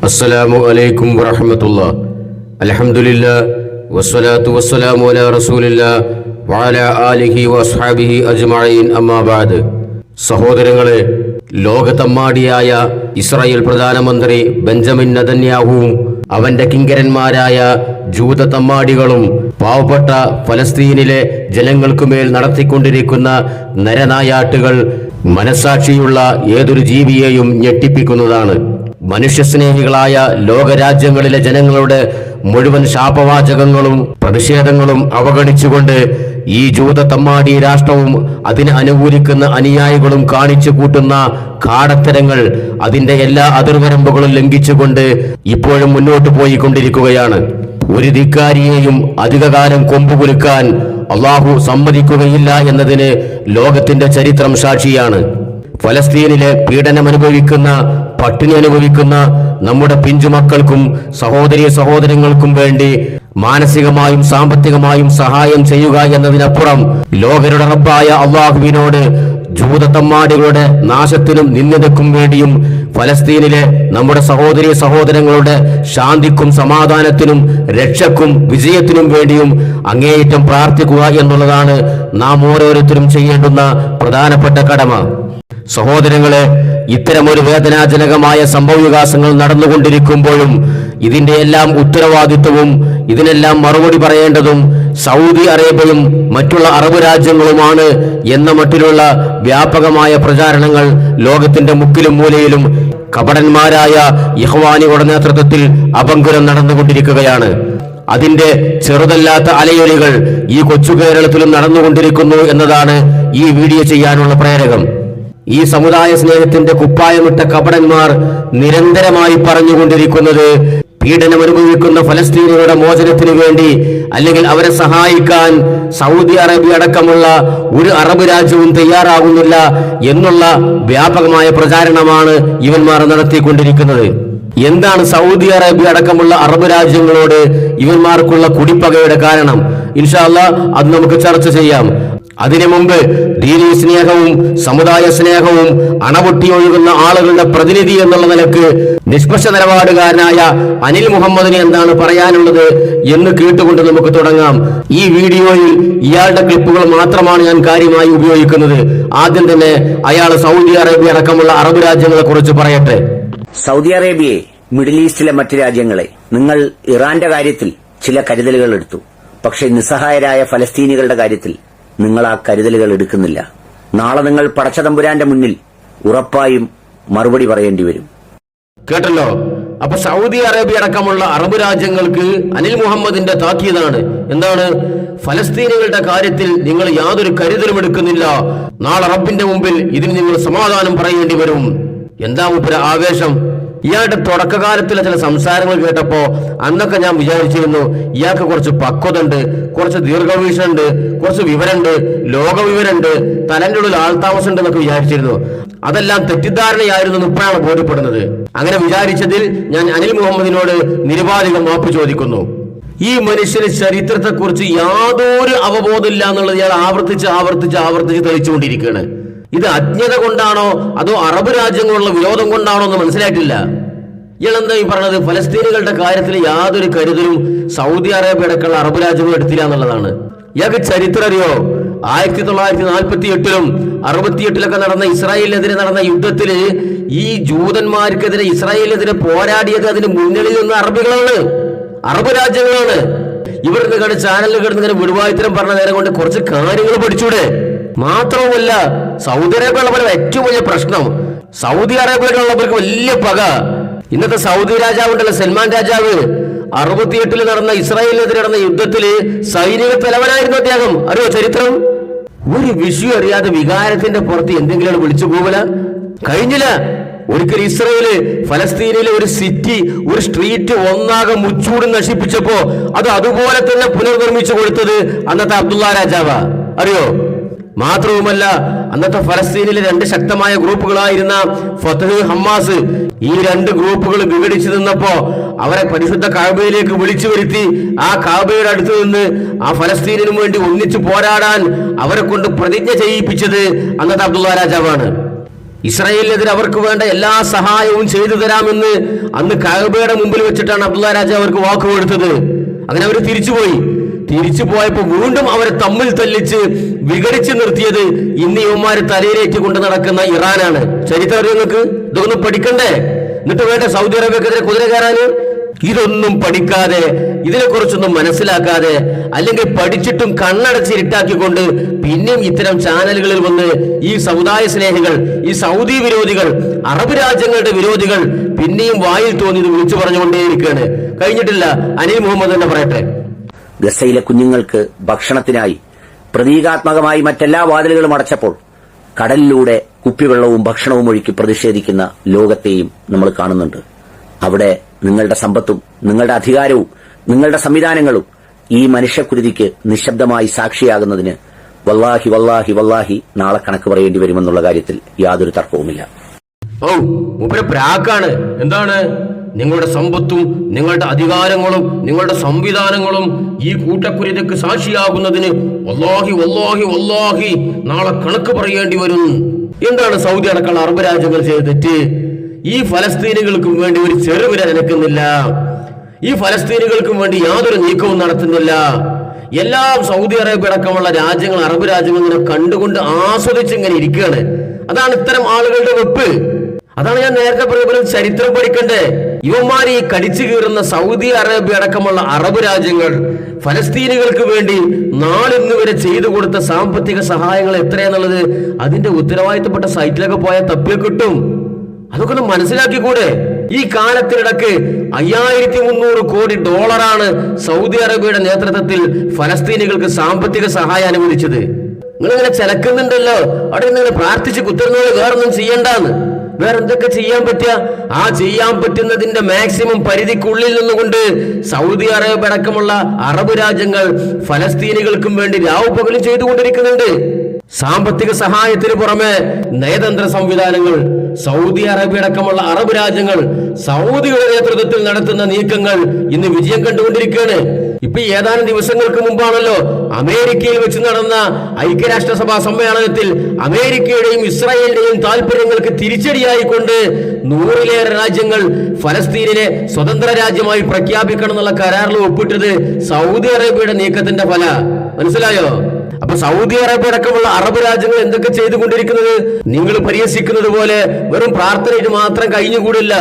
അസ്സലാമു അലൈക്കും വറഹ്മത്തുള്ളാഹി. അൽഹംദുലില്ലാഹ് വസ്സലാത്തു വസ്സലാമു അലാ റസൂലില്ലാഹ് വഅലാ ആലിഹി വഅസ്ഹാബിഹി അജ്മഈൻ. അമ്മാ ബഅദ്. സഹോദരങ്ങളെ, ലോകത്തമ്മാടിയായ ഇസ്രായേൽ പ്രധാനമന്ത്രി ബെഞ്ചമിൻ നെതന്യാഹുവും അവന്റെ കിങ്കരന്മാരായ ജൂത തമ്മാടികളും പാവപ്പെട്ട ഫലസ്തീനിലെ ജനങ്ങൾക്കുമേൽ നടത്തിക്കൊണ്ടിരിക്കുന്ന നരനായാട്ടുകൾ മനസാക്ഷിയുള്ള ഏതൊരു ജീവിയെയും ഞെട്ടിപ്പിക്കുന്നതാണ്. മനുഷ്യസ്നേഹികളായ ലോകരാജ്യങ്ങളിലെ ജനങ്ങളുടെ മുഴുവൻ ശാപവാചകങ്ങളും പ്രതിഷേധങ്ങളും അവഗണിച്ചുകൊണ്ട് ഈ ജൂത തമ്മാടി രാഷ്ട്രവും അതിനെ അനുകൂലിക്കുന്ന അനുയായികളും കാണിച്ചു കൂട്ടുന്ന കാടത്തരങ്ങൾ, അതിന്റെ എല്ലാ അതിർവരമ്പുകളും ലംഘിച്ചുകൊണ്ട് ഇപ്പോഴും മുന്നോട്ട് പോയിക്കൊണ്ടിരിക്കുകയാണ്. ഒരു ധിക്കാരിയെയും അധികകാലം കൊമ്പുകുലുക്കാൻ അള്ളാഹു സമ്മതിക്കുകയില്ല എന്നതിന് ലോകത്തിന്റെ ചരിത്രം സാക്ഷിയാണ്. ഫലസ്തീനിലെ പീഡനമനുഭവിക്കുന്ന, പട്ടിണി അനുഭവിക്കുന്ന നമ്മുടെ പിഞ്ചുമക്കൾക്കും സഹോദരീ സഹോദരങ്ങൾക്കും വേണ്ടി മാനസികമായും സാമ്പത്തികമായും സഹായം ചെയ്യുക എന്നതിനപ്പുറം ലോകരുടെ റബ്ബായ അള്ളാഹുവിനോട് ജൂതത്തമ്മാടികളുടെ നാശത്തിനും നിന്ദതയ്ക്കും വേണ്ടിയും ഫലസ്തീനിലെ നമ്മുടെ സഹോദരീ സഹോദരങ്ങളുടെ ശാന്തിക്കും സമാധാനത്തിനും രക്ഷക്കും വിജയത്തിനും വേണ്ടിയും അങ്ങേയറ്റം പ്രാർത്ഥിക്കുക എന്നുള്ളതാണ് നാം ഓരോരുത്തരും ചെയ്യേണ്ടുന്ന പ്രധാനപ്പെട്ട കടമ. സഹോദരങ്ങളെ, ഇത്തരമൊരു വേദനാജനകമായ സംഭവവികാസങ്ങൾ നടന്നുകൊണ്ടിരിക്കുമ്പോഴും ഇതിന്റെ എല്ലാം ഉത്തരവാദിത്വവും ഇതിനെല്ലാം മറുപടി പറയേണ്ടതും സൗദി അറേബ്യയും മറ്റുള്ള അറബ് രാജ്യങ്ങളുമാണ് എന്ന മട്ടിലുള്ള വ്യാപകമായ പ്രചാരണങ്ങൾ ലോകത്തിന്റെ മുക്കിലും മൂലയിലും കപടന്മാരായ ഇഖ്വാനികളുടെ നേതൃത്വത്തിൽ അപങ്കുരം നടന്നുകൊണ്ടിരിക്കുകയാണ്. അതിന്റെ ചെറുതല്ലാത്ത അലയൊലികൾ ഈ കൊച്ചു കേരളത്തിലും നടന്നുകൊണ്ടിരിക്കുന്നു എന്നതാണ് ഈ വീഡിയോ ചെയ്യാനുള്ള പ്രേരകം. ഈ സമുദായ സ്നേഹത്തിന്റെ കുപ്പായമിട്ട കപടന്മാർ നിരന്തരമായി പറഞ്ഞുകൊണ്ടിരിക്കുന്നത് പീഡനമനുഭവിക്കുന്ന ഫലസ്തീനികളുടെ മോചനത്തിന് വേണ്ടി, അല്ലെങ്കിൽ അവരെ സഹായിക്കാൻ സൗദി അറേബ്യ അടക്കമുള്ള ഒരു അറബ് രാജ്യവും തയ്യാറാകുന്നില്ല എന്നുള്ള വ്യാപകമായ പ്രചാരണമാണ് ഇവന്മാർ നടത്തിക്കൊണ്ടിരിക്കുന്നത്. എന്താണ് സൗദി അറേബ്യ അടക്കമുള്ള അറബ് രാജ്യങ്ങളോട് ഇവന്മാർക്കുള്ള കുടിപ്പകയുടെ കാരണം? ഇൻഷാ അല്ലാഹ് അത് നമുക്ക് ചർച്ച ചെയ്യാം. അതിനു മുമ്പ് ദീനീ സ്നേഹവും സമുദായ സ്നേഹവും അണപൊട്ടി ഒഴുകുന്ന ആളുകളുടെ പ്രതിനിധി എന്നുള്ള നിലക്ക് നിഷ്പക്ഷ നിലപാടുകാരനായ അനിൽ മുഹമ്മദിന് എന്താണ് പറയാനുള്ളത് എന്ന് കേട്ടുകൊണ്ട് നമുക്ക് തുടങ്ങാം. ഈ വീഡിയോയിൽ ഇയാളുടെ ക്ലിപ്പുകൾ മാത്രമാണ് ഞാൻ കാര്യമായി ഉപയോഗിക്കുന്നത്. ആദ്യം തന്നെ അയാൾ സൗദി അറേബ്യ അടക്കമുള്ള അറബ് രാജ്യങ്ങളെ കുറിച്ച് പറയട്ടെ. സൗദി അറേബ്യയെ, മിഡിൽ ഈസ്റ്റിലെ മറ്റ് രാജ്യങ്ങളെ, നിങ്ങൾ ഇറാന്റെ കാര്യത്തിൽ ചില കരുതലുകൾ എടുത്തു. പക്ഷേ നിസ്സഹായരായ ഫലസ്തീനികളുടെ കാര്യത്തിൽ നിങ്ങൾ ആ കരുതലുകൾ എടുക്കുന്നില്ല. നാളെ നിങ്ങൾ പടച്ചതമ്പുരാന്റെ മുന്നിൽ ഉറപ്പായും മറുപടി പറയേണ്ടി വരും. കേട്ടല്ലോ. അപ്പൊ സൗദി അറേബ്യ അടക്കമുള്ള അറബ് രാജ്യങ്ങൾക്ക് അനിൽ മുഹമ്മദിന്റെ താക്കീതാണ്. എന്താണ്? ഫലസ്തീനികളുടെ കാര്യത്തിൽ നിങ്ങൾ യാതൊരു കരുതലും എടുക്കുന്നില്ല. നാളെ റബ്ബിന്റെ മുമ്പിൽ ഇതിന് നിങ്ങൾ സമാധാനം പറയേണ്ടി വരും. എന്താ മൂപ്പര ആവേശം? ഇയാളുടെ തുടക്കകാലത്തിലെ ചില സംസാരങ്ങൾ കേട്ടപ്പോ അന്നൊക്കെ ഞാൻ വിചാരിച്ചിരുന്നു ഇയാൾക്ക് കുറച്ച് പക്വത ഉണ്ട്, കുറച്ച് ദീർഘവീക്ഷണുണ്ട്, കുറച്ച് വിവരമുണ്ട്, ലോകവിവരമുണ്ട്, തലന്റെ ഉള്ളിൽ ആൾതാമസം ഉണ്ട് എന്നൊക്കെ വിചാരിച്ചിരുന്നു. അതെല്ലാം തെറ്റിദ്ധാരണയായിരുന്നു ഇപ്പോഴാണ് ബോധ്യപ്പെടുന്നത്. അങ്ങനെ വിചാരിച്ചതിൽ ഞാൻ അനിൽ മുഹമ്മദിനോട് നിരുപാധികം മാപ്പ് ചോദിക്കുന്നു. ഈ മനുഷ്യന് ചരിത്രത്തെക്കുറിച്ച് യാതൊരു അവബോധമില്ല എന്നുള്ളത് ഇയാൾ ആവർത്തിച്ച് തെളിച്ചുകൊണ്ടിരിക്കുകയാണ്. ഇത് അജ്ഞത കൊണ്ടാണോ അതോ അറബ് രാജ്യങ്ങളുള്ള വിരോധം കൊണ്ടാണോ എന്ന് മനസ്സിലായിട്ടില്ല. ഇയാൾ എന്താ ഈ പറഞ്ഞത്? ഫലസ്തീനികളുടെ കാര്യത്തിൽ യാതൊരു കരുതലും സൗദി അറേബ്യ അടക്കമുള്ള അറബ് രാജ്യങ്ങൾ എടുത്തില്ല എന്നുള്ളതാണ്. ഇയാൾക്ക് ചരിത്രം അറിയോ? 1948-ലും 68-ലൊക്കെ നടന്ന ഇസ്രായേലിനെതിരെ നടന്ന യുദ്ധത്തില് ഈ ജൂതന്മാർക്കെതിരെ ഇസ്രായേലിനെതിരെ പോരാടിയത് അതിന് മുന്നണിയിൽ നിന്ന് അറബികളാണ്, അറബ് രാജ്യങ്ങളാണ്. ഇവരുടെ കണ്ട് ചാനലിൽ കിടന്ന് ഇങ്ങനെ വിടുവായുത്തരം പറഞ്ഞ നേരം കൊണ്ട് കുറച്ച് കാര്യങ്ങൾ പഠിച്ചൂടെ? മാത്രവുമല്ല, സൗദി അറേബ്യയുള്ളവരുടെ ഏറ്റവും വലിയ പ്രശ്നം, സൗദി അറേബ്യയിലുള്ളവർക്ക് വലിയ പക. ഇന്നത്തെ സൗദി രാജാവുണ്ടല്ലോ, സൽമാൻ രാജാവ്, 68-ൽ നടന്ന ഇസ്രായേലിനെതിരെ നടന്ന യുദ്ധത്തില് സൈനിക തലവനായിരുന്നു അദ്ദേഹം. അറിയോ ചരിത്രം? ഒരു വിഷയം അറിയാതെ വികാരത്തിന്റെ പുറത്ത് എന്തെങ്കിലും വിളിച്ചു പോകല കഴിഞ്ഞില്ല. ഒരിക്കൽ ഇസ്രായേല് ഫലസ്തീനിലെ ഒരു സിറ്റി, ഒരു സ്ട്രീറ്റ് ഒന്നാകെ മുച്ചൂട് നശിപ്പിച്ചപ്പോ അത് അതുപോലെ തന്നെ പുനർനിർമ്മിച്ചു കൊടുത്തത് അന്നത്തെ അബ്ദുള്ള രാജാവാ. അറിയോ? മാത്രവുമല്ല, അന്നത്തെ ഫലസ്തീനിലെ രണ്ട് ശക്തമായ ഗ്രൂപ്പുകളായിരുന്ന ഫത്ഹ്, ഹമാസ്, ഈ രണ്ട് ഗ്രൂപ്പുകൾ വിഘടിച്ചു നിന്നപ്പോ അവരെ പരിശുദ്ധ കഅബയിലേക്ക് വിളിച്ചു വരുത്തി ആ കഅബയുടെ അടുത്ത് നിന്ന് ആ ഫലസ്തീനിനു വേണ്ടി ഒന്നിച്ചു പോരാടാൻ അവരെ കൊണ്ട് പ്രതിജ്ഞ ചെയ്യിപ്പിച്ചത് അന്നത്തെ അബ്ദുള്ള രാജാവാണ്. ഇസ്രായേലിനെതിരെ അവർക്ക് വേണ്ട എല്ലാ സഹായവും ചെയ്തു തരാമെന്ന് അന്ന് കഅബയുടെ മുമ്പിൽ വെച്ചിട്ടാണ് അബ്ദുള്ള രാജാവ് അവർക്ക് വാക്ക് കൊടുത്തത്. അങ്ങനെ അവർ തിരിച്ചു പോയപ്പോ വീണ്ടും അവരെ തമ്മിൽ തല്ലിച്ച് വിഘടിച്ച് നിർത്തിയത് ഇന്ന് യുവമാര് തലയിലേറ്റ് കൊണ്ട് നടക്കുന്ന ഇറാനാണ്. ചരിത്രം അറിയോ നിങ്ങൾക്ക്? ഇതൊന്നും പഠിക്കണ്ടേ? എന്നിട്ട് വേണ്ട സൗദി അറേബ്യക്കെതിരെ കുതിര കയറാന്? ഇതൊന്നും പഠിക്കാതെ, ഇതിനെക്കുറിച്ചൊന്നും മനസ്സിലാക്കാതെ, അല്ലെങ്കിൽ പഠിച്ചിട്ടും കണ്ണടച്ചിരുട്ടാക്കിക്കൊണ്ട് പിന്നെയും ഇത്തരം ചാനലുകളിൽ വന്ന് ഈ സമുദായ സ്നേഹികൾ, ഈ സൗദി വിരോധികൾ, അറബ് രാജ്യങ്ങളുടെ വിരോധികൾ പിന്നെയും വായിൽ തോന്നിയത് വിളിച്ചു പറഞ്ഞുകൊണ്ടേയിരിക്കുകയാണ്. കഴിഞ്ഞിട്ടില്ല. അനിൽ മുഹമ്മദ് തന്നെ പറയട്ടെ. ഗസയിലെ കുഞ്ഞുങ്ങൾക്ക് ഭക്ഷണത്തിനായി പ്രതീകാത്മകമായി മറ്റെല്ലാ വാതിലുകളും അടച്ചപ്പോൾ കടലിലൂടെ കുപ്പിവെള്ളവും ഭക്ഷണവും ഒഴുക്കി പ്രതിഷേധിക്കുന്ന ലോകത്തെയും നമ്മൾ കാണുന്നുണ്ട്. അവിടെ നിങ്ങളുടെ സമ്പത്തും നിങ്ങളുടെ അധികാരവും നിങ്ങളുടെ സംവിധാനങ്ങളും ഈ മനുഷ്യക്കുരുതിക്ക് നിശബ്ദമായി സാക്ഷിയാകുന്നതിന് വല്ലാഹി വല്ലാഹി വല്ലാഹി നാളെ കണക്ക് പറയേണ്ടി വരുമെന്നുള്ള കാര്യത്തിൽ യാതൊരു തർക്കവുമില്ല. പ്രാക്കാണ്. എന്താണ്? നിങ്ങളുടെ സമ്പത്തും നിങ്ങളുടെ അധികാരങ്ങളും നിങ്ങളുടെ സംവിധാനങ്ങളും ഈ കൂട്ടക്കുരുതിക്ക് സാക്ഷിയാകുന്നതിന് വല്ലാഹി വല്ലാഹി വല്ലാഹി നാളെ കണക്ക് പറയേണ്ടി വരും. എന്താണ് സൗദി അടക്കമുള്ള അറബ് രാജ്യങ്ങൾ ചെയ്ത തെറ്റ്? ഈ ഫലസ്തീനികൾക്കും വേണ്ടി ഒരു ചെറുവിരൽ അനക്കുന്നില്ല. ഈ ഫലസ്തീനികൾക്കും വേണ്ടി യാതൊരു നീക്കവും നടത്തുന്നില്ല. എല്ലാം സൗദി അറേബ്യ അടക്കമുള്ള രാജ്യങ്ങൾ, അറബ് രാജ്യങ്ങൾ ഇങ്ങനെ കണ്ടുകൊണ്ട് ആസ്വദിച്ച് ഇങ്ങനെ ഇരിക്കുകയാണ്. അതാണ് ഇത്തരം ആളുകളുടെ വെപ്പ്. അതാണ് ഞാൻ നേരത്തെ പറഞ്ഞ ചരിത്രം പഠിക്കണ്ടേ? ഇവന്മാർ ഈ കടിച്ചു കീറുന്ന സൗദി അറേബ്യ അടക്കമുള്ള അറബ് രാജ്യങ്ങൾ ഫലസ്തീനികൾക്ക് വേണ്ടി നാളിന്ന് വരെ ചെയ്തു കൊടുത്ത സാമ്പത്തിക സഹായങ്ങൾ എത്രയാന്നുള്ളത് അതിന്റെ ഉത്തരവാദിത്തപ്പെട്ട സൈറ്റിലൊക്കെ പോയാൽ തപ്പിൽ കിട്ടും. അതൊക്കെ ഒന്ന് മനസ്സിലാക്കിക്കൂടെ? ഈ കാലത്തിനിടക്ക് 5300 കോടി ഡോളറാണ് സൗദി അറേബ്യയുടെ നേതൃത്വത്തിൽ ഫലസ്തീനികൾക്ക് സാമ്പത്തിക സഹായം അനുവദിച്ചത്. നിങ്ങളിങ്ങനെ ചിലക്കുന്നുണ്ടല്ലോ, അവിടെ നിങ്ങൾ പ്രാർത്ഥിച്ച് കുത്തിരുന്നോളെ, വേറൊന്നും ചെയ്യണ്ടെന്ന്. വേറെ എന്തൊക്കെ ചെയ്യാൻ പറ്റുക? ആ ചെയ്യാൻ പറ്റുന്നതിന്റെ മാക്സിമം പരിധിക്കുള്ളിൽ നിന്നുകൊണ്ട് സൗദി അറേബ്യ അടക്കമുള്ള അറബ് രാജ്യങ്ങൾ ഫലസ്തീനികൾക്കും വേണ്ടി രാവ് പകലും ചെയ്തുകൊണ്ടിരിക്കുന്നുണ്ട്. സാമ്പത്തിക സഹായത്തിന് പുറമെ നയതന്ത്ര സംവിധാനങ്ങൾ സൗദി അറേബ്യ അടക്കമുള്ള അറബ് രാജ്യങ്ങൾ സൗദിയുടെ നേതൃത്വത്തിൽ നടത്തുന്ന നീക്കങ്ങൾ ഇന്ന് വിജയം കണ്ടുകൊണ്ടിരിക്കുകയാണ്. ഇപ്പൊ ഏതാനും ദിവസങ്ങൾക്ക് മുമ്പാണല്ലോ അമേരിക്കയിൽ വെച്ച് നടന്ന ഐക്യരാഷ്ട്രസഭാ സമ്മേളനത്തിൽ അമേരിക്കയുടെയും ഇസ്രായേലിന്റെയും താല്പര്യങ്ങൾക്ക് തിരിച്ചടിയായിക്കൊണ്ട് 100-ലേറെ രാജ്യങ്ങൾ ഫലസ്തീനിനെ സ്വതന്ത്ര രാജ്യമായി പ്രഖ്യാപിക്കണം എന്നുള്ള കരാറിൽ ഒപ്പിട്ടത് സൗദി അറേബ്യയുടെ നീക്കത്തിന്റെ ഫല. മനസ്സിലായോ? അപ്പൊ സൗദി അറേബ്യ അടക്കമുള്ള അറബ് രാജ്യങ്ങൾ എന്തൊക്കെ ചെയ്തുകൊണ്ടിരിക്കുന്നത്? നിങ്ങൾ പരിഹസിക്കുന്നത് പോലെ വെറും പ്രാർത്ഥനയിട്ട് മാത്രം കഴിഞ്ഞുകൂടില്ല.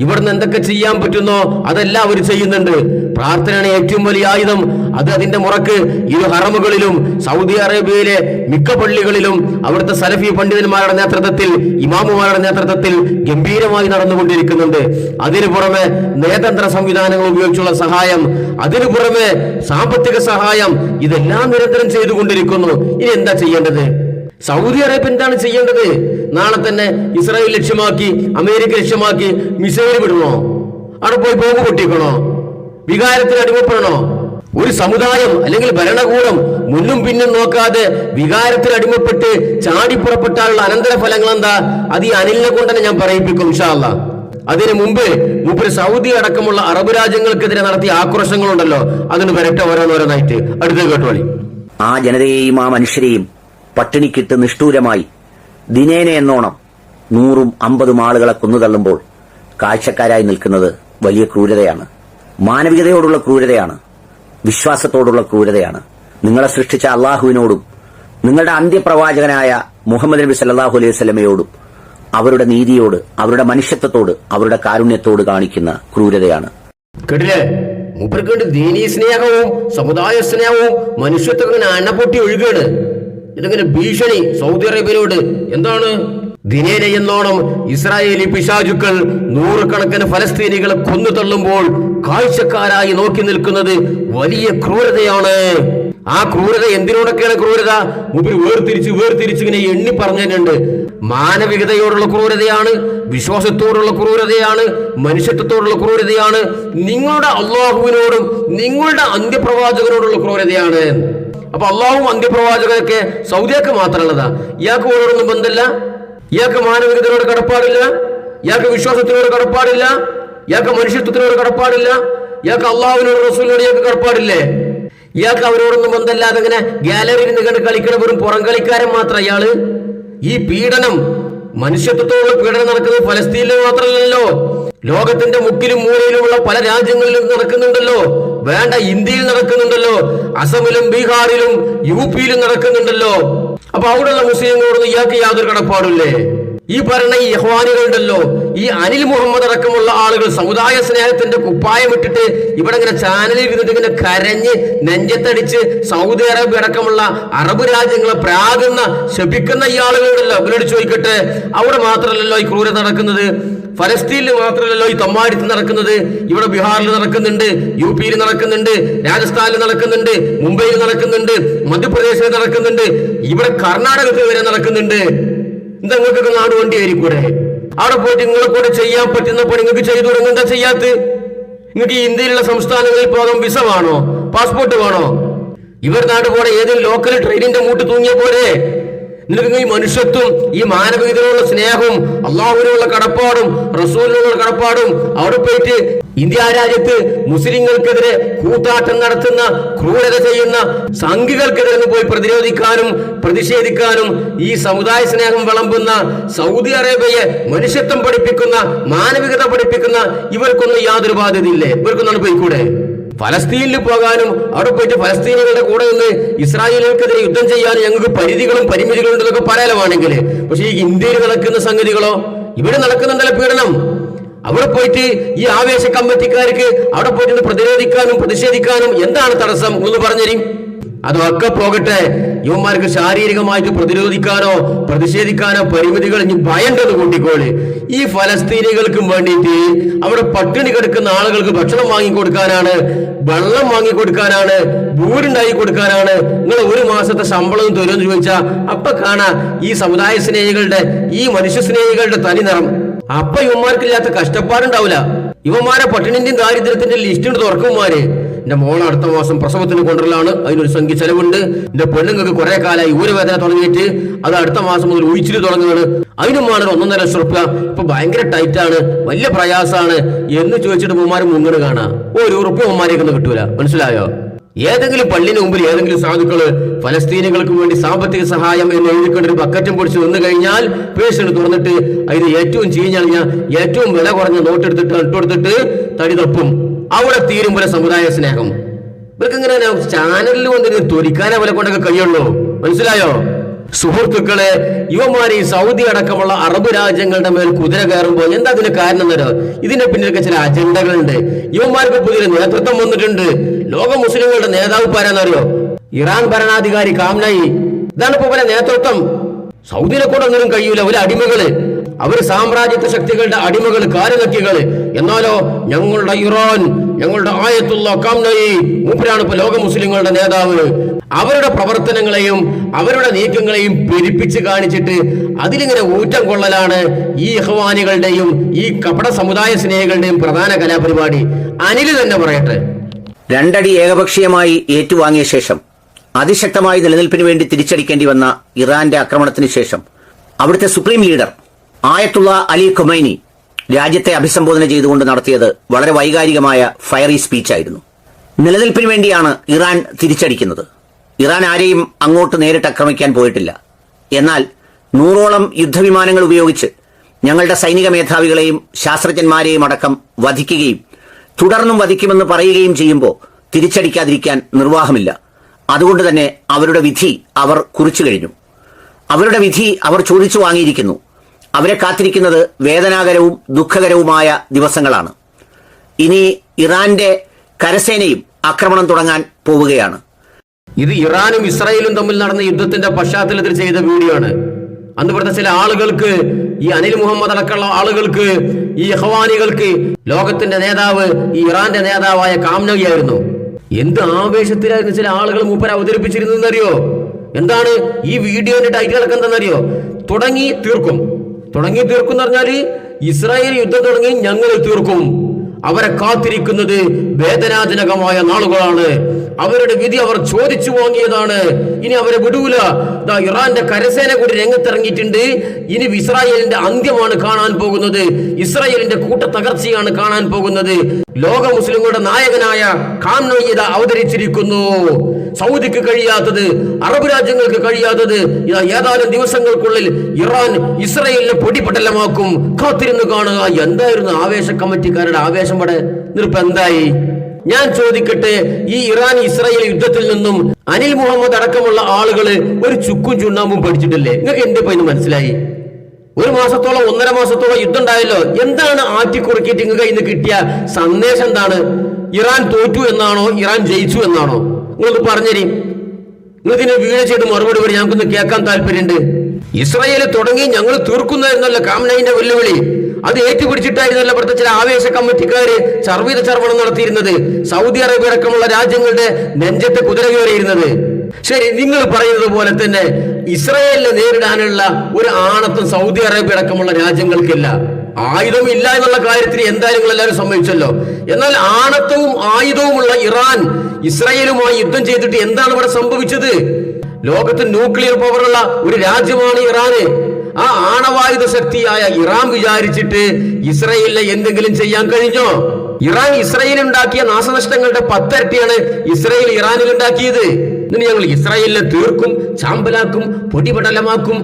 ഇവിടുന്ന് എന്തൊക്കെ ചെയ്യാൻ പറ്റുന്നോ അതെല്ലാം അവർ ചെയ്യുന്നുണ്ട്. പ്രാർത്ഥനയാണ് ഏറ്റവും വലിയ ആയുധം. അത് അതിന്റെ മുറക്ക് ഇരു ഹറമുകളിലും സൗദി അറേബ്യയിലെ മിക്ക പള്ളികളിലും അവിടുത്തെ സലഫി പണ്ഡിതന്മാരുടെ നേതൃത്വത്തിൽ, ഇമാമുമാരുടെ നേതൃത്വത്തിൽ ഗംഭീരമായി നടന്നുകൊണ്ടിരിക്കുന്നുണ്ട്. അതിനു പുറമെ നയതന്ത്ര സംവിധാനങ്ങൾ ഉപയോഗിച്ചുള്ള സഹായം, അതിനു പുറമെ സാമ്പത്തിക സഹായം, ഇതെല്ലാം നിരന്തരം ചെയ്തുകൊണ്ടിരിക്കുന്നു. ഇനി എന്താ ചെയ്യേണ്ടത്? സൗദി അറേബ്യ എന്താണ് ചെയ്യേണ്ടത്? നാളെ തന്നെ ഇസ്രായേൽ ലക്ഷ്യമാക്കി, അമേരിക്ക ലക്ഷ്യമാക്കി മിസൈൽ വിടണോ? അവിടെ പോയി ബോംബ് പൊട്ടിക്കണോ? വികാരത്തിന് അടിമപ്പെടണോ? ഒരു സമുദായം അല്ലെങ്കിൽ ഭരണകൂടം മുന്നും പിന്നും നോക്കാതെ വികാരത്തിന് അടിമപ്പെട്ട് ചാടിപ്പുറപ്പെട്ടാലുള്ള അനന്തരഫലങ്ങൾ എന്താ? അത് ഈ അനിലിനെ കൊണ്ട് തന്നെ ഞാൻ പറയിപ്പിക്കും ഇൻഷാ അല്ലാഹ്. അതിനു മുമ്പ് സൗദി അടക്കമുള്ള അറബ് രാജ്യങ്ങൾക്കെതിരെ നടത്തിയ ആക്രോശങ്ങളുണ്ടല്ലോ, അതിന് വരട്ടെ ഓരോന്നോരോന്നായിട്ട്. അടുത്ത കേട്ടോളി. ആ ജനതയെയും ആ മനുഷ്യരെയും പട്ടിണിക്കിട്ട് നിഷ്ഠൂരമായി ദിനേന എന്നോണം 100-50 ആളുകളെ കൊന്നുതള്ളുമ്പോൾ കാഴ്ചക്കാരായി നിൽക്കുന്നത് വലിയ ക്രൂരതയാണ്. മാനവികതയോടുള്ള ക്രൂരതയാണ്. വിശ്വാസത്തോടുള്ള ക്രൂരതയാണ്. നിങ്ങളെ സൃഷ്ടിച്ച അള്ളാഹുവിനോടും നിങ്ങളുടെ അന്ത്യപ്രവാചകനായ മുഹമ്മദ് നബി സല്ലല്ലാഹു അലൈഹി വസല്ലമയോടും അവരുടെ നീതിയോട്, അവരുടെ മനുഷ്യത്വത്തോട്, അവരുടെ കാരുണ്യത്തോട് കാണിക്കുന്ന ക്രൂരതയാണ്. കേട്ടില്ലേ? മൂപ്പർക്ക് ദീനീ സ്നേഹവും സമുദായ സ്നേഹവും മനുഷ്യത്വം അണപ്പൊട്ടി ഒഴുകുകയാണ്. ഇതിങ്ങനെ ഭീഷണി സൗദി അറേബ്യയിലോട്. എന്താണ്? ദിനേന എന്നോണം ഇസ്രായേലി പിശാചുക്കൾ 100 കണക്കിന് ഫലസ്തീനികളെ കൊന്നു തള്ളുമ്പോൾ കാഴ്ചക്കാരായി നോക്കി നിൽക്കുന്നത് വലിയ ക്രൂരതയാണ്. ആ ക്രൂരത എന്തിനോടൊക്കെയാണ് ക്രൂരത? മുമ്പിൽ വേർതിരിച്ച് ഇങ്ങനെ എണ്ണി പറഞ്ഞിട്ടുണ്ട്. മാനവികതയോടുള്ള ക്രൂരതയാണ്, വിശ്വാസത്തോടുള്ള ക്രൂരതയാണ്, മനുഷ്യത്വത്തോടുള്ള ക്രൂരതയാണ്, നിങ്ങളുടെ അള്ളാഹുവിനോടും നിങ്ങളുടെ അന്ത്യപ്രവാചകനോടുള്ള ക്രൂരതയാണ്. അപ്പൊ അള്ളാഹും അന്ത്യപ്രവാചകനൊക്കെ സൗദിയൊക്കെ മാത്രമുള്ളതാ. ഇയാൾക്ക് ഓരോടൊന്നും ബന്ധമില്ല, ഇയാൾക്ക് മാനവികതയോട് കടപ്പാടില്ല, ഇയാൾക്ക് വിശ്വാസത്തിനോട് കടപ്പാടില്ല, ഇയാൾക്ക് മനുഷ്യത്വത്തിനോട് കടപ്പാടില്ല, ഇയാൾക്ക് അള്ളാഹുവിനോട് റസൂലിനോട് ഇയാൾക്ക് കടപ്പാടില്ലേ? ഇയാൾക്ക് അവരോടൊന്നും ബന്ധമില്ലാതെ ഇങ്ങനെ ഗാലറിയിൽ നിന്ന് കണ്ട് കളിക്കണ വെറും പുറം കളിക്കാരൻ മാത്രം ഇയാള്. ഈ പീഡനം മനുഷ്യത്വത്തോടുള്ള പീഡനം നടക്കുന്നത് ഫലസ്തീനിൽ മാത്രമല്ലല്ലോ, ലോകത്തിന്റെ മുക്കിലും മൂലയിലുമുള്ള പല രാജ്യങ്ങളിലും നടക്കുന്നുണ്ടല്ലോ. വേണ്ട, ഇന്ത്യയിൽ നടക്കുന്നുണ്ടല്ലോ, അസമിലും ബീഹാറിലും UP-യിലും നടക്കുന്നുണ്ടല്ലോ. അപ്പൊ അവിടെയുള്ള മുസ്ലിങ്ങളോടൊന്നും ഇയാൾക്ക് യാതൊരു കടപ്പാടില്ലേ? ഈ പറയുന്ന ഈ ഇഖ്വാനികളുണ്ടല്ലോ, ഈ അനിൽ മുഹമ്മദ് അടക്കമുള്ള ആളുകൾ സമുദായ സ്നേഹത്തിന്റെ കുപ്പായമിട്ടിട്ട് ഇവിടെ ഇങ്ങനെ ചാനലിൽ ഇരുന്നിട്ട് ഇങ്ങനെ കരഞ്ഞ് നെഞ്ചത്തടിച്ച് സൗദി അറേബ്യ അടക്കമുള്ള അറബ് രാജ്യങ്ങളെ പ്രാകുന്ന ശപിക്കുന്ന ഈ ആളുകളുണ്ടല്ലോ. ഇവരോട് ചോദിക്കട്ടെ, അവിടെ മാത്രമല്ലല്ലോ ഈ ക്രൂരത നടക്കുന്നത്, ഫലസ്തീനിൽ മാത്രമല്ലല്ലോ ഈ തമ്മാടിത്ത് നടക്കുന്നത്, ഇവിടെ ബീഹാറിൽ നടക്കുന്നുണ്ട്, UP-യിൽ നടക്കുന്നുണ്ട്, രാജസ്ഥാനിൽ നടക്കുന്നുണ്ട്, മുംബൈയിൽ നടക്കുന്നുണ്ട്, മധ്യപ്രദേശിൽ നടക്കുന്നുണ്ട്, ഇവിടെ കർണാടകത്തിൽ വരെ നടക്കുന്നുണ്ട്. എന്താ നിങ്ങൾക്കൊക്കെ നാട് വണ്ടി ആയിരിക്കൂടെ? അവിടെ പോയിട്ട് നിങ്ങളെ കൂടെ ചെയ്യാൻ പറ്റുന്ന പണി നിങ്ങൾക്ക് ചെയ്തു തുടങ്ങും. എന്താ ചെയ്യാത്ത? നിങ്ങൾക്ക് ഈ ഇന്ത്യയിലുള്ള സംസ്ഥാനങ്ങളിൽ പോകാൻ വിസ വേണോ, പാസ്പോർട്ട് വേണോ? ഇവർ നാട് പോലെ ഏതെങ്കിലും ലോക്കൽ ട്രെയിനിന്റെ മൂട്ട് തൂങ്ങിയ പോലെ നിനക്ക് ഈ മനുഷ്യത്വം, ഈ മാനവികതയോടുള്ള സ്നേഹവും അള്ളാഹുവിനുള്ള കടപ്പാടും റസൂലിനുള്ള കടപ്പാടും അവിടെ പോയിട്ട് ഇന്ത്യ രാജ്യത്ത് മുസ്ലിങ്ങൾക്കെതിരെ കൂത്താട്ടം നടത്തുന്ന ക്രൂരത ചെയ്യുന്ന സംഘികൾക്കെതിരെ പോയി പ്രതിരോധിക്കാനും പ്രതിഷേധിക്കാനും ഈ സമുദായ സ്നേഹം വിളമ്പുന്ന സൗദി അറേബ്യയെ മനുഷ്യത്വം പഠിപ്പിക്കുന്ന മാനവികത പഠിപ്പിക്കുന്ന ഇവർക്കൊന്നും യാതൊരു ബാധ്യതയില്ലേ? ഇവർക്കൊന്നാണ് പോയിക്കൂടെ? ഫലസ്തീനിൽ പോകാനും അവിടെ പോയിട്ട് ഫലസ്തീനികളുടെ കൂടെ നിന്ന് ഇസ്രായേലിനെതിരെ യുദ്ധം ചെയ്യാൻ ഞങ്ങൾക്ക് പരിധികളും പരിമിതികളും ഉണ്ടെന്നൊക്കെ പറയാനാണെങ്കിൽ, പക്ഷെ ഈ ഇന്ത്യയിൽ നടക്കുന്ന സംഗതികളോ? ഇവിടെ നടക്കുന്നുണ്ടല്ലോ പീഡനം. അവിടെ പോയിട്ട് ഈ ആവേശ കമ്മിറ്റിക്കാർക്ക് അവിടെ പോയിട്ട് പ്രതിരോധിക്കാനും പ്രതിഷേധിക്കാനും എന്താണ് തടസ്സം എന്ന് പറഞ്ഞുതരും. അതൊക്കെ പോകട്ടെ, യുവന്മാർക്ക് ശാരീരികമായിട്ട് പ്രതിരോധിക്കാനോ പ്രതിഷേധിക്കാനോ പരിമിതികൾ ഇനി ഭയണ്ടെന്ന് കൂട്ടിക്കോളി. ഈ ഫലസ്തീനികൾക്കും വേണ്ടിയിട്ട് അവിടെ പട്ടിണി കിടക്കുന്ന ആളുകൾക്ക് ഭക്ഷണം വാങ്ങിക്കൊടുക്കാനാണ്, വെള്ളം വാങ്ങിക്കൊടുക്കാനാണ്, വീടുണ്ടാക്കി കൊടുക്കാനാണ് നിങ്ങൾ ഒരു മാസത്തെ ശമ്പളം തരുമെന്ന് ചോദിച്ചാൽ അപ്പൊ കാണാ ഈ സമുദായ സ്നേഹികളുടെ ഈ മനുഷ്യ സ്നേഹികളുടെ തനി നിറം. അപ്പൊ ഇവന്മാർക്കില്ലാത്ത കഷ്ടപ്പാടുണ്ടാവില്ല. ഇവന്മാരെ പട്ടിണിന്റെയും ദാരിദ്ര്യത്തിന്റെ ലിസ്റ്റ് തുറക്കുമാര്. എന്റെ മോൾ അടുത്ത മാസം പ്രസവത്തിന് കൊണ്ടുവരലാണ്, അതിനൊരു സംഖ്യ ചെലവുണ്ട്. എന്റെ പെണ്ണുങ്ങൾക്ക് കുറെ കാലമായി ഊരവേദന തുടങ്ങിയിട്ട് അത് അടുത്ത മാസം മുതൽ ഉഴിച്ചിൽ തുടങ്ങുകയാണ്, അതിനും വേണം 1.5 ലക്ഷം റുപ്യ. ഇപ്പൊ ഭയങ്കര ടൈറ്റാണ്, വലിയ പ്രയാസമാണ് എന്ന് ചോദിച്ചിട്ട് ഉമ്മാര് മുങ്ങണ് കാണാം. ₹1 ഉമ്മാരെയൊന്നും കിട്ടൂല. മനസ്സിലായോ? ഏതെങ്കിലും പള്ളിന് മുമ്പിൽ ഏതെങ്കിലും സാധുക്കള് ഫലസ്തീനികൾക്ക് വേണ്ടി സാമ്പത്തിക സഹായം എന്ന് എഴുതിക്കൊണ്ടൊരു ബക്കറ്റും പൊടിച്ച് വന്നു കഴിഞ്ഞാൽ പേഴ്സിന് തുറന്നിട്ട് അതിന് ഏറ്റവും ചീഞ്ഞളിഞ്ഞ ഏറ്റവും വില കുറഞ്ഞ നോട്ടെടുത്തിട്ട് ഇട്ടുകൊടുത്തിട്ട് തടി തപ്പും. അവിടെ തീരും പോലെ സമുദായ സ്നേഹം. ഇവർക്ക് ഇങ്ങനെ ചാനലിൽ വന്നിട്ട് തൊലിക്കാൻ അവരെ കൊണ്ടൊക്കെ കഴിയുള്ളൂ. മനസ്സിലായോ? സുഹൃത്തുക്കളെ, യുവമാരി സൗദി അടക്കമുള്ള അറബ് രാജ്യങ്ങളുടെ മേൽ കുതിര കയറുമ്പോൾ എന്താ അതിന് കാരണം എന്നോ? ഇതിന്റെ പിന്നിലൊക്കെ ചില അജണ്ടകളുണ്ട്. യുവമാർക്ക് പുതിയ നേതൃത്വം വന്നിട്ടുണ്ട്. ലോക മുസ്ലിങ്ങളുടെ നേതാവ് ആരാന്നറിയോ? ഇറാൻ ഭരണാധികാരി ഖാംനഈ. ഇതാണ് ഇപ്പൊ പോലെ നേതൃത്വം. സൗദിനെ കൂടെ ഒന്നിനും കഴിയൂല. ഒരു അടിമകള്, അവര് സാമ്രാജ്യത്വ ശക്തികളുടെ അടിമകള്, കാലുനക്കികള്. എന്നാലോ ഞങ്ങളുടെ ഇറാൻ, ഞങ്ങളുടെ ആയത്തുള്ള ഖാംനഈ മൂപ്പരാണ് ഇപ്പൊ ലോക മുസ്ലിങ്ങളുടെ നേതാവ്. അവരുടെ പ്രവർത്തനങ്ങളെയും അവരുടെ നീക്കങ്ങളെയും പെരുപ്പിച്ച് കാണിച്ചിട്ട് അതിലിങ്ങനെ ഊറ്റം കൊള്ളലാണ് ഈ ഇഖ്വാനികളുടെയും ഈ കപട സമുദായ സ്നേഹികളുടെയും പ്രധാന കലാപരിപാടി. അനില് തന്നെ പറയട്ടെ. 2 അടി ഏകപക്ഷീയമായി ഏറ്റുവാങ്ങിയ ശേഷം അതിശക്തമായി നിലനിൽപ്പിന് വേണ്ടി തിരിച്ചടിക്കേണ്ടി വന്ന ഇറാന്റെ ആക്രമണത്തിന് ശേഷം അവിടുത്തെ സുപ്രീം ലീഡർ ആയത്തുള്ള അലി ഖൊമൈനി രാജ്യത്തെ അഭിസംബോധന ചെയ്തുകൊണ്ട് നടത്തിയത് വളരെ വൈകാരികമായ ഫയറി സ്പീച്ചായിരുന്നു. നിലനിൽപ്പിന് വേണ്ടിയാണ് ഇറാൻ തിരിച്ചടിക്കുന്നത്. ഇറാൻ ആരെയും അങ്ങോട്ട് നേരിട്ട് ആക്രമിക്കാൻ പോയിട്ടില്ല. എന്നാൽ 100ഓളം യുദ്ധവിമാനങ്ങൾ ഉപയോഗിച്ച് ഞങ്ങളുടെ സൈനിക മേധാവികളെയും ശാസ്ത്രജ്ഞന്മാരെയും അടക്കം വധിക്കുകയും തുടർന്നും വധിക്കുമെന്ന് പറയുകയും ചെയ്യുമ്പോൾ തിരിച്ചടിക്കാതിരിക്കാൻ നിർവാഹമില്ല. അതുകൊണ്ട് തന്നെ അവരുടെ വിധി അവർ കുറിച്ചു കഴിഞ്ഞു. അവരുടെ വിധി അവർ ചോദിച്ചു വാങ്ങിയിരിക്കുന്നു. അവരെ കാത്തിരിക്കുന്നത് വേദനാകരവും ദുഃഖകരവുമായ ദിവസങ്ങളാണ്. ഇനി ഇറാന്റെ കരസേനയും ആക്രമണം തുടങ്ങാൻ പോവുകയാണ്. ഇത് ഇറാനും ഇസ്രായേലും തമ്മിൽ നടന്ന യുദ്ധത്തിന്റെ പശ്ചാത്തലത്തിൽ ചെയ്ത വീഡിയോ ആണ്. അന്ന് ഇവിടുത്തെ ചില ആളുകൾക്ക്, ഈ അനിൽ മുഹമ്മദ് അടക്കമുള്ള ആളുകൾക്ക്, ഈ ഇഖ്വാനികൾക്ക് ലോകത്തിന്റെ നേതാവ് ഈ ഇറാന്റെ നേതാവായ ഖാംനഈ ആയിരുന്നു. എന്ത് ആവേശത്തിലായിരുന്നു ചില ആളുകൾ മൂപ്പരെ അവതരിപ്പിച്ചിരുന്നറിയോ? എന്താണ് ഈ വീഡിയോന്റെ ടൈറ്റിലൊക്കെ എന്താണെന്നറിയോ? തുടങ്ങി തീർക്കും എന്ന് പറഞ്ഞാല് ഇസ്രായേൽ യുദ്ധം തുടങ്ങി ഞങ്ങൾ തീർക്കും. അവരെ കാത്തിരിക്കുന്നത് വേദനാജനകമായ നാളുകളാണ്. അവരുടെ വിധി അവർ ചോദിച്ചു വാങ്ങിയതാണ്. ഇനി അവരെ വിടൂല. ഇറാന്റെ കരസേന കൂടി രംഗത്തിറങ്ങിയിട്ടുണ്ട്. ഇനി ഇസ്രായേലിന്റെ അന്ത്യമാണ് കാണാൻ പോകുന്നത്. ഇസ്രായേലിന്റെ കൂട്ട തകർച്ചയാണ് കാണാൻ പോകുന്നത്. ലോക മുസ്ലിങ്ങളുടെ നായകനായ ഖാംനഈ അവതരിച്ചിരിക്കുന്നു. സൗദിക്ക് കഴിയാത്തത്, അറബ് രാജ്യങ്ങൾക്ക് കഴിയാത്തത് ഏതാനും ദിവസങ്ങൾക്കുള്ളിൽ ഇറാൻ ഇസ്രായേലിനെ പൊടിപടലമാക്കും, കാത്തിരുന്ന് കാണുക. എന്തായിരുന്നു ആവേശ കമ്മിറ്റിക്കാരുടെ ആവേശം? ഇവിടെ നിന്നിപ്പോ എന്തായി? ഞാൻ ചോദിക്കട്ടെ, ഈ ഇറാൻ ഇസ്രായേൽ യുദ്ധത്തിൽ നിന്നും അനിൽ മുഹമ്മദ് അടക്കമുള്ള ആളുകള് ഒരു ചുക്കും ചുണ്ണാമ്പും പഠിച്ചിട്ടില്ലേ? നിങ്ങൾക്ക് എന്റെ പൈന്ന് മനസ്സിലായി? 1 മാസത്തോളം 1.5 മാസത്തോളം യുദ്ധം ഉണ്ടായല്ലോ. എന്താണ് ആറ്റിക്കുറുക്കിയിട്ട് നിങ്ങൾക്ക് ഇന്ന് കിട്ടിയ സന്ദേശം? എന്താണ്? ഇറാൻ തോറ്റു എന്നാണോ, ഇറാൻ ജയിച്ചു എന്നാണോ? നിങ്ങളൊന്ന് പറഞ്ഞേരി. നിങ്ങൾ ഇതിനെ വീഴ്ച ചെയ്ത് മറുപടി പറയും. ഞങ്ങൾക്കൊന്ന് കേൾക്കാൻ താല്പര്യമുണ്ട്. ഇസ്രായേൽ തുടങ്ങി ഞങ്ങൾ തീർക്കുന്നതായിരുന്നല്ലോ കാംനൈന്റെ വെല്ലുവിളി. അത് ഏറ്റുപിടിച്ചിട്ടായിരുന്നല്ലോ ഇവിടുത്തെ ചില ആവേശ കമ്മിറ്റിക്കാര് ചർവീത ചർവണം നടത്തിയിരുന്നത്, സൗദി അറേബ്യ അടക്കമുള്ള രാജ്യങ്ങളുടെ നെഞ്ചത്തെ കുതിര കയറിയിരുന്നത്. ശരി, നിങ്ങൾ പറയുന്നത് പോലെ തന്നെ ഇസ്രായേലിനെ നേരിടാനുള്ള ഒരു ആണത്വം സൗദി അറേബ്യ അടക്കമുള്ള രാജ്യങ്ങൾക്കില്ല. ആയുധം ഇല്ല എന്നുള്ള കാര്യത്തിൽ എന്തായാലും എല്ലാവരും സമ്മതിച്ചല്ലോ. എന്നാൽ ആണത്വവും ആയുധവുമുള്ള ഇറാൻ ഇസ്രായേലുമായി യുദ്ധം ചെയ്തിട്ട് എന്താണ് ഇവിടെ സംഭവിച്ചത്? ലോകത്ത് ന്യൂക്ലിയർ പവറുള്ള ഒരു രാജ്യമാണ് ഇറാന്. ആ ആണവായുധ ശക്തിയായ ഇറാൻ വിചാരിച്ചിട്ട് ഇസ്രായേലിനെ എന്തെങ്കിലും ചെയ്യാൻ കഴിഞ്ഞോ? ഇറാൻ ഇസ്രായേൽ ഉണ്ടാക്കിയ നാശനഷ്ടങ്ങളുടെ 10 ഇരട്ടിയാണ് ഇസ്രായേൽ ഇറാനിൽ ഉണ്ടാക്കിയത്. ഇനി ഞങ്ങൾ ഇസ്രായേലിനെ തീർക്കും, ചാമ്പലാക്കും, പൊടിപടലമാക്കും.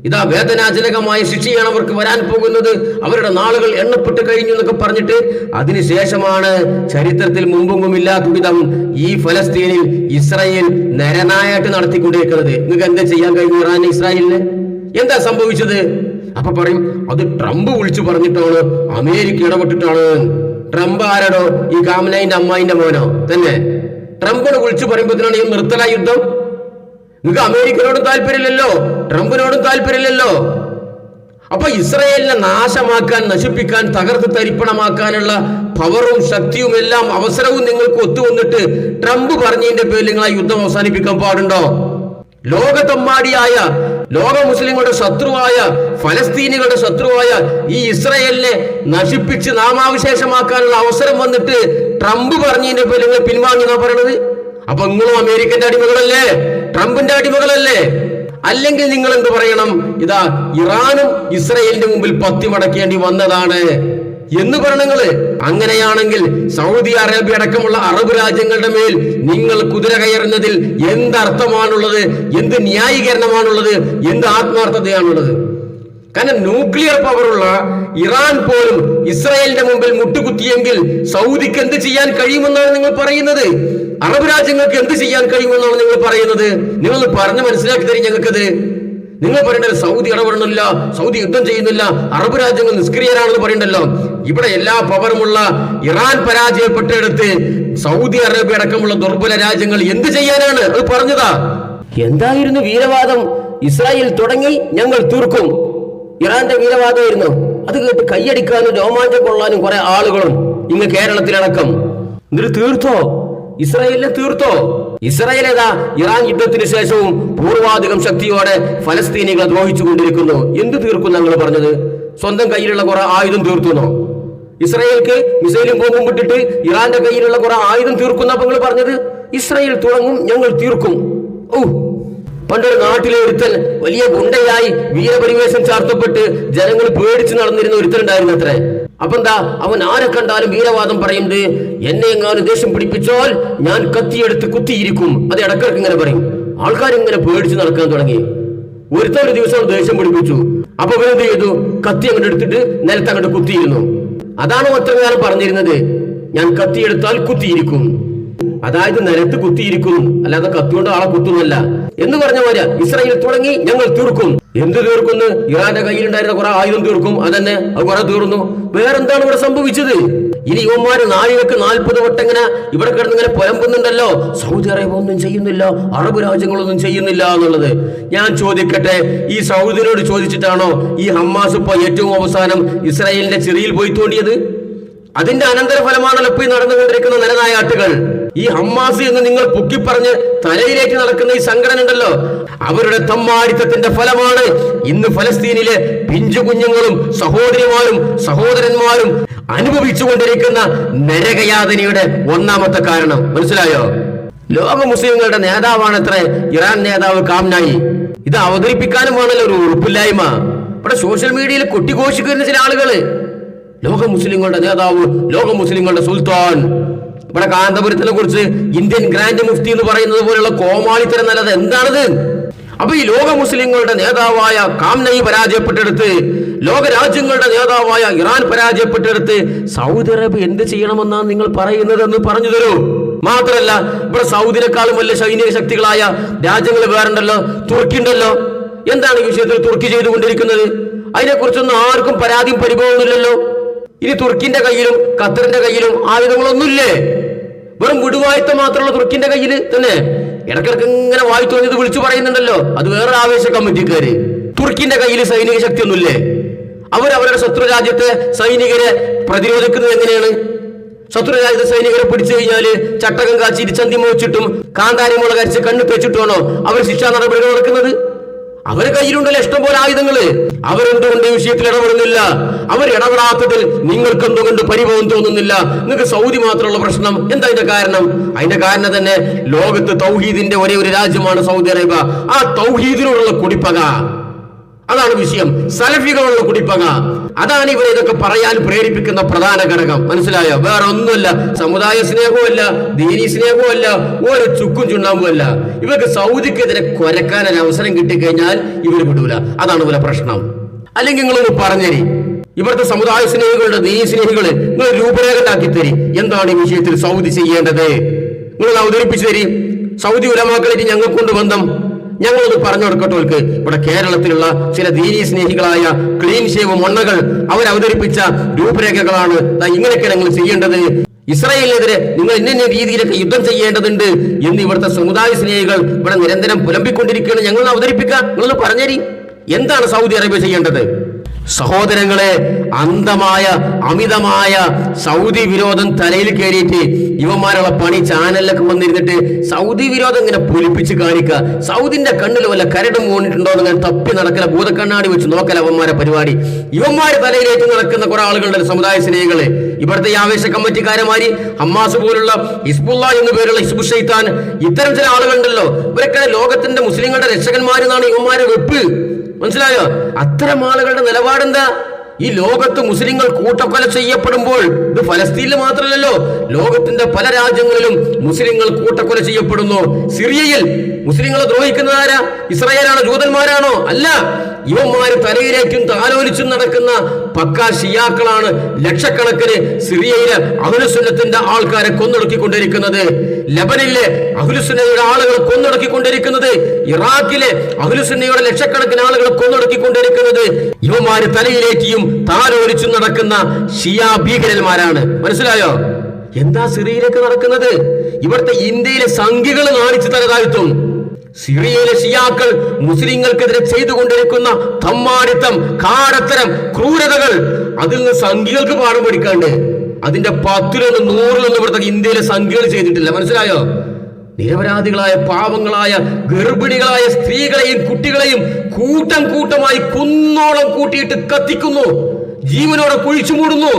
ഇതാ വേദനാജനകമായ ശിക്ഷയാണ് അവർക്ക് വരാൻ പോകുന്നത്, അവരുടെ നാളുകൾ എണ്ണപ്പെട്ട് കഴിഞ്ഞു എന്നൊക്കെ പറഞ്ഞിട്ട് അതിനുശേഷമാണ് ചരിത്രത്തിൽ മുമ്പൊന്നും ഇല്ലാത്ത വിധം ഈ ഫലസ്തീനിൽ ഇസ്രായേൽ നരനായിട്ട് നടത്തിക്കൊണ്ടിരിക്കുന്നത്. നിങ്ങൾക്ക് എന്താ ചെയ്യാൻ കഴിഞ്ഞു ഇറാൻ ഇസ്രായേലിന്? എന്താ സംഭവിച്ചത്? അപ്പൊ പറയും അത് ട്രംപ് വിളിച്ചു പറഞ്ഞിട്ടാണ്, അമേരിക്ക ഇടപെട്ടിട്ടാണ്. ട്രംപ് ആരാടോ? ഈ കാമനൈന്റെ അമ്മായിന്റെ മോനോ? തന്നെ ട്രംപിനെ വിളിച്ചു പറയുമ്പോഴത്തേനാണ് ഈ നിർത്തല യുദ്ധം. നിങ്ങൾക്ക് അമേരിക്കനോടും താല്പര്യമില്ലല്ലോ, ട്രംപിനോടും താല്പര്യമില്ലല്ലോ. അപ്പൊ ഇസ്രായേലിനെ നാശമാക്കാൻ, നശിപ്പിക്കാൻ, തകർത്ത് തരിപ്പണമാക്കാനുള്ള പവറും ശക്തിയും എല്ലാം അവസരവും നിങ്ങൾക്ക് ഒത്തുവന്നിട്ട് ട്രംപ് പറഞ്ഞതിന്റെ പേരിൽ നിങ്ങൾ ആ യുദ്ധം അവസാനിപ്പിക്കാൻ പാടുണ്ടോ? ലോകത്തെമ്മാടിയായ, ലോക മുസ്ലിങ്ങളുടെ ശത്രുവായ, ഫലസ്തീനികളുടെ ശത്രുവായ ഈ ഇസ്രായേലിനെ നശിപ്പിച്ച് നാമാവിശേഷമാക്കാനുള്ള അവസരം വന്നിട്ട് ട്രംപ് പറഞ്ഞതിന്റെ പേരിൽ നിങ്ങൾ പിൻവാങ്ങിയെന്നാ പറയണത്. അപ്പൊ നിങ്ങളും അമേരിക്കന്റെ അടിമകളല്ലേ, ട്രംപിന്റെ അടിമകളല്ലേ? അല്ലെങ്കിൽ നിങ്ങൾ എന്ത് പറയണം? ഇതാ ഇറാനും ഇസ്രായേലിന്റെ മുമ്പിൽ പത്തി മടക്കേണ്ടി വന്നതാണ് എന്ന് പറയണങ്ങള്. അങ്ങനെയാണെങ്കിൽ സൗദി അറേബ്യ അടക്കമുള്ള അറബ് രാജ്യങ്ങളുടെ മേൽ നിങ്ങൾ കുതിര കയറുന്നതിൽ എന്തർത്ഥമാണുള്ളത്? എന്ത് ന്യായീകരണമാണുള്ളത്? എന്ത് ആത്മാർത്ഥതയാണുള്ളത്? കാരണം ന്യൂക്ലിയർ പവറുള്ള ഇറാൻ പോലും ഇസ്രായേലിന്റെ മുമ്പിൽ മുട്ടുകുത്തിയെങ്കിൽ സൗദിക്ക് എന്ത് ചെയ്യാൻ കഴിയുമെന്നാണ് നിങ്ങൾ പറയുന്നത്? അറബ് രാജ്യങ്ങൾക്ക് എന്ത് ചെയ്യാൻ കഴിയുമെന്നാണ് നിങ്ങൾ പറയുന്നത്? നിങ്ങൾ പറഞ്ഞു മനസ്സിലാക്കി തരും ഞങ്ങൾക്കത്. നിങ്ങൾ പറയേണ്ടത് സൗദി ഇടപെടണില്ല, സൗദി യുദ്ധം ചെയ്യുന്നില്ല, അറബ് രാജ്യങ്ങൾ നിഷ്ക്രിയരാണെന്ന് പറയണ്ടല്ലോ. ഇവിടെ എല്ലാ പവറുമുള്ള ഇറാൻ പരാജയപ്പെട്ടെടുത്ത് സൗദി അറേബ്യ അടക്കമുള്ള ദുർബല രാജ്യങ്ങൾ എന്ത് ചെയ്യാനാണ്? അത് പറഞ്ഞതാ. എന്തായിരുന്നു വീരവാദം? ഇസ്രായേൽ തുടങ്ങി ഞങ്ങൾ തീർക്കും, ഇറാന്റെ വീരവാദമായിരുന്നു. അത് കേട്ട് കൈയടിക്കാനും രോമാഞ്ചം കൊള്ളാനും കുറെ ആളുകളും ഇങ്ങ് കേരളത്തിലടക്കം. എന്നിട്ട് തീർത്തോ? ഇസ്രായേലിനെ തീർത്തോ? ഇസ്രായേൽ ഏതാ ഇറാൻ യുദ്ധത്തിന് ശേഷവും പൂർവാധികം ശക്തിയോടെ ഫലസ്തീനികളെ ദ്രോഹിച്ചു കൊണ്ടിരിക്കുന്നു. എന്ത് തീർക്കും ഞങ്ങൾ പറഞ്ഞത്? സ്വന്തം കയ്യിലുള്ള കുറെ ആയുധം തീർത്തുന്നോ? ഇസ്രായേൽക്ക് മിസൈലും ബോംബും വിട്ടിട്ട് ഇറാന്റെ കയ്യിലുള്ള കുറെ ആയുധം തീർക്കുന്ന നിങ്ങൾ പറഞ്ഞത് ഇസ്രായേൽ തുടങ്ങും ഞങ്ങൾ തീർക്കും. പണ്ടൊരു നാട്ടിലെ ഒരുത്തൻ വലിയ ഗുണ്ടയായി വീരപരിവേഷം ചാർത്തപ്പെട്ട് ജനങ്ങൾ പേടിച്ച് നടന്നിരുന്ന ഒരുത്തനുണ്ടായിരുന്നു അത്രേ. അപ്പൊ എന്താ, അവൻ ആരെ കണ്ടാലും വീരവാദം പറയുന്നത്, എന്നെ എങ്ങാനും ദേഷ്യം പിടിപ്പിച്ചാൽ ഞാൻ കത്തിയെടുത്ത് കുത്തിയിരിക്കും. അത് ഇടക്കിടക്ക് ഇങ്ങനെ പറയും. ആൾക്കാരിങ്ങനെ പേടിച്ച് നടക്കാൻ തുടങ്ങി. ഒരു ദിവസം ദേഷ്യം പിടിപ്പിച്ചു. അപ്പൊ ഇവരെന്ത് ചെയ്തു? കത്തി അങ്ങോട്ട് എടുത്തിട്ട് നിലത്തങ്ങോട്ട് കുത്തിയിരുന്നു. അതാണ് ഒറ്റകാലം പറഞ്ഞിരുന്നത്, ഞാൻ കത്തിയെടുത്താൽ കുത്തിയിരിക്കും. അതായത് നിലത്ത് കുത്തിയിരിക്കും, അല്ലാതെ കത്തിയോണ്ട് ആളെ കുത്തുന്നല്ല എന്ന് പറഞ്ഞ പോലെ ഇസ്രായേൽ തുടങ്ങി ഞങ്ങൾ തീർക്കും. എന്ത് തീർക്കുന്നു? ഇറാന്റെ കയ്യിലുണ്ടായിരുന്ന കുറെ ആയുധം തീർക്കും. അതന്നെ, അത് കുറെ തീർന്നു. വേറെന്താണ് ഇവിടെ സംഭവിച്ചത്? ഇനി യുവന്മാര് 40 വട്ടം ഇങ്ങനെ ഇവിടെ കിടന്ന് ഇങ്ങനെ പുലമ്പുന്നുണ്ടല്ലോ, സൗദി അറേബ്യ ഒന്നും ചെയ്യുന്നില്ല, അറബ് രാജ്യങ്ങളൊന്നും ചെയ്യുന്നില്ല എന്നുള്ളത്. ഞാൻ ചോദിക്കട്ടെ, ഈ സൗദിനോട് ചോദിച്ചിട്ടാണോ ഈ ഹമാസ് ഇപ്പൊ ഏറ്റവും അവസാനം ഇസ്രായേലിന്റെ ചെറിയിൽ പോയി തോണ്ടിയത്? അതിന്റെ അനന്തരഫലമാണല്ലോ ഇപ്പൊ നടന്നുകൊണ്ടിരിക്കുന്ന നരനായാട്ടുകൾ. ഈ ഹമ്മാസ് എന്ന് നിങ്ങൾ പൊക്കിപ്പറഞ്ഞ് തലയിലേക്ക് നടക്കുന്ന ഈ സംഘടന ഉണ്ടല്ലോ, അവരുടെ തമ്മാടിത്തത്തിന്റെ ഫലമാണ് ഇന്ന് ഫലസ്തീനിലെ പിഞ്ചു കുഞ്ഞുങ്ങളും സഹോദരിമാരും സഹോദരന്മാരും അനുഭവിച്ചുകൊണ്ടിരിക്കുന്ന നരകയാതനയുടെ ഒന്നാമത്തെ കാരണം. മനസ്സിലായോ? ലോക മുസ്ലിങ്ങളുടെ നേതാവാണത്ര ഇറാൻ നേതാവ് കാംനായി. ഇത് അവതരിപ്പിക്കാനും വേണല്ലോ ഒരു ഉറപ്പില്ലായ്മ. ഇവിടെ സോഷ്യൽ മീഡിയയിൽ കൊട്ടിഘോഷിക്കുന്ന ചില ആളുകള് ലോക മുസ്ലിങ്ങളുടെ നേതാവ്, ലോക മുസ്ലിങ്ങളുടെ സുൽത്താൻ. ഇവിടെ കാന്തപുരത്തിനെ കുറിച്ച് ഇന്ത്യൻ ഗ്രാൻഡ് മുഫ്തി എന്ന് പറയുന്നത് പോലുള്ള കോമാളിത്തരം നല്ലത് എന്താണത്? അപ്പൊ ഈ ലോക മുസ്ലിങ്ങളുടെ നേതാവായ കാംനൈ പരാജയപ്പെട്ടെടുത്ത്, ലോക രാജ്യങ്ങളുടെ നേതാവായ ഇറാൻ പരാജയപ്പെട്ടെടുത്ത് സൗദി അറേബ്യ എന്ത് ചെയ്യണമെന്നാണ് നിങ്ങൾ പറയുന്നത് എന്ന് പറഞ്ഞു തരൂ. മാത്രല്ല, ഇവിടെ സൗദിനെക്കാളും വലിയ സൈനിക ശക്തികളായ രാജ്യങ്ങൾ വേറുണ്ടല്ലോ, തുർക്കി ഉണ്ടല്ലോ. എന്താണ് ഈ വിഷയത്തിൽ തുർക്കി ചെയ്തുകൊണ്ടിരിക്കുന്നത്? അതിനെക്കുറിച്ചൊന്നും ആർക്കും പരാതിയും പരിഭവമൊന്നുമില്ലല്ലോ. ഇനി തുർക്കിന്റെ കയ്യിലും ഖത്തറിന്റെ കയ്യിലും ആയുധങ്ങളൊന്നുമില്ലേ? വെറും വിടുവായത്തം മാത്രമുള്ള തുർക്കിന്റെ കയ്യിൽ തന്നെ ഇടക്കിടക്ക് ഇങ്ങനെ വായി തോന്നിയത് വിളിച്ചു പറയുന്നുണ്ടല്ലോ. അത് വേറെ ആവേശ കമ്മിറ്റിക്കാര്. തുർക്കിന്റെ കയ്യിൽ സൈനിക ശക്തി ഒന്നുമില്ലേ? അവരവരുടെ ശത്രു രാജ്യത്തെ സൈനികരെ പ്രതിരോധിക്കുന്നത് എങ്ങനെയാണ്? ശത്രു രാജ്യത്തെ സൈനികരെ പിടിച്ചു കഴിഞ്ഞാല് ചട്ടകം കാച്ചി ചന്തി മോച്ചിട്ടും കാന്താരി മുളക് അരച്ച് കണ്ണു തെച്ചിട്ടുമാണോ അവർ ശിക്ഷാ നടപടികൾ നടക്കുന്നത്? അവരെ കയ്യിലുണ്ടല്ലോ ഇഷ്ടംപോലെ ആയുധങ്ങള്. അവരെന്തുകൊണ്ട് ഈ വിഷയത്തിൽ ഇടപെടുന്നില്ല? അവർ ഇടപെടാത്തതിൽ നിങ്ങൾക്ക് എന്തുകൊണ്ട് പരിഭവം തോന്നുന്നില്ല? നിങ്ങൾക്ക് സൗദി മാത്രമുള്ള പ്രശ്നം എന്താ? അതിന്റെ കാരണം? അതിന്റെ കാരണം തന്നെ ലോകത്ത് തൗഹീദിന്റെ ഒരേ ഒരു രാജ്യമാണ് സൗദി അറേബ്യ. ആ തൗഹീദിനോടുള്ള കുടിപ്പക, അതാണ് വിഷയം. സലഫികളുള്ള കുടിപ്പക, അതാണ് ഇവരെ ഇതൊക്കെ പറയാൻ പ്രേരിപ്പിക്കുന്ന പ്രധാന ഘടകം. മനസ്സിലായോ? വേറെ ഒന്നുമല്ല. സമുദായ സ്നേഹവുമല്ല, ദീനി സ്നേഹവുമല്ല, ഒരു ചുക്കും ചുണ്ണാമ്പുമല്ല. ഇവർക്ക് സൗദിക്കെതിരെ കൊരക്കാൻ ഒരു അവസരം കിട്ടിക്കഴിഞ്ഞാൽ ഇവർ വിടൂല. അതാണ് ഇവരെ പ്രശ്നം. അല്ലെങ്കിൽ നിങ്ങളൊന്ന് പറഞ്ഞേരി, ഇവിടുത്തെ സമുദായ സ്നേഹികളുടെ, ദീനി സ്നേഹികള്, നിങ്ങൾ രൂപരേഖ ഉണ്ടാക്കി തരി. എന്താണ് ഈ വിഷയത്തിൽ സൗദി ചെയ്യേണ്ടത്? നിങ്ങൾ അവതരിപ്പിച്ചു തരി. സൗദി ഉലമാക്കളായിട്ട് ഞങ്ങൾക്കൊണ്ട് ബന്ധം, ഞങ്ങളൊന്ന് പറഞ്ഞു കൊടുക്കട്ടോൾക്ക്. ഇവിടെ കേരളത്തിലുള്ള ചില ദീനീ സ്നേഹികളായ ക്ലീൻ ഷേവ് മൊണ്ണകൾ അവരവതരിപ്പിച്ച രൂപരേഖകളാണ്. ഇങ്ങനെയൊക്കെ നിങ്ങൾ ചെയ്യേണ്ടത്, ഇസ്രായേലിനെതിരെ നിങ്ങൾ ഇന്ന രീതിയിലൊക്കെ യുദ്ധം ചെയ്യേണ്ടതുണ്ട് എന്ന് ഇവിടുത്തെ സമുദായ സ്നേഹികൾ ഇവിടെ നിരന്തരം പുലമ്പിക്കൊണ്ടിരിക്കുകയാണ്. ഞങ്ങൾ അവതരിപ്പിക്കുക. നിങ്ങളൊന്ന് പറഞ്ഞേരി, എന്താണ് സൗദി അറേബ്യ ചെയ്യേണ്ടത്? സഹോദരങ്ങളെ, അന്ധമായ അമിതമായ സൗദി വിരോധം തലയിൽ കയറിയിട്ട് ഇവന്മാരുള്ള പണി ചാനലിലൊക്കെ വന്നിരുന്നിട്ട് സൗദി വിരോധം ഇങ്ങനെ പൊലിപ്പിച്ച് കാണിക്കുക. സൗദിന്റെ കണ്ണിൽ വല്ല കരടും മൂന്നിട്ടുണ്ടോ എന്ന് തപ്പി നടക്കല, ഭൂതക്കണ്ണാടി വെച്ച് നോക്കല അവന്മാരെ പരിപാടി. ഇവന്മാരെ തലയിലേക്ക് നടക്കുന്ന കുറെ ആളുകളുടെ സമുദായ സ്നേഹികള്, ഇവിടുത്തെ ഈ ആവേശ കമ്മിറ്റിക്കാരന്മാര്, ഹമ്മാസ് പോലുള്ള ഹിസ്ബുള്ള എന്നു പേരുള്ള ഹിസ്ബു ഷൈത്താൻ, ഇത്തരം ചില ആളുകളുണ്ടല്ലോ. ഇവരൊക്കെ ലോകത്തിന്റെ മുസ്ലിങ്ങളുടെ രക്ഷകന്മാരെന്നാണ് ഇവന്മാരെ വെപ്പ്. മനസ്സിലായോ? അത്തരം ആളുകളുടെ നിലപാടെന്താ? ഈ ലോകത്ത് മുസ്ലിങ്ങൾ കൂട്ടക്കൊല ചെയ്യപ്പെടുമ്പോൾ, ഇത് ഫലസ്തീനിൽ മാത്രമല്ലല്ലോ, ലോകത്തിന്റെ പല രാജ്യങ്ങളിലും മുസ്ലിങ്ങൾ കൂട്ടക്കൊല ചെയ്യപ്പെടുന്നു. സിറിയയിൽ മുസ്ലിങ്ങളെ ദ്രോഹിക്കുന്നത് ആരാ? ഇസ്രായേലാണോ? ജൂതന്മാരാണോ? അല്ല, ഇവന്മാര് തലയിലേക്കും താലോലിച്ചും നടക്കുന്ന പക്കാ ഷിയാക്കളാണ് ലക്ഷക്കണക്കിന് സിറിയയിലെ അഹ്ലുസുന്നത്തിന്റെ ആൾക്കാരെ കൊന്നൊടുക്കിക്കൊണ്ടിരിക്കുന്നത്. ലബനിലെ അഹ്ലുസുന്നയുടെ ആളുകളെ കൊന്നൊടുക്കിക്കൊണ്ടിരിക്കുന്നത്. ഇറാഖിലെ അഹ്ലുസുന്നയുടെ ലക്ഷക്കണക്കിന് ആളുകളെ കൊന്നൊടുക്കിക്കൊണ്ടിരിക്കുന്നത് ഇവന്മാര് തലയിലേക്കും താലോലിച്ചും നടക്കുന്ന ഷിയാ ഭീകരന്മാരാണ്. മനസ്സിലായോ? എന്താ സിറിയയിലേക്ക് നടക്കുന്നത്? ഇവിടുത്തെ ഇന്ത്യയിലെ സംഖ്യകൾ നാണിച്ചു തലതാഴ്ത്തും. സിറിയയിലെ ഷിയാക്കൾ മുസ്ലിങ്ങൾക്കെതിരെ ചെയ്തുകൊണ്ടിരിക്കുന്ന തമ്മാടിത്തം, കാടത്തരം, ക്രൂരതകൾ, അതിൽ നിന്ന് സംഖ്യകൾക്ക് പാഠം പഠിക്കാണ്ട് അതിന്റെ 10-100 ഇവിടുത്തെ ഇന്ത്യയിലെ സംഖ്യകൾ ചെയ്തിട്ടില്ല. മനസ്സിലായോ? നിരപരാധികളായ പാവങ്ങളായ ഗർഭിണികളായ സ്ത്രീകളെയും കുട്ടികളെയും കൂട്ടം കൂട്ടമായി കുന്നോളം കൂട്ടിയിട്ട് കത്തിക്കുന്നു, ജീവനോടെ കുഴിച്ചു മൂടുന്നു,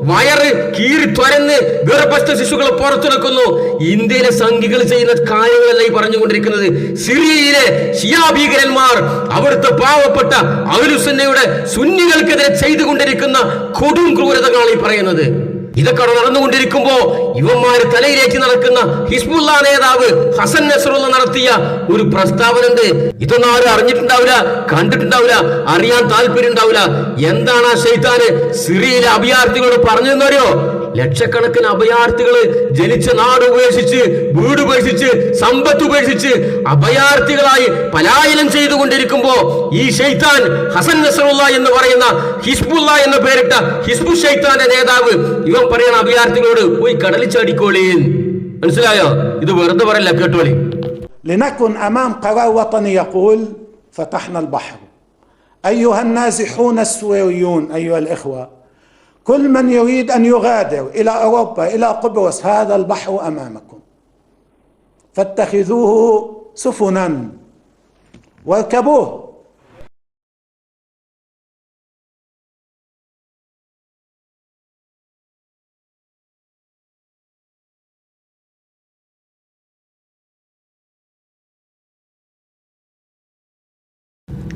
വയറ് കീറി തുരന്ന് ഗർഭസ്ഥ ശിശുക്കളെ പുറത്തെടുക്കുന്നു. ഇന്ത്യയിലെ സംഘികൾ ചെയ്യുന്ന കാര്യങ്ങളല്ല ഈ പറഞ്ഞുകൊണ്ടിരിക്കുന്നത്. സിറിയയിലെ ഷിയാ ഭീകരന്മാർ അവിടുത്തെ പാവപ്പെട്ട അഹ്ലുസുന്നയുടെ സുന്നികൾക്കെതിരെ ചെയ്തുകൊണ്ടിരിക്കുന്ന കൊടും ക്രൂരതകളാണ് ഈ പറയുന്നത്. ഇതൊക്കെ നടന്നുകൊണ്ടിരിക്കുമ്പോ ഇവന്മാര് തലയിലേക്ക് നടക്കുന്ന ഹിസ്ബുള്ള നേതാവ് ഹസൻ നസ്റുള്ള നടത്തിയ ഒരു പ്രസ്താവന ഉണ്ട്. ഇതൊന്നും ആരും അറിഞ്ഞിട്ടുണ്ടാവില്ല, കണ്ടിട്ടുണ്ടാവില്ല, അറിയാൻ താല്പര്യം ഉണ്ടാവില്ല. എന്താണ് ആ ശൈത്താന് സിറിയയിലെ അഭയാർത്ഥികളോട് പറഞ്ഞതെന്നറിയോ? ലക്ഷക്കണക്കിന് അഭയാർത്ഥികള് ജനിച്ച നാട് ഉപേക്ഷിച്ച്, വീട് ഉപേക്ഷിച്ച്, സമ്പത്ത് ഉപേക്ഷിച്ച് അഭയാർത്ഥികളായി പലായനം ചെയ്തുകൊണ്ടിരിക്കുമ്പോ ഈ ശൈത്താൻ ഹസൻ നസ്റുള്ള എന്ന് പറയുന്ന ഹിസ്ബുള്ള എന്ന് പേരിട്ട ഹിസ്ബു ശൈത്താന്റെ നേതാവ് ഇവൻ പറയുന്ന അഭയാർത്ഥികളോട് പോയി കടലിൽ ചാടിക്കോളീൻ. മനസ്സിലായോ? ഇത് വെറുതെ പറയല്ല, കേട്ടോളി. لنكن أمام قرار وطني يقول فتحنا البحر. أيها النازحون السوريون، أيها الإخوة، كل من يريد أن يغادر إلى أوروبا، إلى قبرص، هذا البحر أمامكم، فاتخذوه سفنا واركبوه.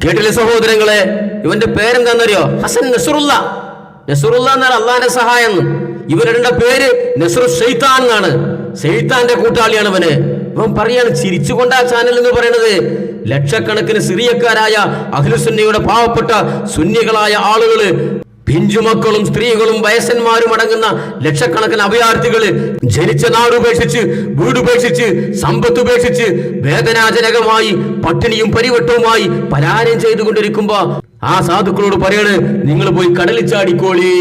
കേട്ടില്ലേ സഹോദരങ്ങളെ? ഇവന്റെ പേരെന്താണെന്നറിയോ? ഹസൻ നസ്റുള്ള. നസ്റുല്ലാ എന്നാണ് അള്ളാന്റെ സഹായം. ഇവരുടെ പേര് നസ്റു ശൈത്താൻ എന്നാണ്. ശൈത്താന്റെ കൂട്ടാളിയാണ് ഇവന്. ഇവൻ പറയാണ്, ചിരിച്ചുകൊണ്ട് ആ ചാനൽ എന്ന് പറയുന്നത് ലക്ഷക്കണക്കിന് സിറിയക്കാരായ അഹ്ലുസുന്നയുടെ പാവപ്പെട്ട സുന്നികളായ ആളുകള്, പിഞ്ചുമക്കളും സ്ത്രീകളും വയസ്സന്മാരും അടങ്ങുന്ന ലക്ഷക്കണക്കിന് അഭയാർത്ഥികള് ജനിച്ച നാടുപേക്ഷിച്ച് വീടുപേക്ഷിച്ച് സമ്പത്തുപേക്ഷിച്ച് വേദനാജനകമായി പട്ടിണിയും പരിവട്ടവുമായി പലായനം ചെയ്തുകൊണ്ടിരിക്കുമ്പോ ആ സാധുക്കളോട് പറയാണ്, നിങ്ങൾ പോയി കടലിൽ ചാടിക്കോളി,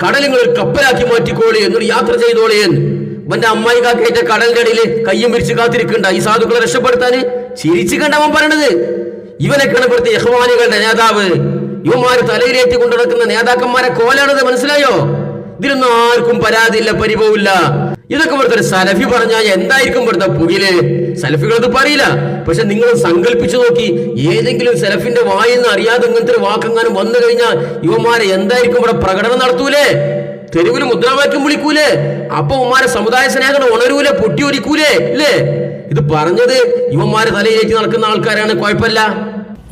കടലുകൾ കപ്പലാക്കി മാറ്റിക്കോളി, എന്നൊരു യാത്ര ചെയ്തോളി. ഇവന്റെ അമ്മായി കാക്കേറ്റ കടലിന്റെ അടിയിൽ കയ്യും പിരിച്ച് കാത്തിരിക്കണ്ട ഈ സാധുക്കളെ രക്ഷപ്പെടുത്താന്. ചിരിച്ചു കണ്ടവൻ പറയണത്. ഇവനൊക്കെയാണ് ഇവിടുത്തെ ഇഖ്വാനികളുടെ നേതാവ്. ഇവന്മാര് തലയിലേറ്റി കൊണ്ടു നടക്കുന്ന നേതാക്കന്മാരെ കോലാണത്. മനസ്സിലായോ? ഇതിലൊന്നും ആർക്കും പരാതിയില്ല, പരിഭവമില്ല. ഇതൊക്കെ ഇവിടുത്തെ ഒരു സലഫി പറഞ്ഞാൽ എന്തായിരിക്കും ഇവിടുത്തെ പുകില്? സലഫികൾ ഇത് പറയില്ല. പക്ഷെ നിങ്ങൾ സങ്കല്പിച്ചു നോക്കി, ഏതെങ്കിലും സലഫിന്റെ വായിന്ന് അറിയാതെ ഇങ്ങനത്തെ ഒരു വാക്കെങ്ങാനും വന്നു കഴിഞ്ഞാൽ ഇവന്മാരെ എന്തായിരിക്കും ഇവിടെ പ്രകടനം നടത്തൂലേ? തെരുവിൽ മുദ്രാവാക്യം വിളിക്കൂലേ? അപ്പൊ ഉമ്മാരെ സമുദായ സ്നേഹം ഉണരൂലേ, പൊട്ടിയൊരിക്കൂലേ? ഇല്ലേ? ഇത് പറഞ്ഞത് ഇവന്മാരെ തലയിലേക്ക് നടക്കുന്ന ആൾക്കാരാണ്, കുഴപ്പമില്ല.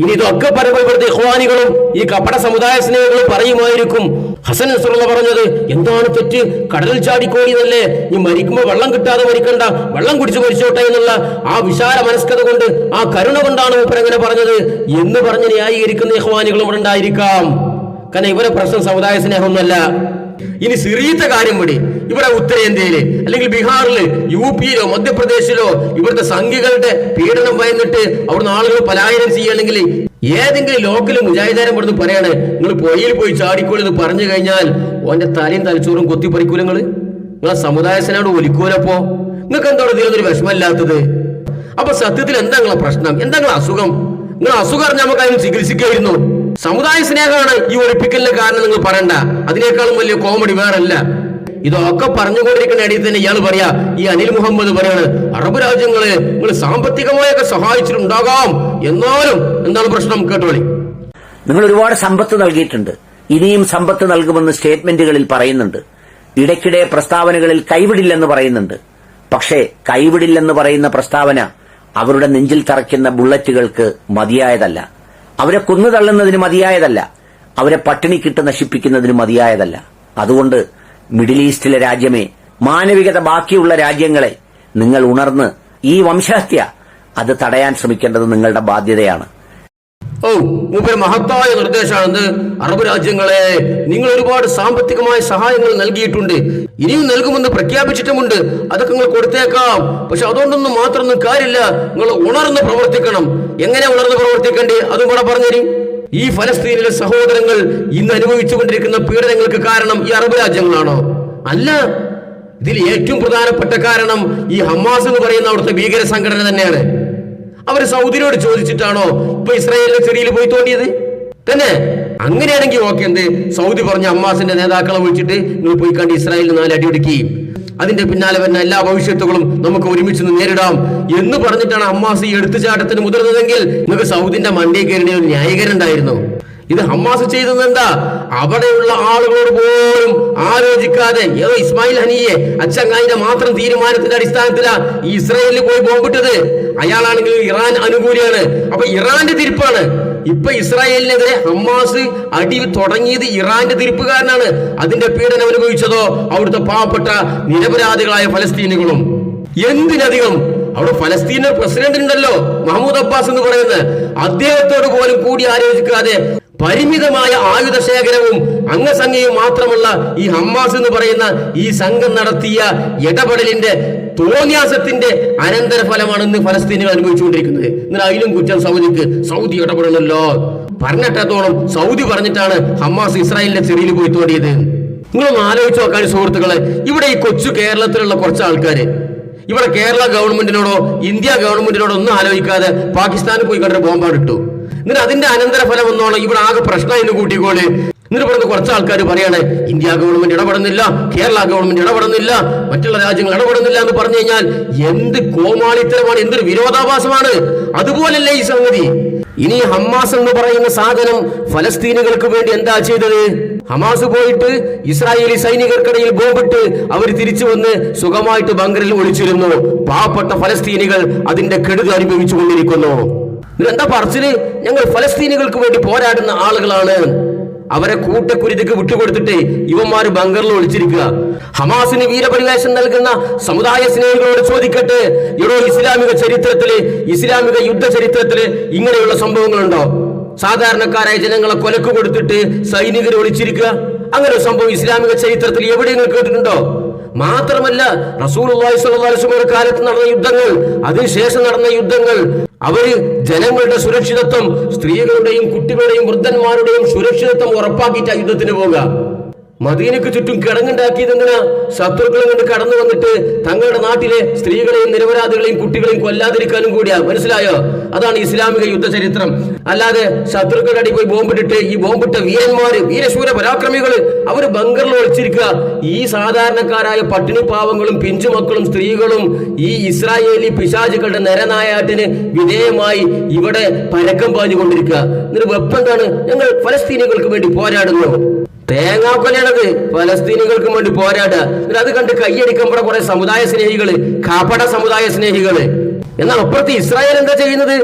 ഇനി ഇതൊക്കെ പറയുമ്പോൾ ഇവിടുത്തെ ഇഖ്വാനികളും ഈ കപട സമുദായ സ്നേഹികളും പറയുമായിരിക്കും, ഹസൻ നസ്റുള്ള പറഞ്ഞത് എന്താണ് തെറ്റ്, കടലിൽ ചാടിക്കോളി എന്നല്ലേ, നീ മരിക്കുമ്പോൾ വെള്ളം കിട്ടാതെ മരിക്കണ്ട, വെള്ളം കുടിച്ച് മരിച്ചോട്ടെ എന്നുള്ള ആ വിശാല മനസ്കത കൊണ്ട്, ആ കരുണ കൊണ്ടാണ് മൂപ്പരങ്ങനെ പറഞ്ഞത് എന്ന് പറഞ്ഞ് ന്യായീകരിക്കുന്ന ഇഖ്വാനികളും ഇവിടെ ഉണ്ടായിരിക്കാം. കാരണം ഇവരെ പ്രശ്നം സമുദായ സ്നേഹമൊന്നുമല്ല. ഇനി സിറിയത്തെ കാര്യം കൂടി, ഇവിടെ ഉത്തരേന്ത്യയില് അല്ലെങ്കിൽ ബീഹാറില് UP-യിലോ മധ്യപ്രദേശിലോ ഇവിടുത്തെ സംഘികളുടെ പീഡനം ഭയന്നിട്ട് അവിടുന്ന് ആളുകൾ പലായനം ചെയ്യണമെങ്കിൽ ഏതെങ്കിലും ലോക്കൽ മുജാഹിദാരം ഇവിടുന്ന് പറയാണ്, നിങ്ങൾ പൊയ്യിൽ പോയി ചാടിക്കോളി എന്ന് പറഞ്ഞു കഴിഞ്ഞാൽ ഓന്റെ തലയും തലച്ചോറും കൊത്തിപ്പറിക്കൂല. നിങ്ങളെ സമുദായത്തിനോട് ഒലിക്കൂലപ്പോ നിങ്ങൾക്ക് എന്താണ് ഇതിലൊന്നൊരു വിഷമമില്ലാത്തത്? അപ്പൊ സത്യത്തിൽ എന്താ നിങ്ങളെ പ്രശ്നം? എന്താ നിങ്ങളെ അസുഖം? നിങ്ങൾ അസുഖം അറിഞ്ഞാൽ നമുക്ക് അതിന് ചികിത്സിക്കായിരുന്നു. സമുദായ സ്നേഹമാണ് ഈ ഒളിപ്പിക്കലിന്റെ കാരണം നിങ്ങൾ പറയണ്ട. അതിനേക്കാളും വലിയ കോമഡി വേറല്ല. ഇതൊക്കെ പറഞ്ഞുകൊണ്ടിരിക്കുന്ന ഇടയിൽ തന്നെ ഇയാൾ പറയാ, ഈ അനിൽ മുഹമ്മദ് പറയാണ്, അറബ് രാജ്യങ്ങള് നിങ്ങൾ സാമ്പത്തികമായൊക്കെ സഹായിച്ചിട്ടുണ്ടാകാം, എന്നാലും എന്താണ് പ്രശ്നം? കേട്ടോളി. നിങ്ങൾ ഒരുപാട് സമ്പത്ത് നൽകിയിട്ടുണ്ട്, ഇനിയും സമ്പത്ത് നൽകുമെന്ന് സ്റ്റേറ്റ്മെന്റുകളിൽ പറയുന്നുണ്ട്. ഇടയ്ക്കിടെ പ്രസ്താവനകളിൽ കൈവിടില്ലെന്ന് പറയുന്നുണ്ട്. പക്ഷേ കൈവിടില്ലെന്ന് പറയുന്ന പ്രസ്താവന അവരുടെ നെഞ്ചിൽ തറയ്ക്കുന്ന ബുള്ളറ്റുകൾക്ക് മതിയായതല്ല, അവരെ കൊന്നുതള്ളുന്നതിന് മതിയായതല്ല, അവരെ പട്ടിണിക്കിട്ട് നശിപ്പിക്കുന്നതിന് മതിയായതല്ല. അതുകൊണ്ട് മിഡിൽ ഈസ്റ്റിലെ രാജ്യമേ, മാനവികത ബാക്കിയുള്ള രാജ്യങ്ങളെ, നിങ്ങൾ ഉണർന്ന് ഈ വംശഹത്യ അത് തടയാൻ ശ്രമിക്കേണ്ടത് നിങ്ങളുടെ ബാധ്യതയാണ്. മൂപ്പര് മഹത്തായ നിർദ്ദേശമാണെന്ന്. അറബ് രാജ്യങ്ങളെ, നിങ്ങൾ ഒരുപാട് സാമ്പത്തികമായ സഹായങ്ങൾ നൽകിയിട്ടുണ്ട്, ഇനിയും നൽകുമെന്ന് പ്രഖ്യാപിച്ചിട്ടുമുണ്ട്. അതൊക്കെ നിങ്ങൾ കൊടുത്തേക്കാം. പക്ഷെ അതുകൊണ്ടൊന്നും മാത്രമൊന്നും കാര്യമില്ല. നിങ്ങൾ ഉണർന്ന് പ്രവർത്തിക്കണം. എങ്ങനെ ഉണർന്ന് പ്രവർത്തിക്കേണ്ടി അതും കൂടെ പറഞ്ഞുതരും. ഈ ഫലസ്തീനിലെ സഹോദരങ്ങൾ ഇന്ന് അനുഭവിച്ചുകൊണ്ടിരിക്കുന്ന പീഡനങ്ങൾക്ക് കാരണം ഈ അറബ് രാജ്യങ്ങളാണോ? അല്ല. ഇതിൽ ഏറ്റവും പ്രധാനപ്പെട്ട കാരണം ഈ ഹമാസ് എന്ന് പറയുന്ന അവിടുത്തെ ഭീകര സംഘടന തന്നെയാണ്. അവർ സൗദിയോട് ചോദിച്ചിട്ടാണോ ഇപ്പൊ ഇസ്രായേലിലെ ചെറിയിൽ പോയി തോണ്ടിയത്? തന്നെ അങ്ങനെയാണെങ്കിൽ ഓക്കെ, എന്ത് സൗദി പറഞ്ഞ ഹമാസിന്റെ നേതാക്കളെ വിളിച്ചിട്ട് നിങ്ങൾ പോയി കണ്ട് ഇസ്രായേലിൽ 4 അടിയൊടുക്കി, അതിന്റെ പിന്നാലെ വരുന്ന എല്ലാ ഭവിഷ്യത്തുകളും നമുക്ക് ഒരുമിച്ച് നേരിടാം എന്ന് പറഞ്ഞിട്ടാണ് ഹമാസ് ഈ എടുത്തുചാട്ടത്തിന് മുതിർന്നതെങ്കിൽ നിങ്ങൾക്ക് സൗദിന്റെ മണ്ടിയിൽ കയറിയ ഒരു ന്യായീകരണുണ്ടായിരുന്നു. ഇത് ഹമാസ് ചെയ്തത് എന്താ? അവിടെയുള്ള ആളുകളോട് പോലും ആലോചിക്കാതെ ഏതോ ഇസ്മായിൽ ഹനിയെ അച്ചങ്ങായിന്റെ മാത്രം തീരുമാനത്തിന്റെ അടിസ്ഥാനത്തിലാ ഈ ഇസ്രായേലിൽ പോയി ബോംബിട്ടത്. അയാളാണെങ്കിൽ ഇറാൻ അനുകൂലിയാണ്. അപ്പൊ ഇറാന്റെ തിരിപ്പാണ്. ഇപ്പൊ ഇസ്രായേലിനെതിരെ ഹമാസ് അടി തുടങ്ങിയത് ഇറാന്റെ തിരിപ്പുകാരനാണ്. അതിന്റെ പീഡനം അനുഭവിച്ചതോ അവിടുത്തെ പാവപ്പെട്ട നിരപരാധികളായ ഫലസ്തീനികളും. എന്തിനധികം അവിടെ ഫലസ്തീൻ പ്രസിഡന്റ് ഉണ്ടല്ലോ, മഹ്മൂദ് അബ്ബാസ് എന്ന് പറയുന്നത്. അദ്ദേഹത്തോട് പോലും കൂടി ആലോചിക്കാതെ പരിമിതമായ ആയുധ ശേഖരവും അംഗസംഖ്യയും മാത്രമുള്ള ഈ ഹമാസ് എന്ന് പറയുന്ന ഈ സംഘം നടത്തിയ ഇടപെടലിന്റെ തോന്നിയാസത്തിന്റെ അനന്തരഫലമാണ് ഇന്ന് ഫലസ്തീനുകൾ അനുഭവിച്ചുകൊണ്ടിരിക്കുന്നത്. എന്നാൽ അതിലും കുറ്റം സൗദിക്ക്. സൗദി ഇടപെടണല്ലോ. പറഞ്ഞിട്ടത്തോളം സൗദി പറഞ്ഞിട്ടാണ് ഹമാസ് ഇസ്രായേലിന്റെ ചെറിയിൽ പോയി തോണ്ടിയത്. നിങ്ങളൊന്ന് ആലോചിച്ച് നോക്കാൻ സുഹൃത്തുക്കളെ. ഇവിടെ ഈ കൊച്ചു കേരളത്തിലുള്ള കുറച്ച് ആൾക്കാര് ഇവിടെ കേരള ഗവൺമെന്റിനോടോ ഇന്ത്യ ഗവൺമെന്റിനോടോ ഒന്നും ആലോചിക്കാതെ പാകിസ്ഥാനിൽ പോയി കണ്ടൊരു ബോംബാണ് ഇട്ടു. എന്നിട്ട് അതിന്റെ അനന്തരഫലം എന്നോണം ഇവിടെ ആകെ പ്രശ്നം എന്ന് കൂട്ടിക്കോള്. എന്നിട്ട് പറഞ്ഞ കുറച്ച് ആൾക്കാർ പറയാണ് ഇന്ത്യ ഗവൺമെന്റ് ഇടപെടുന്നില്ല, കേരള ഗവൺമെന്റ് ഇടപെടുന്നില്ല, മറ്റുള്ള രാജ്യങ്ങൾ ഇടപെടുന്നില്ല എന്ന് പറഞ്ഞു കഴിഞ്ഞാൽ എന്ത് കോമാളിത്തരമാണ്, എന്തൊരു വിരോധാഭാസമാണ്. അതുപോലല്ലേ ഈ സംഗതി. ഇനി ഹമാസ് എന്ന് പറയുന്ന സാധനം ഫലസ്തീനുകൾക്ക് വേണ്ടി എന്താ ചെയ്തത്? ഹമാസ് പോയിട്ട് ഇസ്രായേലി സൈനികർക്കിടയിൽ ബോംബിട്ട് അവർ തിരിച്ചു വന്ന് സുഖമായിട്ട് ബങ്കറിൽ ഒളിച്ചിരുന്നു. പാവപ്പെട്ട ഫലസ്തീനികൾ അതിന്റെ കെടുതി അനുഭവിച്ചു കൊണ്ടിരിക്കുന്നു. എന്താ പറച്ചില്? ഞങ്ങൾ ഫലസ്തീനികൾക്ക് വേണ്ടി പോരാടുന്ന ആളുകളാണ്. അവരെ കൂട്ടക്കുരുതിക്ക് വിട്ടുകൊടുത്തിട്ട് ഇവന്മാര് ബങ്കറിൽ ഒളിച്ചിരിക്കുക. ഹമാസിന് വീരപരിവേഷം നൽകുന്ന സമുദായ സ്നേഹികളോട് ചോദിക്കട്ടെ, ഇവിടെ ഇസ്ലാമിക ചരിത്രത്തില്, ഇസ്ലാമിക യുദ്ധ ചരിത്രത്തില് ഇങ്ങനെയുള്ള സംഭവങ്ങളുണ്ടോ? സാധാരണക്കാരായ ജനങ്ങളെ കൊലക്ക് കൊടുത്തിട്ട് സൈനികർ ഒളിച്ചിരിക്കുക, അങ്ങനെ ഒരു സംഭവം ഇസ്ലാമിക ചരിത്രത്തിൽ എവിടെയെങ്കിലും കേട്ടിട്ടുണ്ടോ? മാത്രമല്ല, റസൂലുള്ളാഹി സ്വല്ലല്ലാഹു അലൈഹി വസല്ലം കാലത്ത് നടന്ന യുദ്ധങ്ങൾ, അതിനുശേഷം നടന്ന യുദ്ധങ്ങൾ, അവര് ജനങ്ങളുടെ സുരക്ഷിതത്വം, സ്ത്രീകളുടെയും കുട്ടികളുടെയും വൃദ്ധന്മാരുടെയും സുരക്ഷിതത്വം ഉറപ്പാക്കിയിട്ട് യുദ്ധത്തിന് പോകുക. മദീനക്ക് ചുറ്റും കിടങ്ങുണ്ടാക്കിയത് എന്തിനാ? ശത്രുക്കളും കൊണ്ട് കടന്നു വന്നിട്ട് തങ്ങളുടെ നാട്ടിലെ സ്ത്രീകളെയും നിരപരാധികളെയും കുട്ടികളെയും കൊല്ലാതിരിക്കാനും കൂടിയാ. മനസ്സിലായോ? അതാണ് ഇസ്ലാമിക യുദ്ധ ചരിത്രം. അല്ലാതെ ശത്രുക്കളുടെ അടി പോയി ബോംബിട്ടിട്ട് ഈ ബോംബിട്ട വീരന്മാര്, വീരശൂര പരാക്രമികള്, അവര് ബങ്കറിൽ ഒളിച്ചിരിക്കുക. ഈ സാധാരണക്കാരായ പട്ടിണി പാവങ്ങളും പിഞ്ചുമക്കളും സ്ത്രീകളും ഈ ഇസ്രായേലി പിശാചുകളുടെ നരനായാട്ടിന് വിധേയമായി ഇവിടെ പരക്കം പാഞ്ഞുകൊണ്ടിരിക്കുക. എന്നിട്ട് വെപ്പെന്താണ്? ഞങ്ങൾ ഫലസ്തീനികൾക്ക് വേണ്ടി പോരാടുന്നു. തേങ്ങാക്കൊലയാണത്, ഫലസ്തീനികൾക്ക് വേണ്ടി പോരാടുക. അത് കണ്ട് കൈയടിക്കുമ്പോൾ കുറെ സമുദായ സ്നേഹികള്, കാപ്പട സമുദായ സ്നേഹികള്. എന്നാൽ അപ്പുറത്ത് ഇസ്രായേൽ എന്താ ചെയ്യുന്നത്?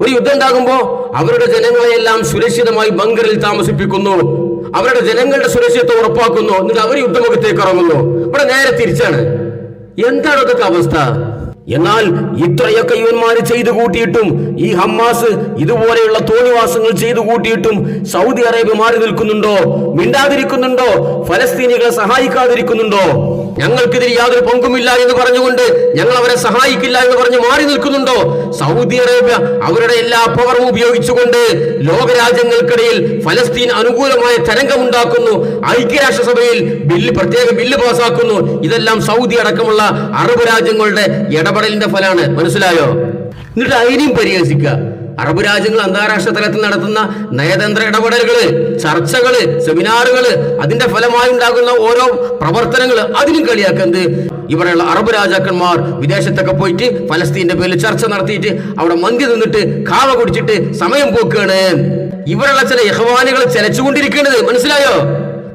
ഒരു യുദ്ധം ഉണ്ടാകുമ്പോ അവരുടെ ജനങ്ങളെയെല്ലാം സുരക്ഷിതമായി ബങ്കറിൽ താമസിപ്പിക്കുന്നു, അവരുടെ ജനങ്ങളുടെ സുരക്ഷിതത്വം ഉറപ്പാക്കുന്നു, എന്നിട്ട് അവർ യുദ്ധമുഖത്തേക്ക് ഇറങ്ങുന്നു. ഇവിടെ നേരെ തിരിച്ചാണ്. എന്താണ് ഇതൊക്കെ അവസ്ഥ? എന്നാൽ ഇത്രയൊക്കെ ഇവന്മാര് ചെയ്തു കൂട്ടിയിട്ടും, ഈ ഹമാസ് ഇതുപോലെയുള്ള തോന്നിവാസങ്ങൾ ചെയ്തു കൂട്ടിയിട്ടും സൗദി അറേബ്യ മാറി നിൽക്കുന്നുണ്ടോ? മിണ്ടാതിരിക്കുന്നുണ്ടോ? ഫലസ്തീനികളെ സഹായിക്കാതിരിക്കുന്നുണ്ടോ? ഞങ്ങൾക്കെതിരെ യാതൊരു പങ്കുമില്ല എന്ന് പറഞ്ഞുകൊണ്ട് ഞങ്ങൾ അവരെ സഹായിക്കില്ല എന്ന് പറഞ്ഞ് മാറി നിൽക്കുന്നുണ്ടോ? സൗദി അറേബ്യ അവരുടെ എല്ലാ പവറും ഉപയോഗിച്ചുകൊണ്ട് ലോകരാജ്യങ്ങൾക്കിടയിൽ ഫലസ്തീൻ അനുകൂലമായ തരംഗമുണ്ടാക്കുന്നു, ഐക്യരാഷ്ട്രസഭയിൽ പ്രത്യേക ബില്ല് പാസാക്കുന്നു. ഇതെല്ലാം സൗദി അടക്കമുള്ള അറബ് രാജ്യങ്ങളുടെ ഇടപെടലിന്റെ ഫലമാണ്. മനസ്സിലായോ? എന്നിട്ട് അതിനെയും പരിഹസിക്കുക. അറബ് രാജ്യങ്ങൾ അന്താരാഷ്ട്ര തലത്തിൽ നടത്തുന്ന നയതന്ത്ര ഇടപെടലുകള്, ചർച്ചകള്, സെമിനാറുകള്, അതിന്റെ ഫലമായി ഉണ്ടാകുന്ന ഓരോ പ്രവർത്തനങ്ങള്, അതിനും കളിയാക്കുന്നത് ഇവിടെയുള്ള അറബ് രാജാക്കന്മാർ വിദേശത്തൊക്കെ പോയിട്ട് ഫലസ്തീന്റെ പേരിൽ ചർച്ച നടത്തിയിട്ട് അവിടെ മന്തി നിന്നിട്ട് കാവ കുടിച്ചിട്ട് സമയം പോക്കുകയാണ്. ഇവിടെയുള്ള ചില യഹ്വാനുകൾ ചെലച്ചുകൊണ്ടിരിക്കുന്നത്. മനസ്സിലായോ?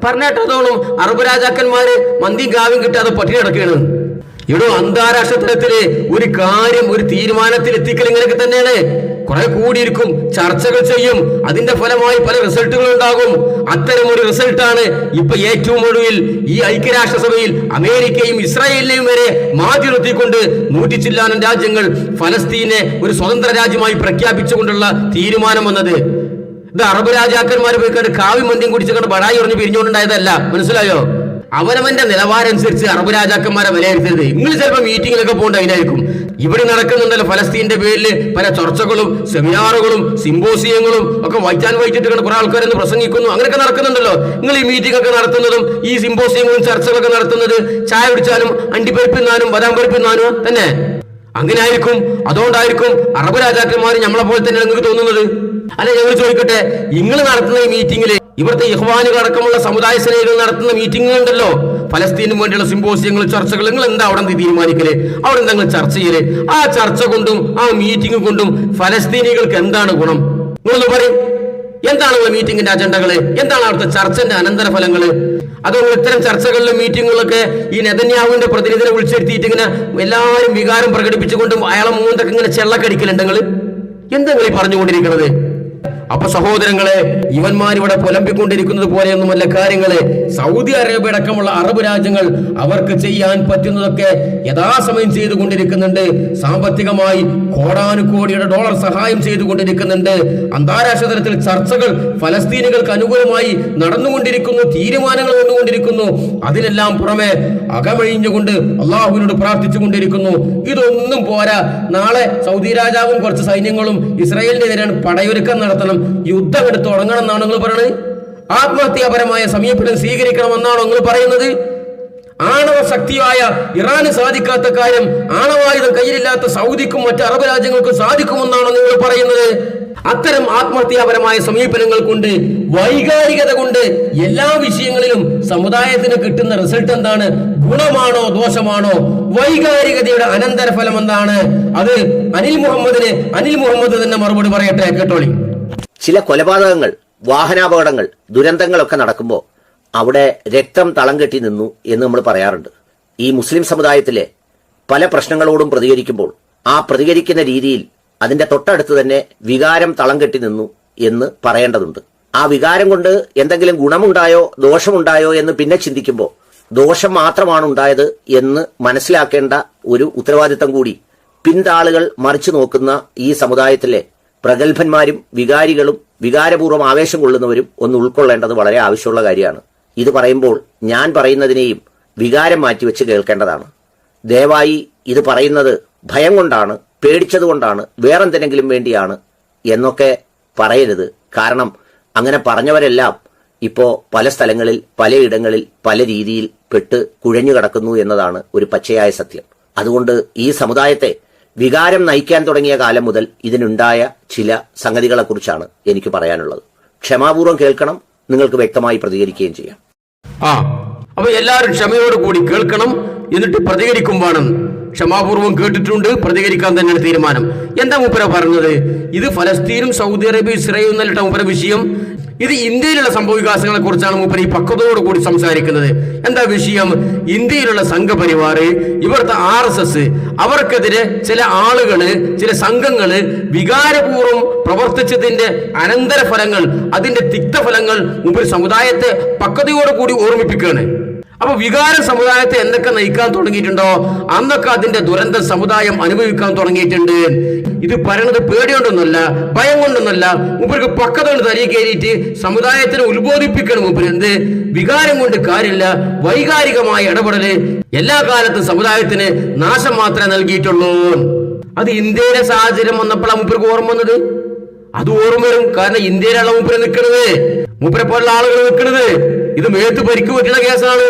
പറഞ്ഞിട്ടതോണം അറബ് രാജാക്കന്മാര് മന്തിയും കാവ്യം കിട്ടാതെ പട്ടിണി നടക്കുകയാണ്. ഇവിടെ അന്താരാഷ്ട്ര തലത്തില് ഒരു കാര്യം, ഒരു തീരുമാനത്തിൽ എത്തിക്കൽ ഇങ്ങനെയൊക്കെ തന്നെയാണ്. കുറെ കൂടിയിരിക്കും, ചർച്ചകൾ ചെയ്യും, അതിന്റെ ഫലമായി പല റിസൾട്ടുകൾ ഉണ്ടാകും. അത്തരം ഒരു റിസൾട്ടാണ് ഇപ്പൊ ഏറ്റവും ഒടുവിൽ ഈ ഐക്യരാഷ്ട്രസഭയിൽ അമേരിക്കയും ഇസ്രായേലിനെയും വരെ മാറ്റി നിർത്തിക്കൊണ്ട് 100 ചില്ലാനം രാജ്യങ്ങൾ ഫലസ്തീനെ ഒരു സ്വതന്ത്ര രാജ്യമായി പ്രഖ്യാപിച്ചുകൊണ്ടുള്ള തീരുമാനം വന്നത്. ഇത് അറബ് രാജാക്കന്മാർ പോയി കണ്ട് കാവ്യം മന്ത്യം കുടിച്ചുകൊണ്ട് ബടായി ഉറഞ്ഞ് പിരിഞ്ഞുകൊണ്ടുണ്ടായതല്ല. മനസ്സിലായോ? അവനവന്റെ നിലവാരം അനുസരിച്ച് അറബ് രാജാക്കന്മാരെ വിലയിരുത്തരുത്. നിങ്ങൾ ചിലപ്പോൾ മീറ്റിങ്ങിലൊക്കെ പോകേണ്ട അതിനായിരിക്കും. ഇവിടെ നടക്കുന്നുണ്ടല്ലോ ഫലസ്തീന്റെ പേരിൽ പല ചർച്ചകളും സെമിനാറുകളും സിമ്പോസിയങ്ങളും ഒക്കെ വൈറ്റിട്ട് കുറെ ആൾക്കാരെന്ന് പ്രസംഗിക്കുന്നു, അങ്ങനെയൊക്കെ നടക്കുന്നുണ്ടല്ലോ. നിങ്ങൾ ഈ മീറ്റിംഗ് ഒക്കെ നടത്തുന്നതും ഈ സിമ്പോസിയങ്ങളും ചർച്ചകളൊക്കെ നടത്തുന്നത് ചായ കുടിച്ചാലും അണ്ടിപ്പരിപ്പിന്നാനും ബദാം പരിപ്പിന്നാനും തന്നെ അങ്ങനെ ആയിരിക്കും. അതുകൊണ്ടായിരിക്കും അറബ് രാജാക്കന്മാർ നമ്മളെ പോലെ തന്നെ നിങ്ങൾക്ക് തോന്നുന്നത്. അല്ലെ, ഞങ്ങൾ ചോദിക്കട്ടെ, നിങ്ങൾ നടത്തുന്ന ഈ മീറ്റിംഗില് ഇവിടുത്തെ ഇഖ്വാനുകൾ അടക്കമുള്ള സമുദായ സ്നേഹികൾ നടത്തുന്ന മീറ്റിംഗുകൾ ഉണ്ടല്ലോ, ഫലസ്തീനും വേണ്ടിയുള്ള സിമ്പോസിയങ്ങൾ, ചർച്ചകൾ, നിങ്ങൾ എന്താ അവിടെ തീരുമാനിക്കല്? അവിടെ എന്താ നിങ്ങൾ ചർച്ച ചെയ്യല്? ആ ചർച്ച കൊണ്ടും ആ മീറ്റിംഗ് കൊണ്ടും ഫലസ്തീനികൾക്ക് എന്താണ് ഗുണം? നിങ്ങളൊന്ന് പറയും. എന്താണ് മീറ്റിംഗിന്റെ അജണ്ടകള്? എന്താണ് അവിടുത്തെ ചർച്ചന്റെ അനന്തരഫലങ്ങള്? അതുകൊണ്ട് ഇത്തരം ചർച്ചകളിലും മീറ്റിങ്ങുകളൊക്കെ ഈ നെതന്യാഹുവിന്റെ പ്രതിനിധിനെ വിളിച്ചെടുത്തിട്ട് ഇങ്ങനെ എല്ലാവരും വികാരം പ്രകടിപ്പിച്ചുകൊണ്ടും അയാളെ മൂന്നൊക്കെ ഇങ്ങനെ ചെള്ളക്കടിക്കലുണ്ട്. നിങ്ങൾ എന്തെങ്കിലും ഈ പറഞ്ഞുകൊണ്ടിരിക്കുന്നത്? അപ്പൊ സഹോദരങ്ങളെ, ഇവന്മാരിവിടെ പുലമ്പിക്കൊണ്ടിരിക്കുന്നത് പോലെയൊന്നുമല്ല കാര്യങ്ങള്. സൗദി അറേബ്യ അടക്കമുള്ള അറബ് രാജ്യങ്ങൾ അവർക്ക് ചെയ്യാൻ പറ്റുന്നതൊക്കെ യഥാസമയം ചെയ്തുകൊണ്ടിരിക്കുന്നുണ്ട്. സാമ്പത്തികമായി കോടാനുകോടിയുടെ ഡോളർ സഹായം ചെയ്തുകൊണ്ടിരിക്കുന്നുണ്ട്. അന്താരാഷ്ട്ര തലത്തിൽ ചർച്ചകൾ ഫലസ്തീനികൾക്ക് അനുകൂലമായി നടന്നുകൊണ്ടിരിക്കുന്നു, തീരുമാനങ്ങൾ വന്നുകൊണ്ടിരിക്കുന്നു. അതിനെല്ലാം പുറമെ അകമഴിഞ്ഞുകൊണ്ട് അള്ളാഹുവിനോട് പ്രാർത്ഥിച്ചു കൊണ്ടിരിക്കുന്നു. ഇതൊന്നും പോരാ. നാളെ സൗദി രാജാവും കുറച്ച് സൈന്യങ്ങളും ഇസ്രായേലിനെതിരാണ് പടയൊരുക്കം നടത്തണം, യുദ്ധം എടുത്ത് തുടങ്ങണം എന്നാണ് നിങ്ങൾ പറയുന്നത്. ആത്മഹത്യാപരമായ സമീപനം സ്വീകരിക്കണമെന്നാണോ നിങ്ങൾ പറയുന്നത്? ആണവ ശക്തിയായ ഇറാന് സാധിക്കാത്ത കാര്യം ആണവായുധം കയ്യിലില്ലാത്ത സൗദിക്കും മറ്റ് അറബ് രാജ്യങ്ങൾക്കും സാധിക്കുമെന്നാണോ നിങ്ങൾ പറയുന്നത്? അത്തരം ആത്മഹത്യാപരമായ സമീപനങ്ങൾ കൊണ്ട്, വൈകാരികത കൊണ്ട് എല്ലാ വിഷയങ്ങളിലും സമുദായത്തിന് കിട്ടുന്ന റിസൾട്ട് എന്താണ്? ഗുണമാണോ ദോഷമാണോ? വൈകാരികതയുടെ അനന്തരഫലം എന്താണ്? അത് അനിൽ മുഹമ്മദ് തന്നെ മറുപടി പറയട്ടെ, കേട്ടോളി. ചില കൊലപാതകങ്ങൾ, വാഹനാപകടങ്ങൾ, ദുരന്തങ്ങളൊക്കെ നടക്കുമ്പോൾ അവിടെ രക്തം തളം കെട്ടി നിന്നു എന്ന് നമ്മൾ പറയാറുണ്ട്. ഈ മുസ്ലിം സമുദായത്തിലെ പല പ്രശ്നങ്ങളോടും പ്രതികരിക്കുമ്പോൾ ആ പ്രതികരിക്കുന്ന രീതിയിൽ അതിന്റെ തൊട്ടടുത്ത് തന്നെ വികാരം തളം കെട്ടി നിന്നു എന്ന് പറയേണ്ടതുണ്ട്. ആ വികാരം കൊണ്ട് എന്തെങ്കിലും ഗുണമുണ്ടായോ ദോഷമുണ്ടായോ എന്ന് പിന്നെ ചിന്തിക്കുമ്പോൾ ദോഷം മാത്രമാണ് ഉണ്ടായത് എന്ന് മനസ്സിലാക്കേണ്ട ഒരു ഉത്തരവാദിത്തം കൂടി പിന്താളുകൾ മറിച്ചു നോക്കുന്ന ഈ സമുദായത്തിലെ പ്രഗത്ഭന്മാരും വികാരികളും വികാരപൂർവ്വം ആവേശം കൊള്ളുന്നവരും ഒന്ന് ഉൾക്കൊള്ളേണ്ടത് വളരെ ആവശ്യമുള്ള കാര്യമാണ്. ഇത് പറയുമ്പോൾ ഞാൻ പറയുന്നതിനെയും വികാരം മാറ്റിവെച്ച് കേൾക്കേണ്ടതാണ്. ദയവായി ഇത് പറയുന്നത് ഭയം കൊണ്ടാണ്, പേടിച്ചതുകൊണ്ടാണ്, വേറെന്തെങ്കിലും വേണ്ടിയാണ് എന്നൊക്കെ പറയരുത്. കാരണം അങ്ങനെ പറഞ്ഞവരെല്ലാം ഇപ്പോ പല സ്ഥലങ്ങളിൽ പലയിടങ്ങളിൽ പല രീതിയിൽ പെട്ട് കുഴഞ്ഞു കിടക്കുന്നു എന്നതാണ് ഒരു പച്ചയായ സത്യം. അതുകൊണ്ട് ഈ സമുദായത്തെ വികാരം നയിക്കാൻ തുടങ്ങിയ കാലം മുതൽ ഇതിനുണ്ടായ ചില സംഗതികളെക്കുറിച്ചാണ് എനിക്ക് പറയാനുള്ളത്. ക്ഷമാപൂർവ്വം കേൾക്കണം, നിങ്ങൾക്ക് വ്യക്തമായി പ്രതികരിക്കുകയും ചെയ്യാം. അപ്പൊ എല്ലാവരും ക്ഷമയോട് കൂടി കേൾക്കണം, എന്നിട്ട് പ്രതികരിക്കുമ്പോൾ ക്ഷമാപൂർവ്വം കേട്ടിട്ടുണ്ട്, പ്രതികരിക്കാൻ തന്നെയാണ് തീരുമാനം. എന്താ മൂപ്പര പറഞ്ഞത്? ഇത് ഫലസ്തീനും സൗദി അറേബ്യ ഇസ്രായേലും എന്നല്ല മൂപ്പര വിഷയം. ഇത് ഇന്ത്യയിലുള്ള സംഭവവികാസങ്ങളെ കുറിച്ചാണ് മൂപ്പര് ഈ പക്വതയോട് കൂടി സംസാരിക്കുന്നത്. എന്താ വിഷയം? ഇന്ത്യയിലുള്ള സംഘപരിവാർ, ഇവിടുത്തെ RSS, അവർക്കെതിരെ ചില ആളുകള്, ചില സംഘങ്ങള് വികാരപൂർവ്വം പ്രവർത്തിച്ചതിന്റെ അനന്തരഫലങ്ങൾ, അതിന്റെ തിക്തഫലങ്ങൾ മൂപ്പര് സമുദായത്തെ പക്വതയോട് കൂടി ഓർമ്മിപ്പിക്കുകയാണ്. അപ്പൊ വികാര സമുദായത്തെ എന്തൊക്കെ നയിക്കാൻ തുടങ്ങിയിട്ടുണ്ടോ അന്നൊക്കെ അതിന്റെ ദുരന്തം സമുദായം അനുഭവിക്കാൻ തുടങ്ങിയിട്ടുണ്ട്. ഇത് പറയണത് പേടികൊണ്ടൊന്നല്ല, ഭയം കൊണ്ടൊന്നല്ല, മൂപ്പർക്ക് പക്വത കൊണ്ട് തലയിൽ കയറിയിട്ട് സമുദായത്തിനെ ഉത്ബോധിപ്പിക്കണം. മൂപ്പര് എന്ത് വികാരം കൊണ്ട് കാര്യമില്ല, വൈകാരികമായ ഇടപെടല് എല്ലാ കാലത്തും സമുദായത്തിന് നാശം മാത്രമേ നൽകിയിട്ടുള്ളൂ. അത് ഇന്ത്യയിലെ സാഹചര്യം വന്നപ്പോഴാണ് മൂപ്പർക്ക് ഓർമ്മ വന്നത്. അത് ഓർമ്മ വരും, കാരണം ഇന്ത്യയിലുള്ള മൂപ്പര് നിൽക്കുന്നത്, മൂപ്പരെ പോലുള്ള ആളുകൾ നിൽക്കുന്നത്. ഇത് മേത്ത് പരിക്ക് പറ്റുന്ന കേസാണ്.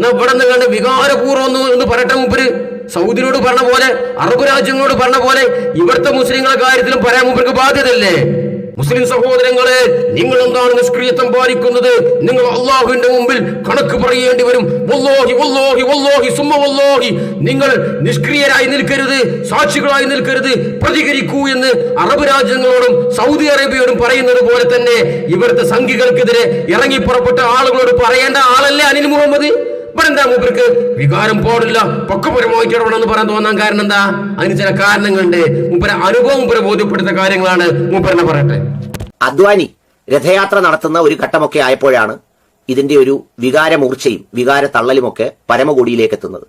ഇവിടെ നിന്ന് കണ്ട് വികാരപൂർവ്വം എന്ന് പറയട്ടെ മൂപ്പര്. സൗദിനോട് പറഞ്ഞ പോലെ, അറബ് രാജ്യങ്ങളോട് പറഞ്ഞ പോലെ ഇവിടുത്തെ മുസ്ലിങ്ങളുടെ കാര്യത്തിലും പറയാൻ മൂപ്പർക്ക് ബാധ്യതയല്ലേ? മുസ്ലിം സഹോദരങ്ങളെ, നിങ്ങൾ എന്താണ് നിഷ്ക്രിയത്വം പാലിക്കുന്നത്? നിങ്ങൾ അള്ളാഹുവിന്റെ മുമ്പിൽ കണക്ക് പറയേണ്ടി വരും. വല്ലാഹി വല്ലാഹി വല്ലാഹി സുമ്മ വല്ലാഹി, നിങ്ങൾ നിഷ്ക്രിയരായി നിൽക്കരുത്, സാക്ഷികളായി നിൽക്കരുത്, പ്രതികരിക്കൂ എന്ന് അറബ് രാജ്യങ്ങളോടും സൗദി അറേബ്യയോടും പറയുന്നത് പോലെ തന്നെ ഇവിടുത്തെ സംഘികൾക്കെതിരെ ഇറങ്ങി പുറപ്പെട്ട ആളുകളോട് പറയേണ്ട ആളല്ലേ അനിൽ മുഹമ്മദ്? എന്താ മൂപ്പർക്ക് വികാരം പാടില്ല, പക്വപരമായിട്ട് ഇടപെടണമെന്ന് പറയാൻ തോന്നാൻ കാരണം എന്താ? അതിന് ചില കാരണങ്ങളുണ്ട്. മൂപ്പര അനുഭവം മൂപ്പര ബോധ്യപ്പെടുത്ത കാര്യങ്ങളാണ്. മൂപ്പരനെ പറയട്ടെ. അദ്വാനി രഥയാത്ര നടത്തുന്ന ഒരു ഘട്ടമൊക്കെ ആയപ്പോഴാണ് ഇതിന്റെ ഒരു വികാരമൂർച്ചയും വികാര തള്ളലുമൊക്കെ പരമകോടിയിലേക്ക് എത്തുന്നത്.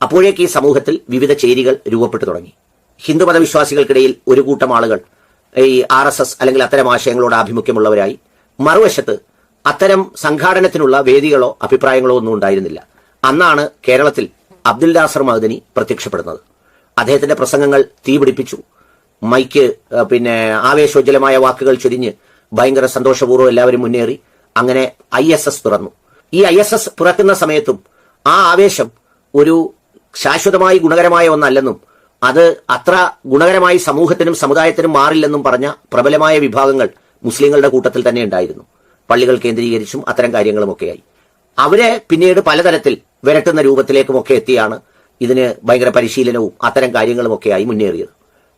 അപ്പോഴേക്ക് ഈ സമൂഹത്തിൽ വിവിധ ചേരികൾ രൂപപ്പെട്ടു തുടങ്ങി. ഹിന്ദുമത വിശ്വാസികൾക്കിടയിൽ ഒരു കൂട്ടം ആളുകൾ ഈ RSS അല്ലെങ്കിൽ അത്തരം ആശയങ്ങളോട് ആഭിമുഖ്യമുള്ളവരായി, മറുവശത്ത് അത്തരം സംഘാടനത്തിനുള്ള വേദികളോ അഭിപ്രായങ്ങളോ ഒന്നും ഉണ്ടായിരുന്നില്ല. അന്നാണ് കേരളത്തിൽ അബ്ദുൽ നാസർ മഅ്ദനി പ്രത്യക്ഷപ്പെടുന്നത്. അദ്ദേഹത്തിന്റെ പ്രസംഗങ്ങൾ തീപിടിപ്പിച്ചു. മൈക്ക് ആവേശോജ്വലമായ വാക്കുകൾ ചൊരിഞ്ഞ് ഭയങ്കര സന്തോഷപൂർവ്വം എല്ലാവരും മുന്നേറി. അങ്ങനെ ISS പിറന്നു. ഈ ISS പിറക്കുന്ന സമയത്തും ആ ആവേശം ഒരു ശാശ്വതമായി ഗുണകരമായ ഒന്നല്ലെന്നും അത് അത്ര ഗുണകരമായി സമൂഹത്തിനും സമുദായത്തിനും മാറില്ലെന്നും പറഞ്ഞ പ്രബലമായ വിഭാഗങ്ങൾ മുസ്ലിങ്ങളുടെ കൂട്ടത്തിൽ തന്നെ ഉണ്ടായിരുന്നു. പള്ളികൾ കേന്ദ്രീകരിച്ചും അത്തരം കാര്യങ്ങളുമൊക്കെയായി അവരെ പിന്നീട് പലതരത്തിൽ വിരട്ടുന്ന രൂപത്തിലേക്കുമൊക്കെ എത്തിയാണ് ഇതിന് ഭയങ്കര പരിശീലനവും അത്തരം കാര്യങ്ങളുമൊക്കെയായി മുന്നേറിയത്.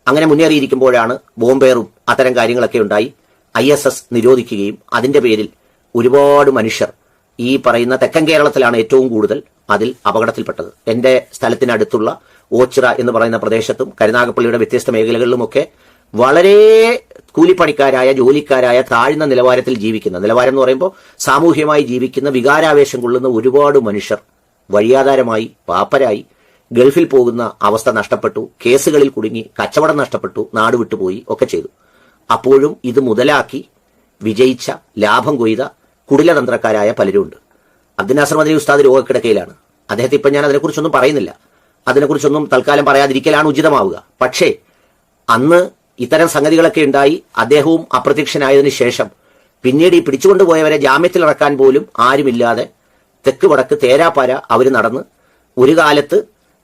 അങ്ങനെ മുന്നേറിയിരിക്കുമ്പോഴാണ് ബോംബേറും അത്തരം കാര്യങ്ങളൊക്കെ ഉണ്ടായി. ISS നിരോധിക്കുകയും അതിന്റെ പേരിൽ ഒരുപാട് മനുഷ്യർ ഈ പറയുന്ന തെക്കൻ കേരളത്തിലാണ് ഏറ്റവും കൂടുതൽ അതിൽ അപകടത്തിൽപ്പെട്ടത്. എന്റെ സ്ഥലത്തിനടുത്തുള്ള ഓച്ചിറ എന്ന് പറയുന്ന പ്രദേശത്തും കരുനാഗപ്പള്ളിയുടെ വ്യത്യസ്ത മേഖലകളിലുമൊക്കെ വളരെ കൂലിപ്പണിക്കാരായ, ജോലിക്കാരായ, താഴ്ന്ന നിലവാരത്തിൽ ജീവിക്കുന്ന, നിലവാരം എന്ന് പറയുമ്പോൾ സാമൂഹ്യമായി ജീവിക്കുന്ന, വികാരാവേശം കൊള്ളുന്ന ഒരുപാട് മനുഷ്യർ വഴിയാധാരമായി, പാപ്പരായി, ഗൾഫിൽ പോകുന്ന അവസ്ഥ നഷ്ടപ്പെട്ടു, കേസുകളിൽ കുടുങ്ങി, കച്ചവടം നഷ്ടപ്പെട്ടു, നാട് വിട്ടുപോയി ഒക്കെ ചെയ്തു. അപ്പോഴും ഇത് മുതലാക്കി വിജയിച്ച, ലാഭം കൊയ്ത കുടിലതന്ത്രക്കാരായ പലരുമുണ്ട്. അബ്ദുൽ നാസർ മഅ്ദനി ഉസ്താദ് രോഗക്കിടക്കയിലാണ്. അദ്ദേഹത്തെ ഇപ്പം ഞാൻ അതിനെക്കുറിച്ചൊന്നും പറയുന്നില്ല. അതിനെക്കുറിച്ചൊന്നും തൽക്കാലം പറയാതിരിക്കലാണ് ഉചിതമാവുക. പക്ഷേ അന്ന് ഇത്തരം സംഗതികളൊക്കെ ഉണ്ടായി. അദ്ദേഹവും അപ്രത്യക്ഷനായതിനു ശേഷം പിന്നീട് ഈ പിടിച്ചുകൊണ്ടുപോയവരെ ജാമ്യത്തിലിറക്കാൻ പോലും ആരുമില്ലാതെ തെക്ക് വടക്ക് തേരാപ്പാര അവർ നടന്ന് ഒരു കാലത്ത്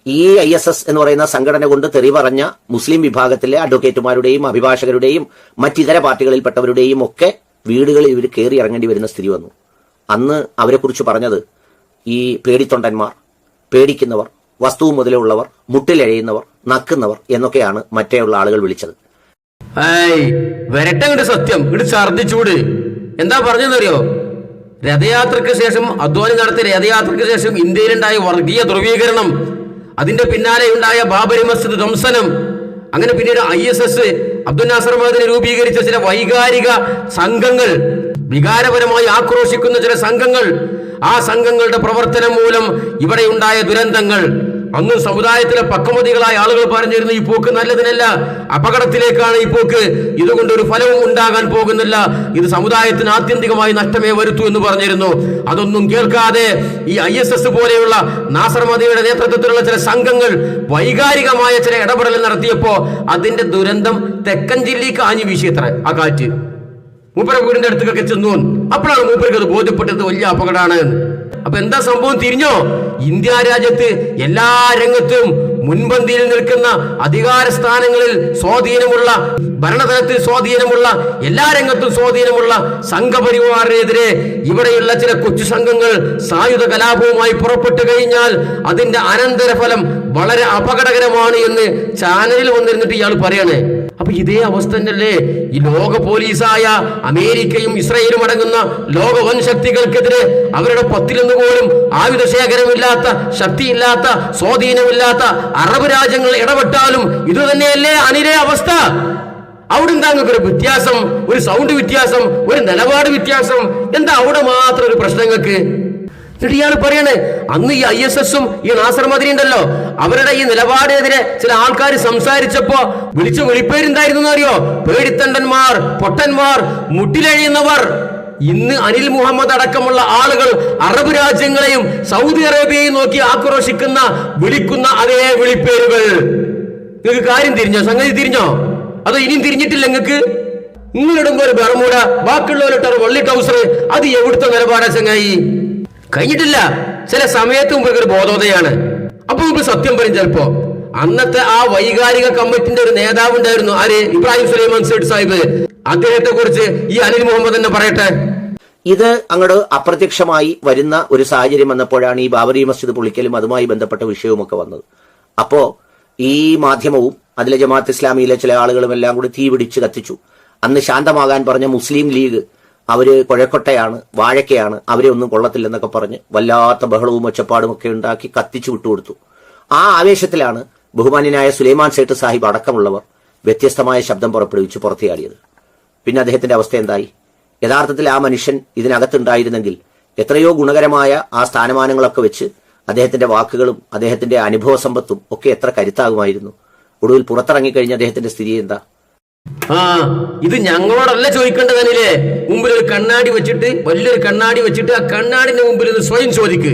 ഈ ISS എന്ന് പറയുന്ന സംഘടന കൊണ്ട് തെറി പറഞ്ഞ മുസ്ലിം വിഭാഗത്തിലെ അഡ്വക്കേറ്റുമാരുടെയും അഭിഭാഷകരുടെയും മറ്റിതര പാർട്ടികളിൽപ്പെട്ടവരുടെയും ഒക്കെ വീടുകളിൽ ഇവർ കയറി ഇറങ്ങേണ്ടി വരുന്ന സ്ഥിതി വന്നു. അന്ന് അവരെക്കുറിച്ച് പറഞ്ഞത് ഈ പേടിത്തൊണ്ടന്മാർ, പേടിക്കുന്നവർ, വസ്തുവും മുതലുള്ളവർ, മുട്ടിലെഴയുന്നവർ, നക്കുന്നവർ എന്നൊക്കെയാണ് മറ്റേയുള്ള ആളുകൾ വിളിച്ചത്. വരട്ടെ സത്യം ഇങ്ങോട്ട് ഛർദിച്ചൂട്. എന്താ പറഞ്ഞെന്നറിയോ? രഥയാത്രയ്ക്ക് ശേഷം, അദ്വാനി നടത്തിയ രഥയാത്രയ്ക്ക് ശേഷം ഇന്ത്യയിലുണ്ടായ വർഗീയ ധ്രുവീകരണം, അതിന്റെ പിന്നാലെ ഉണ്ടായ ബാബരി മസ്ജിദ് ധ്വംസനം, അങ്ങനെ പിന്നീട് ISS അബ്ദുൽ നാസർ മഅ്ദനി രൂപീകരിച്ച ചില വൈകാരിക സംഘങ്ങൾ, വികാരപരമായി ആക്രോശിക്കുന്ന ചില സംഘങ്ങൾ, ആ സംഘങ്ങളുടെ പ്രവർത്തനം മൂലം ഇവിടെ ഉണ്ടായ ദുരന്തങ്ങൾ അന്ന് സമുദായത്തിലെ പക്വമതികളായ ആളുകൾ പറഞ്ഞിരുന്നു, ഈ പോക്ക് നല്ലതിനല്ല, അപകടത്തിലേക്കാണ് ഈ പോക്ക്, ഇതുകൊണ്ട് ഒരു ഫലവും ഉണ്ടാകാൻ പോകുന്നില്ല, ഇത് സമുദായത്തിന് ആത്യന്തികമായി നഷ്ടമേ വരുത്തൂ എന്ന് പറഞ്ഞിരുന്നു. അതൊന്നും കേൾക്കാതെ ഈ ISS പോലെയുള്ള നാസർ മദിയുടെ നേതൃത്വത്തിലുള്ള ചില സംഘങ്ങൾ വൈകാരികമായ ചില ഇടപെടൽ നടത്തിയപ്പോ അതിന്റെ ദുരന്തം തെക്കൻ ജില്ലയ്ക്ക് ആഞ്ഞു വീശിയത്ര ആ കാറ്റ്. മൂപ്പര വീടിന്റെ അടുത്തൊക്കെ ചെന്നു. അപ്പോഴാണ് മൂപ്പർക്ക് അത് ബോധ്യപ്പെട്ടത് വലിയ അപകടമാണ്. അപ്പൊ എന്താ സംഭവം തിരിഞ്ഞോ? ഇന്ത്യ രാജ്യത്ത് എല്ലാ രംഗത്തും മുൻപന്തിയിൽ നിൽക്കുന്ന അധികാര സ്ഥാനങ്ങളിൽ സ്വാധീനമുള്ള, ഭരണതലത്തിൽ സ്വാധീനമുള്ള, എല്ലാ രംഗത്തും സ്വാധീനമുള്ള സംഘപരിവാറിനെതിരെ ഇവിടെയുള്ള ചില കൊച്ചു സംഘങ്ങൾ സായുധ കലാപവുമായി പുറപ്പെട്ടു കഴിഞ്ഞാൽ അതിന്റെ അനന്തരഫലം വളരെ അപകടകരമാണ് എന്ന് ചാനലിൽ വന്നിരുന്നിട്ട് ഇയാൾ പറയണേ. അപ്പൊ ഇതേ അവസ്ഥ തന്നെയല്ലേ ഈ ലോക പോലീസായ അമേരിക്കയും ഇസ്രയേലും അടങ്ങുന്ന ലോക വൻ ശക്തികൾക്കെതിരെ അവരുടെ 10 പോലും ആയുധശേഖരമില്ലാത്ത, ശക്തിയില്ലാത്ത, സ്വാധീനമില്ലാത്ത അറബ് രാജ്യങ്ങൾ ഇടപെട്ടാലും ഇതുതന്നെയല്ലേ അനിലെ അവസ്ഥ? അവിടെ എന്താ ഒരു വ്യത്യാസം, ഒരു സൗണ്ട് വ്യത്യാസം, ഒരു നിലപാട് വ്യത്യാസം? എന്താ അവിടെ മാത്രം ഒരു പ്രശ്നങ്ങൾക്ക്? എന്നിട്ട് ഇയാൾ പറയണേ, അന്ന് ഈ ISSഉം ഈ നാസർ മദനി ഉണ്ടല്ലോ, അവരുടെ ഈ നിലപാടിനെതിരെ ചില ആൾക്കാർ സംസാരിച്ചപ്പോ വിളിച്ച വിളിപ്പേരെന്തായിരുന്നു അറിയോ? പേടിത്തണ്ടന്മാർ, പൊട്ടന്മാർ, മുട്ടിലഴിയുന്നവർ. ഇന്ന് അനിൽ മുഹമ്മദ് അടക്കമുള്ള ആളുകൾ അറബ് രാജ്യങ്ങളെയും സൗദി അറേബ്യയെയും നോക്കി ആക്രോശിക്കുന്ന, വിളിക്കുന്ന അതേ വിളിപ്പേരുകൾ. നിങ്ങൾക്ക് കാര്യം തിരിഞ്ഞോ? സംഗതി തിരിഞ്ഞോ? അതോ ഇനിയും തിരിഞ്ഞിട്ടില്ല നിങ്ങൾക്ക്? നിങ്ങളിടുമ്പോ ഒരു ബർമൂഡ, ബാക്കിയുള്ളവരിട്ടൊരു വള്ളി ടൗസർ, അത് എവിടുത്തെ നിലപാടാ ചങ്ങായി? കഴിഞ്ഞിട്ടില്ല. ചില സമയത്ത് മുമ്പ് ഒരു ബോധോദയാണ്. അപ്പൊ നമുക്ക് സത്യം പറയും. ചിലപ്പോ അന്നത്തെ ആ വൈകാരിക കമ്മിറ്റിന്റെ ഒരു നേതാവ് ഉണ്ടായിരുന്നു, ആര്? ഇബ്രാഹിം സുലൈമാൻ സേഠ് സാഹിബ്. അദ്ദേഹത്തെ കുറിച്ച് ഈ അനിൽ മുഹമ്മദ് തന്നെ പറയട്ടെ. ഇത് അങ്ങോട്ട് അപ്രത്യക്ഷമായി വരുന്ന ഒരു സാഹചര്യം വന്നപ്പോഴാണ് ഈ ബാബറി മസ്ജിദ് പൊളിക്കലും അതുമായി ബന്ധപ്പെട്ട വിഷയവുമൊക്കെ വന്നത്. അപ്പോ ഈ മാധ്യമവും അതിലെ ജമാഅത്ത് ഇസ്ലാമിയിലെ ചില ആളുകളും എല്ലാം കൂടി തീ പിടിച്ച് കത്തിച്ചു. അന്ന് ശാന്തമാകാൻ പറഞ്ഞ മുസ്ലിം ലീഗ് അവര് കുഴക്കൊട്ടയാണ്, വാഴക്കയാണ്, അവരെ ഒന്നും കൊള്ളത്തില്ലെന്നൊക്കെ പറഞ്ഞ് വല്ലാത്ത ബഹളവും ഒച്ചപ്പാടും ഒക്കെ ഉണ്ടാക്കി കത്തിച്ചു വിട്ടുകൊടുത്തു. ആ ആവേശത്തിലാണ് ബഹുമാന്യനായ സുലൈമാൻ സേഠ് സാഹിബ് അടക്കമുള്ളവർ വ്യത്യസ്തമായ ശബ്ദം പുറപ്പെടുവിച്ച് പുറത്തിയാടിയത്. പിന്നെ അദ്ദേഹത്തിന്റെ അവസ്ഥ എന്തായി? യഥാർത്ഥത്തിൽ ആ മനുഷ്യൻ ഇതിനകത്തുണ്ടായിരുന്നെങ്കിൽ എത്രയോ ഗുണകരമായ ആ സ്ഥാനമാനങ്ങളൊക്കെ വെച്ച് അദ്ദേഹത്തിന്റെ വാക്കുകളും അദ്ദേഹത്തിന്റെ അനുഭവ സമ്പത്തും ഒക്കെ എത്ര കരുത്താകുമായിരുന്നു. ഒടുവിൽ പുറത്തിറങ്ങിക്കഴിഞ്ഞ അദ്ദേഹത്തിന്റെ സ്ഥിതി എന്താ? ഇത് ഞങ്ങളോടല്ല ചോദിക്കേണ്ടതല്ലേ. മുമ്പിൽ ഒരു കണ്ണാടി വെച്ചിട്ട്, വലിയൊരു കണ്ണാടി വെച്ചിട്ട്, ആ കണ്ണാടിന്റെ മുമ്പിൽ ഇത് സ്വയം ചോദിക്ക്.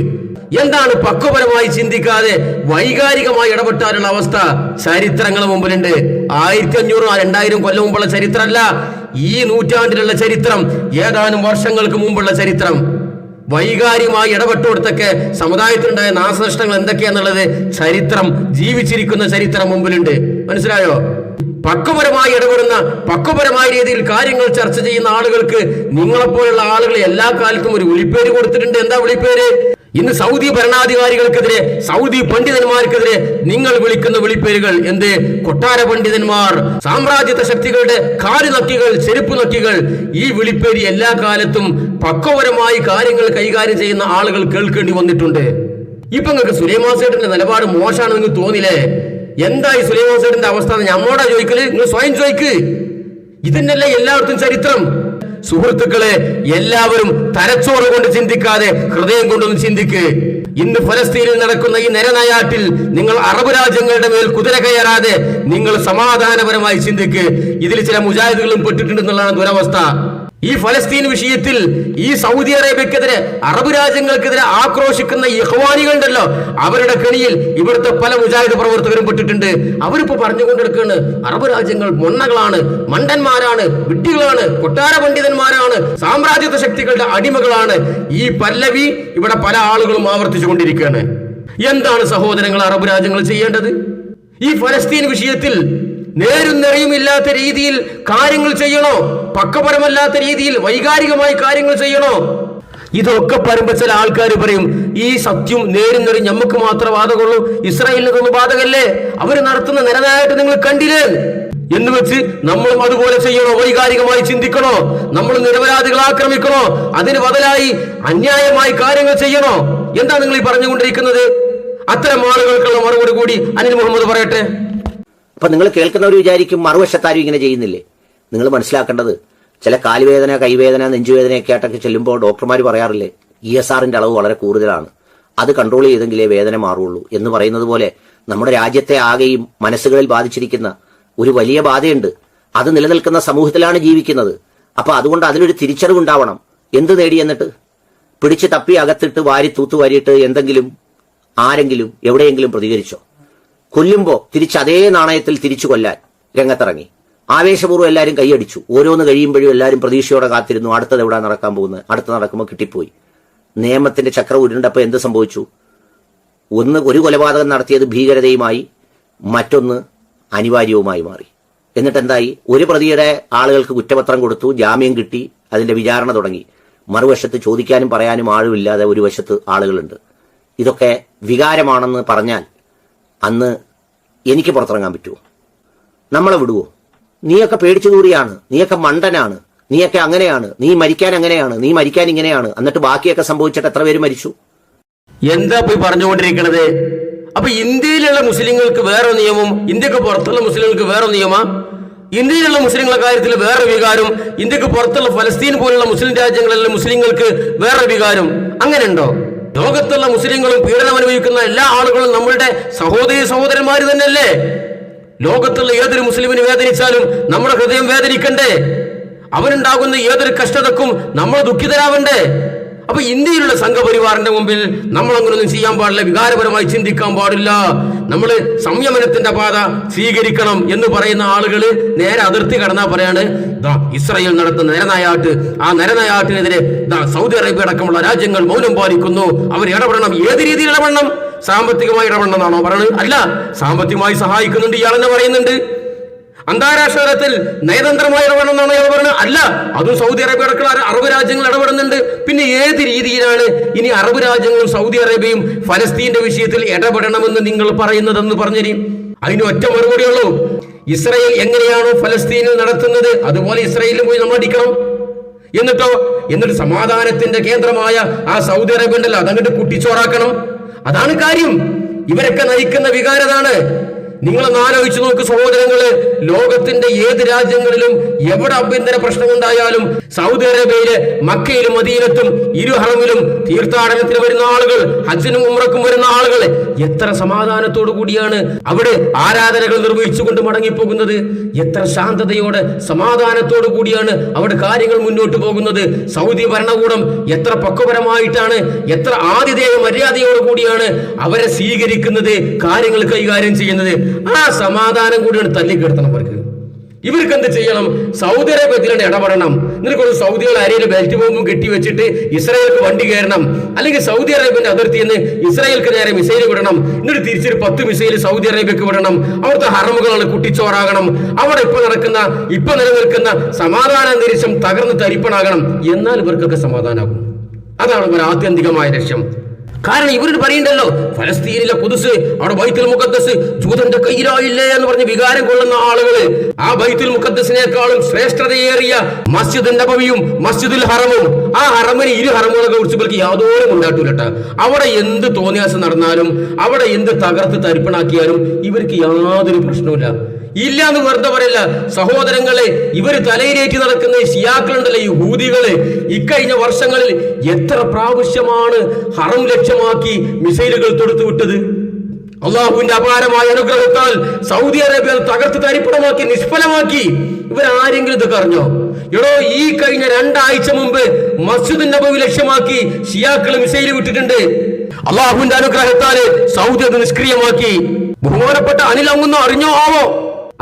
എന്താണ് പക്വപരമായി ചിന്തിക്കാതെ വൈകാരികമായി ഇടപെട്ടാലുള്ള അവസ്ഥ? ചരിത്രങ്ങൾ മുമ്പിലുണ്ട്. 1500 2000 കൊല്ലം മുമ്പുള്ള ചരിത്രമല്ല, ഈ നൂറ്റാണ്ടിലുള്ള ചരിത്രം, ഏതാനും വർഷങ്ങൾക്ക് മുമ്പുള്ള ചരിത്രം. വൈകാരികമായി ഇടപെട്ടുകൊടുത്തൊക്കെ സമുദായത്തിലുണ്ടായ നാശനഷ്ടങ്ങൾ എന്തൊക്കെയാന്നുള്ളത് ചരിത്രം, ജീവിച്ചിരിക്കുന്ന ചരിത്രം മുമ്പിലുണ്ട്. മനസ്സിലായോ? പക്വപരമായി ഇടപെടുന്ന, പക്വപരമായ രീതിയിൽ കാര്യങ്ങൾ ചർച്ച ചെയ്യുന്ന ആളുകൾക്ക് നിങ്ങളെപ്പോലുള്ള ആളുകൾ എല്ലാ കാലത്തും ഒരു വിളിപ്പേര് കൊടുത്തിട്ടുണ്ട്. എന്താ വിളിപ്പേര്? ഇന്ന് സൗദി ഭരണാധികാരികൾക്കെതിരെ, സൗദി പണ്ഡിതന്മാർക്കെതിരെ നിങ്ങൾ വിളിക്കുന്ന വിളിപ്പേരുകൾ എന്ത്? കൊട്ടാര പണ്ഡിതന്മാർ, സാമ്രാജ്യത്വ ശക്തികളുടെ കാല് നക്കികൾ, ചെരുപ്പ് നക്കികൾ. ഈ വിളിപ്പേര് എല്ലാ കാലത്തും പക്വപരമായി കാര്യങ്ങൾ കൈകാര്യം ചെയ്യുന്ന ആളുകൾ കേൾക്കേണ്ടി വന്നിട്ടുണ്ട്. ഇപ്പൊ നിങ്ങൾക്ക് സുലൈമാൻ സേഠിന്റെ നിലപാട് മോശമാണെന്ന് നിങ്ങൾക്ക് തോന്നില്ലേ? എന്തായി സുലൈമാൻ സേഠിന്റെ അവസ്ഥ? നമ്മോടാ ചോദിക്കല്? നിങ്ങൾ സ്വയം ചോദിക്ക്. ഇതന്നെയല്ലേ എല്ലാവർക്കും ചരിത്രം. സുഹൃത്തുക്കളെ, എല്ലാവരും തലച്ചോറ് കൊണ്ട് ചിന്തിക്കാതെ ഹൃദയം കൊണ്ടൊന്ന് ചിന്തിക്ക്. ഇന്ന് ഫലസ്തീനിൽ നടക്കുന്ന ഈ നരനായാട്ടിൽ നിങ്ങൾ അറബ് രാജ്യങ്ങളുടെ മേൽ കുതിര കയറാതെ നിങ്ങൾ സമാധാനപരമായി ചിന്തിക്ക്. ഇതിൽ ചില മുജാഹിദുകളും പെട്ടിട്ടുണ്ടെന്നുള്ളതാണ് ദുരവസ്ഥ. ഈ ഫലസ്തീൻ വിഷയത്തിൽ ഈ സൗദി അറേബ്യക്കെതിരെ, അറബ് രാജ്യങ്ങൾക്കെതിരെ ആക്രോശിക്കുന്ന ഇഖ്വാനികളുണ്ടല്ലോ, അവരുടെ കെണിയിൽ ഇവിടുത്തെ പല മുജാഹിദ് പ്രവർത്തകരും പെട്ടിട്ടുണ്ട്. അവരിപ്പോ പറഞ്ഞുകൊണ്ടെടുക്കാണ് അറബ് രാജ്യങ്ങൾ മൊണ്ണകളാണ്, മണ്ടന്മാരാണ്, വിഡ്ഢികളാണ്, കൊട്ടാര പണ്ഡിതന്മാരാണ്, സാമ്രാജ്യത്വ ശക്തികളുടെ അടിമകളാണ്. ഈ പല്ലവി ഇവിടെ പല ആളുകളും ആവർത്തിച്ചു കൊണ്ടിരിക്കുകയാണ്. എന്താണ് സഹോദരങ്ങൾ അറബ് രാജ്യങ്ങൾ ചെയ്യേണ്ടത്? ഈ ഫലസ്തീൻ വിഷയത്തിൽ നേരും നെറിയുമില്ലാത്ത രീതിയിൽ കാര്യങ്ങൾ ചെയ്യണോ? പക്വപരമല്ലാത്ത രീതിയിൽ വൈകാരികമായി കാര്യങ്ങൾ ചെയ്യണോ? ഇതൊക്കെ പറയുമ്പോൾ ചില ആൾക്കാർ പറയും, ഈ സത്യം നേരും നെറി നമുക്ക് മാത്രം ബാധകമുള്ളൂ, ഇസ്രായേലിനൊന്നും ബാധകല്ലേ, അവര് നടത്തുന്ന നിരനായിട്ട് നിങ്ങൾ കണ്ടില്ലേ എന്ന് വെച്ച് നമ്മളും അതുപോലെ ചെയ്യണോ? വൈകാരികമായി ചിന്തിക്കണോ? നമ്മൾ നിരപരാധികളെ ആക്രമിക്കണോ? അതിന് ബദലായി അന്യായമായി കാര്യങ്ങൾ ചെയ്യണോ? എന്താ നിങ്ങൾ ഈ പറഞ്ഞുകൊണ്ടിരിക്കുന്നത്? അത്തരം ആളുകൾക്കുള്ള മറുപടി കൂടി അനിൽ മുഹമ്മദ് പറയട്ടെ. അപ്പൊ നിങ്ങൾ കേൾക്കുന്നവർ വിചാരിക്കും മറുവശത്താരും ഇങ്ങനെ ചെയ്യുന്നില്ലേ? നിങ്ങൾ മനസ്സിലാക്കേണ്ടത്, ചില കാലുവേദന, കൈവേദന, നെഞ്ചുവേദനയൊക്കെ ആയിട്ടൊക്കെ ചെല്ലുമ്പോൾ ഡോക്ടർമാർ പറയാറില്ലേ ESRന്റെ അളവ് വളരെ കൂടുതലാണ്, അത് കൺട്രോൾ ചെയ്തെങ്കിലേ വേദന മാറുള്ളൂ എന്ന് പറയുന്നത് പോലെ നമ്മുടെ രാജ്യത്തെ ആകെയും മനസ്സുകളിൽ ബാധിച്ചിരിക്കുന്ന ഒരു വലിയ ബാധയുണ്ട്. അത് നിലനിൽക്കുന്ന സമൂഹത്തിലാണ് ജീവിക്കുന്നത്. അപ്പൊ അതുകൊണ്ട് അതിലൊരു തിരിച്ചറിവുണ്ടാവണം. എന്ത് നേടി എന്നിട്ട് പിടിച്ച് തപ്പി അകത്തിട്ട് വാരി തൂത്തുവാരിയിട്ട് എന്തെങ്കിലും ആരെങ്കിലും എവിടെയെങ്കിലും പ്രതികരിച്ചോ? കൊല്ലുമ്പോ തിരിച്ച് അതേ നാണയത്തിൽ തിരിച്ചു കൊല്ലാൻ രംഗത്തിറങ്ങി. ആവേശപൂർവ്വം എല്ലാവരും കൈയടിച്ചു. ഓരോന്ന് കഴിയുമ്പോഴും എല്ലാവരും പ്രതീക്ഷയോടെ കാത്തിരുന്നു. അടുത്തത് എവിടെ നടക്കാൻ പോകുന്നത്, അടുത്ത് നടക്കുമ്പോൾ കിട്ടിപ്പോയി. നിയമത്തിന്റെ ചക്രം ഉരുണ്ടപ്പോൾ എന്ത് സംഭവിച്ചു? ഒരു കൊലപാതകം നടത്തിയത് ഭീകരതയുമായി, മറ്റൊന്ന് അനിവാര്യവുമായി മാറി. എന്നിട്ട് എന്തായി? ഒരു പ്രതിയുടെ ആളുകൾക്ക് കുറ്റപത്രം കൊടുത്തു, ജാമ്യം കിട്ടി, അതിന്റെ വിചാരണ തുടങ്ങി. മറുവശത്ത് ചോദിക്കാനും പറയാനും ആളുമില്ലാതെ ഒരു വശത്ത് ആളുകളുണ്ട്. ഇതൊക്കെ വികാരമാണെന്ന് പറഞ്ഞാൽ അന്ന് എനിക്ക് പുറത്തിറങ്ങാൻ പറ്റുമോ? നമ്മളെ വിടുവോ? നീയൊക്കെ പേടിച്ചു കൂറിയാണ്, നീയൊക്കെ മണ്ടനാണ്, നീയൊക്കെ അങ്ങനെയാണ്, നീ മരിക്കാൻ അങ്ങനെയാണ്, നീ മരിക്കാൻ ഇങ്ങനെയാണ്, എന്നിട്ട് ബാക്കിയൊക്കെ സംഭവിച്ചിട്ട് എത്ര പേര് മരിച്ചു? എന്താ പോയി പറഞ്ഞുകൊണ്ടിരിക്കുന്നത്? അപ്പൊ ഇന്ത്യയിലുള്ള മുസ്ലിങ്ങൾക്ക് വേറെ നിയമം, ഇന്ത്യക്ക് പുറത്തുള്ള മുസ്ലിങ്ങൾക്ക് വേറെ നിയമം. ഇന്ത്യയിലുള്ള മുസ്ലിങ്ങളുടെ കാര്യത്തിൽ വേറെ വികാരം, ഇന്ത്യക്ക് പുറത്തുള്ള ഫലസ്തീൻ പോലുള്ള മുസ്ലിം രാജ്യങ്ങളിലെ മുസ്ലിങ്ങൾക്ക് വേറെ വികാരം. അങ്ങനെയുണ്ടോ? ലോകത്തുള്ള മുസ്ലിങ്ങളും പീഡനം അനുഭവിക്കുന്ന എല്ലാ ആളുകളും നമ്മളുടെ സഹോദരി സഹോദരന്മാര് തന്നെയല്ലേ? ലോകത്തുള്ള ഏതൊരു മുസ്ലിമിന് വേദനിച്ചാലും നമ്മുടെ ഹൃദയം വേദനിക്കണ്ടേ? അവനുണ്ടാകുന്ന ഏതൊരു കഷ്ടതക്കും നമ്മൾ ദുഃഖിതരാവണ്ടേ? അപ്പൊ ഇന്ത്യയിലുള്ള സംഘപരിവാറിന്റെ മുമ്പിൽ നമ്മൾ അങ്ങനൊന്നും ചെയ്യാൻ പാടില്ല, വികാരപരമായി ചിന്തിക്കാൻ പാടില്ല, നമ്മൾ സംയമനത്തിന്റെ പാത സ്വീകരിക്കണം എന്ന് പറയുന്ന ആളുകൾ നേരെ അതിർത്തി കടന്നാ പറയാണ് ഇസ്രായേൽ നടത്തുന്ന നരനായാട്ട്, ആ നരനായാട്ടിനെതിരെ സൗദി അറേബ്യ അടക്കമുള്ള രാജ്യങ്ങൾ മൗനം പാലിക്കുന്നു, അവർ ഇടപെടണം. ഏത് രീതിയിൽ ഇടപെടണം? സാമ്പത്തികമായി ഇടപെടണമെന്നാണോ പറയുന്നത്? അല്ല, സാമ്പത്തികമായി സഹായിക്കുന്നുണ്ട്, ഇയാളെന്നെ പറയുന്നുണ്ട്. അന്താരാഷ്ട്ര തലത്തിൽ നയതന്ത്രമായി ഇടപെടണമെന്നാണ് ഇയാൾ പറയുന്നത്? അല്ല, അതും സൗദി അറേബ്യ അടക്കമുള്ള അറബ് രാജ്യങ്ങൾ ഇടപെടുന്നുണ്ട്. പിന്നെ ഏത് രീതിയിലാണ് ഇനി അറബ് രാജ്യങ്ങളും സൗദി അറേബ്യയും ഫലസ്തീന്റെ വിഷയത്തിൽ ഇടപെടണമെന്ന് നിങ്ങൾ പറയുന്നതെന്ന് പറഞ്ഞുതരും. അതിന് ഒറ്റ മറുപടിയുള്ളൂ, ഇസ്രായേൽ എങ്ങനെയാണോ ഫലസ്തീനിൽ നടത്തുന്നത് അതുപോലെ ഇസ്രായേലിൽ പോയി നമ്മൾ അടിക്കണം. എന്നിട്ട് സമാധാനത്തിന്റെ കേന്ദ്രമായ ആ സൗദി അറേബ്യ ഉണ്ടല്ലോ, അതങ്ങോട്ട് കുട്ടിച്ചോറാക്കണം. അതാണ് കാര്യം. ഇവരൊക്കെ നയിക്കുന്ന വികാരതാണ്. നിങ്ങളൊന്ന് ആലോചിച്ചു നോക്ക് സഹോദരങ്ങള്, ലോകത്തിന്റെ ഏത് രാജ്യങ്ങളിലും എവിടെ ആഭ്യന്തര പ്രശ്നമുണ്ടായാലും സൗദി അറേബ്യയിലെ മക്കയിലും മദീനത്തും ഇരുഹറമിലും തീർത്ഥാടനത്തിന് വരുന്ന ആളുകൾ, ഹജ്ജിനും ഉംറക്കും വരുന്ന ആളുകൾ എത്ര സമാധാനത്തോടു കൂടിയാണ് അവിടെ ആരാധനകൾ നിർവഹിച്ചുകൊണ്ട് മടങ്ങിപ്പോകുന്നത്. എത്ര ശാന്തതയോടെ സമാധാനത്തോടു കൂടിയാണ് അവിടെ കാര്യങ്ങൾ മുന്നോട്ട് പോകുന്നത്. സൗദി ഭരണകൂടം എത്ര പക്വപരമായിട്ടാണ്, എത്ര ആതിഥേയ മര്യാദയോടു കൂടിയാണ് അവരെ സ്വീകരിക്കുന്നത്, കാര്യങ്ങൾ കൈകാര്യം ചെയ്യുന്നത്. ആ സമാധാനം കൂടിയാണ് തല്ലിക്കെടുത്തണം അവർക്ക്. ഇവർക്ക് എന്ത് ചെയ്യണം? സൗദി അറേബ്യത്തിലാണ് ഇടപെടണം. എന്നിട്ട് കുറച്ച് സൗദികൾ അരയിൽ ബെൽറ്റ് ബോംബും കെട്ടിവെച്ചിട്ട് ഇസ്രായേൽക്ക് വണ്ടി കയറണം, അല്ലെങ്കിൽ സൗദി അറേബ്യന്റെ അതിർത്തിയിൽ നിന്ന് ഇസ്രായേൽക്ക് നേരെ മിസൈൽ വിടണം. എന്നിട്ട് തിരിച്ചൊരു 10 മിസൈൽ സൗദി അറേബ്യക്ക് വിടണം. അവിടുത്തെ ഹറമുകളാണ് കുട്ടിച്ചോറാകണം. അവിടെ ഇപ്പൊ നിലനിൽക്കുന്ന സമാധാന അന്തരീക്ഷം തകർന്ന് തരിപ്പണാകണം. എന്നാൽ ഇവർക്കൊക്കെ സമാധാനമാകും. അതാണ് ഇവർ ആത്യന്തികമായ ലക്ഷ്യം. കാരണം ഇവരോട് പറയണ്ടല്ലോ, ഫലസ്തീനിലെ ഖുദ്സ്, അവിടെ ബൈത്തുൽ മുഖദ്ദസ് ജൂതന്റെ കയ്യിലായില്ലേ എന്ന് പറഞ്ഞ് വികാരം കൊള്ളുന്ന ആളുകള് ആ ബൈത്തുൽ മുഖദ്ദസിനേക്കാളും ശ്രേഷ്ഠതയേറിയ മസ്ജിദുൻ നബവിയും മസ്ജിദുൽ ഹറമും, ആ ഹറമിന് ഇരു ഹറമുകളെ കുറിച്ച് ഇവർക്ക് യാതൊരു ഉണ്ടാട്ടൂലട്ട. അവിടെ എന്ത് തോന്നിയാസം നടന്നാലും, അവിടെ എന്ത് തകർത്ത് തരിപ്പണാക്കിയാലും ഇവർക്ക് യാതൊരു പ്രശ്നവുമില്ല. ഇല്ല എന്ന് വെറുതെ പറയില്ല സഹോദരങ്ങളെ. ഇവര് തലയിലേറ്റി നടക്കുന്ന ഷിയാക്കളുണ്ടല്ലോ, ഈ ഹൂദികള്, ഇക്കഴിഞ്ഞ വർഷങ്ങളിൽ എത്ര പ്രാവശ്യമാണ് ഹറം ലക്ഷ്യമാക്കി മിസൈലുകൾ തൊടുത്തു വിട്ടത്. അള്ളാഹുവിന്റെ അപാരമായ അനുഗ്രഹത്താൽ സൗദി അറേബ്യ തകർത്ത് തരിപ്പണമാക്കി, നിഷ്ഫലമാക്കി. ഇവരാരെങ്കിലും ഇതൊക്കെ അറിഞ്ഞോ? എടോ, ഈ കഴിഞ്ഞ 2 ആഴ്ച മുമ്പ് മസ്ജിദുൻ നബവി ലക്ഷ്യമാക്കി ഷിയാക്കൾ മിസൈൽ വിട്ടിട്ടുണ്ട്. അള്ളാഹുവിന്റെ അനുഗ്രഹത്താൽ സൗദി അത് നിഷ്ക്രിയമാക്കി. ബഹുമാനപ്പെട്ട അനിൽ അങ്ങൊന്നും അറിഞ്ഞോ ആവോ?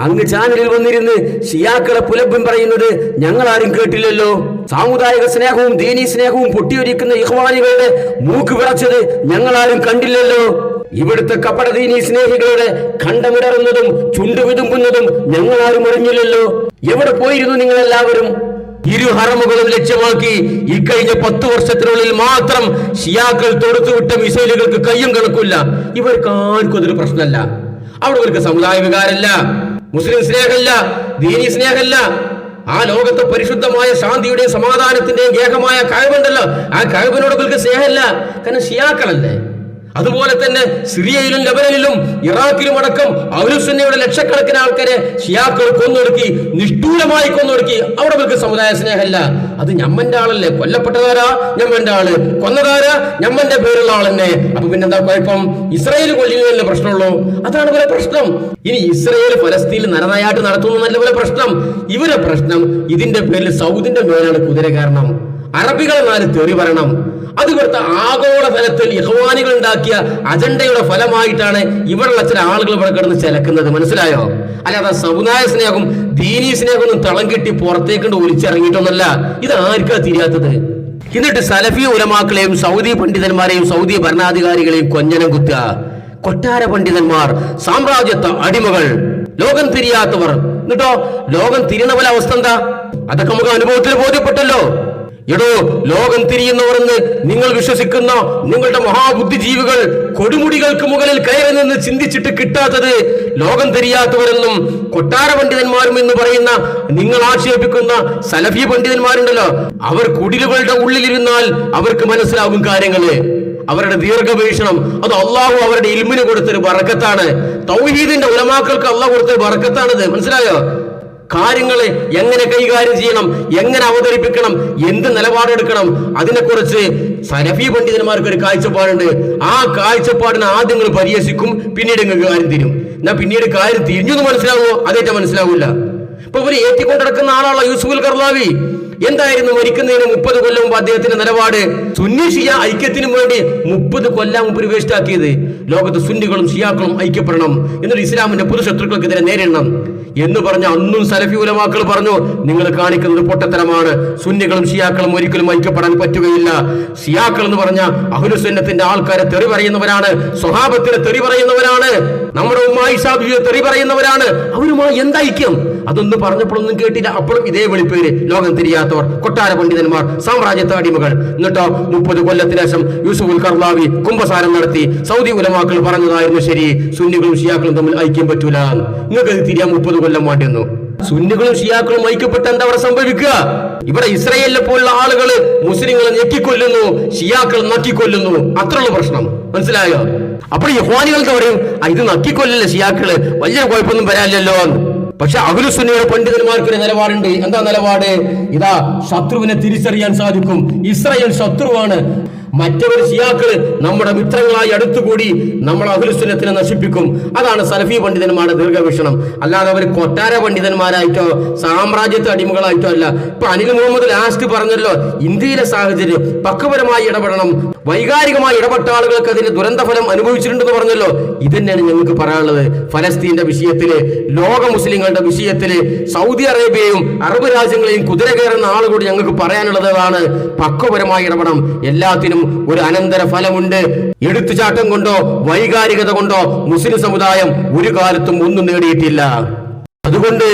അങ്ങ് ചാനലിൽ വന്നിരുന്ന് ഷിയാക്കളെ പുലഭ്യം പറയുന്നത് ഞങ്ങൾ ആരും കേട്ടില്ലല്ലോ. സാമുദായിക സ്നേഹവും ദീനീ സ്നേഹവും പൊട്ടിയൊരിക്കുന്ന ഇഖ്വാനികളുടെ മൂക്ക് വിറച്ചത് ഞങ്ങൾ ആരും കണ്ടില്ലല്ലോ. ഇവിടുത്തെ കപട ദീനീ സ്നേഹികളുടെ കണ്ടമിടറുന്നതും ചുണ്ടു വിതുമ്പുന്നതും ഞങ്ങൾ ആരും അറിഞ്ഞില്ലല്ലോ. എവിടെ പോയിരുന്നു നിങ്ങൾ എല്ലാവരും? ഇരു ഹറമുകളും ലക്ഷ്യമാക്കി ഇക്കഴിഞ്ഞ 10 വർഷത്തിനുള്ളിൽ മാത്രം ഷിയാക്കൾ തൊടുത്തുവിട്ട മിസൈലുകൾക്ക് കയ്യും കണക്കില്ല. ഇവർക്ക് ആർക്കും അതൊരു പ്രശ്നമല്ല. അവിടെ ഇവർക്ക് സമുദായ വികാരമില്ല, മുസ്ലിം സ്നേഹമില്ല, ദീനീ സ്നേഹമില്ല. ആ ലോകത്തെ പരിശുദ്ധമായ ശാന്തിയുടെയും സമാധാനത്തിന്റെയും ഏകമായ കഅബ ഉണ്ടല്ലോ, ആ കഅബിനോട് ഇവർക്ക് സ്നേഹമില്ല. കാരണം ഷിയാക്കളല്ലേ. അതുപോലെ തന്നെ സിറിയയിലും ലെബനനിലും ഇറാഖിലും അടക്കം അഹ്ലുസുന്നയുടെ ലക്ഷക്കണക്കിന് ആൾക്കാരെ ഷിയാക്കൾ കൊന്നൊടുക്കി, നിഷ്ഠൂരമായി കൊന്നൊടുക്കി. അവിടെ അവർക്ക് സമുദായ സ്നേഹമല്ല. അത് ഞമ്മന്റെ ആളല്ലേ, കൊല്ലപ്പെട്ടതാരാ ഞമ്മന്റെ ആള്, കൊന്നതാരാ ഞമ്മന്റെ പേരുള്ള ആളെന്നെ. അപ്പൊ പിന്നെന്താ കുഴപ്പം? ഇസ്രായേൽ കൊല്ലുന്നതല്ലേ പ്രശ്നമുള്ളൂ? അതാണ് ഇവരെ പ്രശ്നം. ഇനി ഇസ്രായേൽ ഫലസ്തീനിൽ നരനായാട്ട് നടത്തുന്നതല്ല ഇവരെ പ്രശ്നം. ഇവരെ പ്രശ്നം ഇതിന്റെ പേരിൽ സൗദിന്റെ മേലാണ് കുതിര കാരണം. അറബികളെ നാല് തെറി പറയണം. അത് ഇവിടുത്തെ ആഗോള തലത്തിൽ ഇഖ്വാനികൾ ഉണ്ടാക്കിയ അജണ്ടയുടെ ഫലമായിട്ടാണ് ഇവിടെയുള്ള ചില ആളുകൾ ഇവിടെ കിടന്ന് ചിലക്കുന്നത്. മനസ്സിലായോ? അല്ലാതെ സമുദായ സ്നേഹം, ദീനീ സ്നേഹം ഒന്നും തളം കെട്ടി പുറത്തേക്കൊണ്ട് ഒലിച്ചിറങ്ങിയിട്ടൊന്നല്ല. ഇത് ആർക്കാ തിരിയാത്തത്? എന്നിട്ട് സലഫി ഉലമാക്കളെയും സൗദി പണ്ഡിതന്മാരെയും സൗദി ഭരണാധികാരികളെയും കൊഞ്ഞനം കുത്തുക. കൊട്ടാര പണ്ഡിതന്മാർ, സാമ്രാജ്യത്വ അടിമകൾ, ലോകം തിരിയാത്തവർ. എന്നിട്ടോ ലോകം തിരിയുന്ന പോലെ അവസ്ഥ എന്താ? അതൊക്കെ നമുക്ക് അനുഭവത്തിൽ ബോധ്യപ്പെട്ടല്ലോ. എടോ, ലോകം തിരിയുന്നവരെന്ന് നിങ്ങൾ വിശ്വസിക്കുന്ന നിങ്ങളുടെ മഹാബുദ്ധിജീവികൾ കൊടുമുടികൾക്ക് മുകളിൽ കയറി നിന്ന് ചിന്തിച്ചിട്ട് കിട്ടാത്തത് ലോകം തിരിയാത്തവരെന്നും കൊട്ടാര പണ്ഡിതന്മാരും എന്ന് പറയുന്ന നിങ്ങൾ ആക്ഷേപിക്കുന്ന സലഫി പണ്ഡിതന്മാരുണ്ടല്ലോ, അവർ കുടിലുകളുടെ ഉള്ളിലിരുന്നാൽ അവർക്ക് മനസ്സിലാകും കാര്യങ്ങള്. അവരുടെ ദീർഘവീക്ഷണം അത് അള്ളാഹു അവരുടെ ഇൽമിന് കൊടുത്തൊരു ബറക്കത്താണ്. തൗഹീദിന്റെ ഉലമാക്കൾക്ക് അള്ളാഹു കൊടുത്തൊരു ബറക്കത്താണിത്. മനസ്സിലായോ? കാര്യങ്ങളെ എങ്ങനെ കൈകാര്യം ചെയ്യണം, എങ്ങനെ അവതരിപ്പിക്കണം, എന്ത് നിലപാടെടുക്കണം, അതിനെക്കുറിച്ച് സലഫി പണ്ഡിതന്മാർക്ക് ഒരു കാഴ്ചപ്പാടുണ്ട്. ആ കാഴ്ചപ്പാടിനെ ആദ്യം നിങ്ങൾ പരിഹസിക്കും, പിന്നീട് നിങ്ങൾക്ക് കാര്യം തിരും. എന്നാ പിന്നീട് കാര്യം തിരിഞ്ഞു മനസ്സിലാവുമോ? അതേറ്റ മനസ്സിലാവില്ല. ഇപ്പൊ ഇവര് ഏറ്റിക്കൊണ്ട് നടക്കുന്ന ആളാണല്ലോ യൂസുഫുൽ കർലാവി. എന്തായിരുന്നു മരിക്കുന്നതിന് 30 കൊല്ലം മുമ്പ് അദ്ദേഹത്തിന്റെ നിലപാട്? സുന്നി ഷിയ ഐക്യത്തിനും വേണ്ടി 30 കൊല്ലം മുമ്പ് വേസ്റ്റാക്കിയത്. ലോകത്ത് സുന്നികളും ഷിയാക്കളും ഐക്യപ്പെടണം, എന്നിട്ട് ഇസ്ലാമിന്റെ പൊതുശത്രുക്കൾക്കെതിരെ നേരിടണം എന്ന് പറഞ്ഞ അന്നും സലഫി ഉലമാക്കൾ പറഞ്ഞു, നിങ്ങൾ കാണിക്കുന്നത് പൊട്ടത്തരമാണ്. സുന്നികളും ഷിയാക്കളും ഒരിക്കലും ഐക്യപ്പെടാൻ പറ്റുകയില്ല. ഷിയാക്കൾ എന്ന് പറഞ്ഞ അഹ്ലുസുന്നത്തിന്റെ ആൾക്കാരെ തെറി പറയുന്നവരാണ്, സ്വഹാബത്തിനെ തെറി പറയുന്നവരാണ്, നമ്മുടെ ഉമ്മായി ഷാബിയെ തെറി പറയുന്നവരാണ്. അവരുമായി എന്താ ഐക്യം? അതൊന്നും പറഞ്ഞപ്പോഴൊന്നും കേട്ടില്ല. അപ്പോഴും ഇതേ വിളിപ്പേര്, ലോകം തിരിയാത്തവർ, കൊട്ടാര പണ്ഡിതന്മാർ, സാമ്രാജ്യത്വ അടിമകൾ. എന്നിട്ടോ 30 കൊല്ലത്തിന് ശേഷം യൂസുഫുൽ കർലാവി കുംഭസാരം നടത്തി സൗദി ഉലമാക്കൾ പറഞ്ഞതായിരുന്നു ശരി, സുന്നികളും ഷിയാക്കളും തമ്മിൽ ഐക്യം പറ്റൂല. നിങ്ങൾക്ക് ഇത് തിരിയാൻ 30 കൊല്ലം വേണ്ടിയിരുന്നു. സുന്നികളും ഷിയാക്കളും ഐക്യപ്പെട്ട് എന്താ അവിടെ സംഭവിക്കുക? ഇവിടെ ഇസ്രായേലിനെ പോലുള്ള ആളുകൾ മുസ്ലിങ്ങളെ ഞെക്കിക്കൊല്ലുന്നു, ഷിയാക്കൾ നക്കിക്കൊല്ലുന്നു. അത്രയുള്ള പ്രശ്നം. മനസ്സിലായോ? അപ്പോൾ ഇഖ്വാനികൾക്ക് പറയും, ഇത് നക്കിക്കൊല്ലല്ലേ ഷിയാക്കള്, വലിയ കുഴപ്പമൊന്നും വരാനില്ലല്ലോ. പക്ഷെ അഹ്ലുസുന്നയുടെ പണ്ഡിതന്മാർക്കൊരു നിലപാടുണ്ട്. എന്താ നിലപാട്? ഇതാ ശത്രുവിനെ തിരിച്ചറിയാൻ സാധിക്കും. ഇസ്രായേൽ ശത്രുവാണ്. മറ്റവർ ഷിയാക്കള് നമ്മുടെ മിത്രങ്ങളായി അടുത്തുകൂടി നമ്മൾ അഹ്ലുസുന്നത്തിനെ നശിപ്പിക്കും. അതാണ് സലഫി പണ്ഡിതന്മാരുടെ ദീർഘവീക്ഷണം. അല്ലാതെ അവർ കൊട്ടാര പണ്ഡിതന്മാരായിട്ടോ സാമ്രാജ്യത്വ അടിമകളായിട്ടോ അല്ല. ഇപ്പൊ അനിൽ മുഹമ്മദ് ലാസ്റ്റ് പറഞ്ഞല്ലോ, ഇന്ത്യയിലെ സാഹചര്യം പക്വപരമായി ഇടപെടണം, വൈകാരികമായി ഇടപെട്ട ആളുകൾക്ക് അതിന്റെ ദുരന്തഫലം അനുഭവിച്ചിട്ടുണ്ടെന്ന് പറഞ്ഞല്ലോ. ഇതന്നെയാണ് ഞങ്ങൾക്ക് പറയാനുള്ളത്. ഫലസ്തീന്റെ വിഷയത്തില്, ലോക മുസ്ലിങ്ങളുടെ വിഷയത്തില്, സൗദി അറേബ്യയും അറബ് രാജ്യങ്ങളെയും കുതിര കയറുന്ന ആളുകൂടി ഞങ്ങൾക്ക് പറയാനുള്ളതാണ്, പക്വപരമായി ഇടപെടണം. എല്ലാത്തിനും ഒരു അനന്തര ഫലമുണ്ട്. എടുത്തുചാട്ടം കൊണ്ടോ വൈകാരികത കൊണ്ടോ മുസ്ലിം സമുദായം ഒരു കാലത്തും ഒന്നും നേടിയിട്ടില്ല. അതുകൊണ്ട്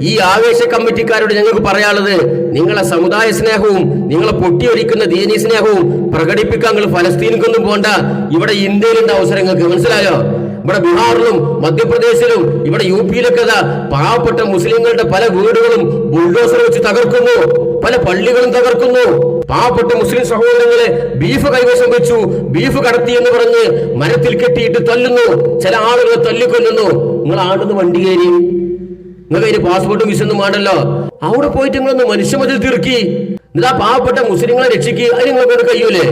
ഈ ആവേശ കമ്മിറ്റിക്കാരോട് ഞങ്ങൾക്ക് പറയാനുള്ളത്, നിങ്ങളെ സമുദായ സ്നേഹവും നിങ്ങളെ പൊട്ടിയൊലിക്കുന്ന ദീനീ സ്നേഹവും പ്രകടിപ്പിക്കാൻ നിങ്ങൾ ഫലസ്തീനിക്കൊന്നും പോണ്ട. ഇവിടെ ഇന്ത്യയിലുണ്ട് അവസരങ്ങൾക്ക്. മനസ്സിലായോ? ഇവിടെ ബീഹാറിലും മധ്യപ്രദേശിലും ഇവിടെ യുപിയിലൊക്കെ പാവപ്പെട്ട മുസ്ലിങ്ങളുടെ പല വീടുകളും ബുൾഡോസർ വെച്ച് തകർക്കുന്നു, പല പള്ളികളും തകർക്കുന്നു. പാവപ്പെട്ട മുസ്ലിം സഹോദരങ്ങളെ ബീഫ് കൈവശം വെച്ചു, ബീഫ് കടത്തി എന്ന് പറഞ്ഞ് മരത്തിൽ കെട്ടിയിട്ട് തല്ലുന്നു, ചില ആളുകളെ തല്ലിക്കൊല്ലുന്നു. നിങ്ങൾ ആടുന്ന് വണ്ടി കയറി, നിങ്ങൾക്ക് അതിന് പാസ്പോർട്ടും വിസൊന്നും വേണ്ടല്ലോ. അവിടെ പോയിട്ട് നിങ്ങളൊന്ന് മനുഷ്യമതിൽ തീർക്കി, എന്നിട്ട് ആ പാവപ്പെട്ട മുസ്ലിങ്ങളെ രക്ഷിക്കുക. അതിന് നിങ്ങൾക്ക് കഴിയൂലേ?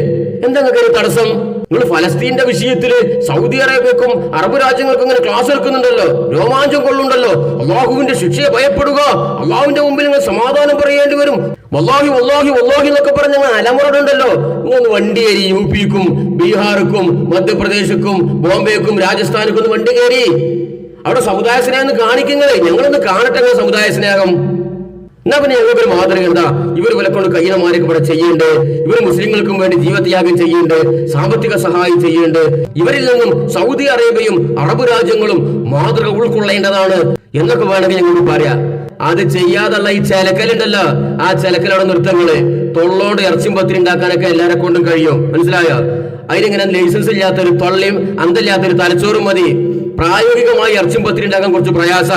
എന്താ നിങ്ങൾക്ക് തടസ്സം? നിങ്ങൾ ഫലസ്തീന്റെ വിഷയത്തില് സൗദി അറേബ്യക്കും അറബ് രാജ്യങ്ങൾക്കും ഇങ്ങനെ ക്ലാസ് എടുക്കുന്നുണ്ടല്ലോ, രോമാഞ്ചം കൊള്ളുണ്ടല്ലോ. അള്ളാഹുവിന്റെ ശിക്ഷയെ ഭയപ്പെടുക, അള്ളാഹുവിന്റെ മുമ്പിൽ നിങ്ങൾ സമാധാനം പറയേണ്ടി വരും. വല്ലാഹി വല്ലാഹി വല്ലാഹി എന്നൊക്കെ പറഞ്ഞ അലമുറടുണ്ടല്ലോ. നിങ്ങൾ വണ്ടി കയറി യുപിക്കും ബീഹാർക്കും മധ്യപ്രദേശിക്കും ബോംബെക്കും രാജസ്ഥാനിക്കും ഒന്ന് വണ്ടി കയറി. അവിടെ സമുദായ സ്നേഹം കാണിക്കുന്നത് ഞങ്ങളൊന്ന് കാണട്ടെ. സമുദായ സ്നേഹം എന്നാ പിന്നെ ഞങ്ങൾക്കൊരു മാതൃക എന്താ? ഇവർ വിലക്കൊണ്ട് കയ്യനമാരൊക്കെ ഇവിടെ ചെയ്യേണ്ടത്, ഇവർ മുസ്ലിങ്ങൾക്കും വേണ്ടി ജീവത്യാഗം ചെയ്യേണ്ടത്, സാമ്പത്തിക സഹായം ചെയ്യേണ്ടത്. ഇവരിൽ നിന്നും സൗദി അറേബ്യയും അറബ് രാജ്യങ്ങളും മാതൃക ഉൾക്കൊള്ളേണ്ടതാണ് എന്നൊക്കെ വേണമെങ്കിൽ ഞങ്ങൾക്ക് പറയാം. അത് ചെയ്യാതുള്ള ഈ ചിലക്കലുണ്ടല്ലോ, ആ ചിലക്കലോടെ നൃത്തങ്ങള് തൊള്ളോണ്ട് ഇറച്ചും പത്തിരി ഉണ്ടാക്കാനൊക്കെ എല്ലാരെ കൊണ്ടും കഴിയും. മനസ്സിലായോ? അതിനിങ്ങനെ ലൈസൻസ് ഇല്ലാത്തൊരു തൊള്ളയും അന്തല്ലാത്തൊരു തലച്ചോറും മതി. പ്രായോഗികമായി ഇറച്ചും പത്തിരി ഉണ്ടാക്കാൻ കുറച്ച് പ്രയാസ.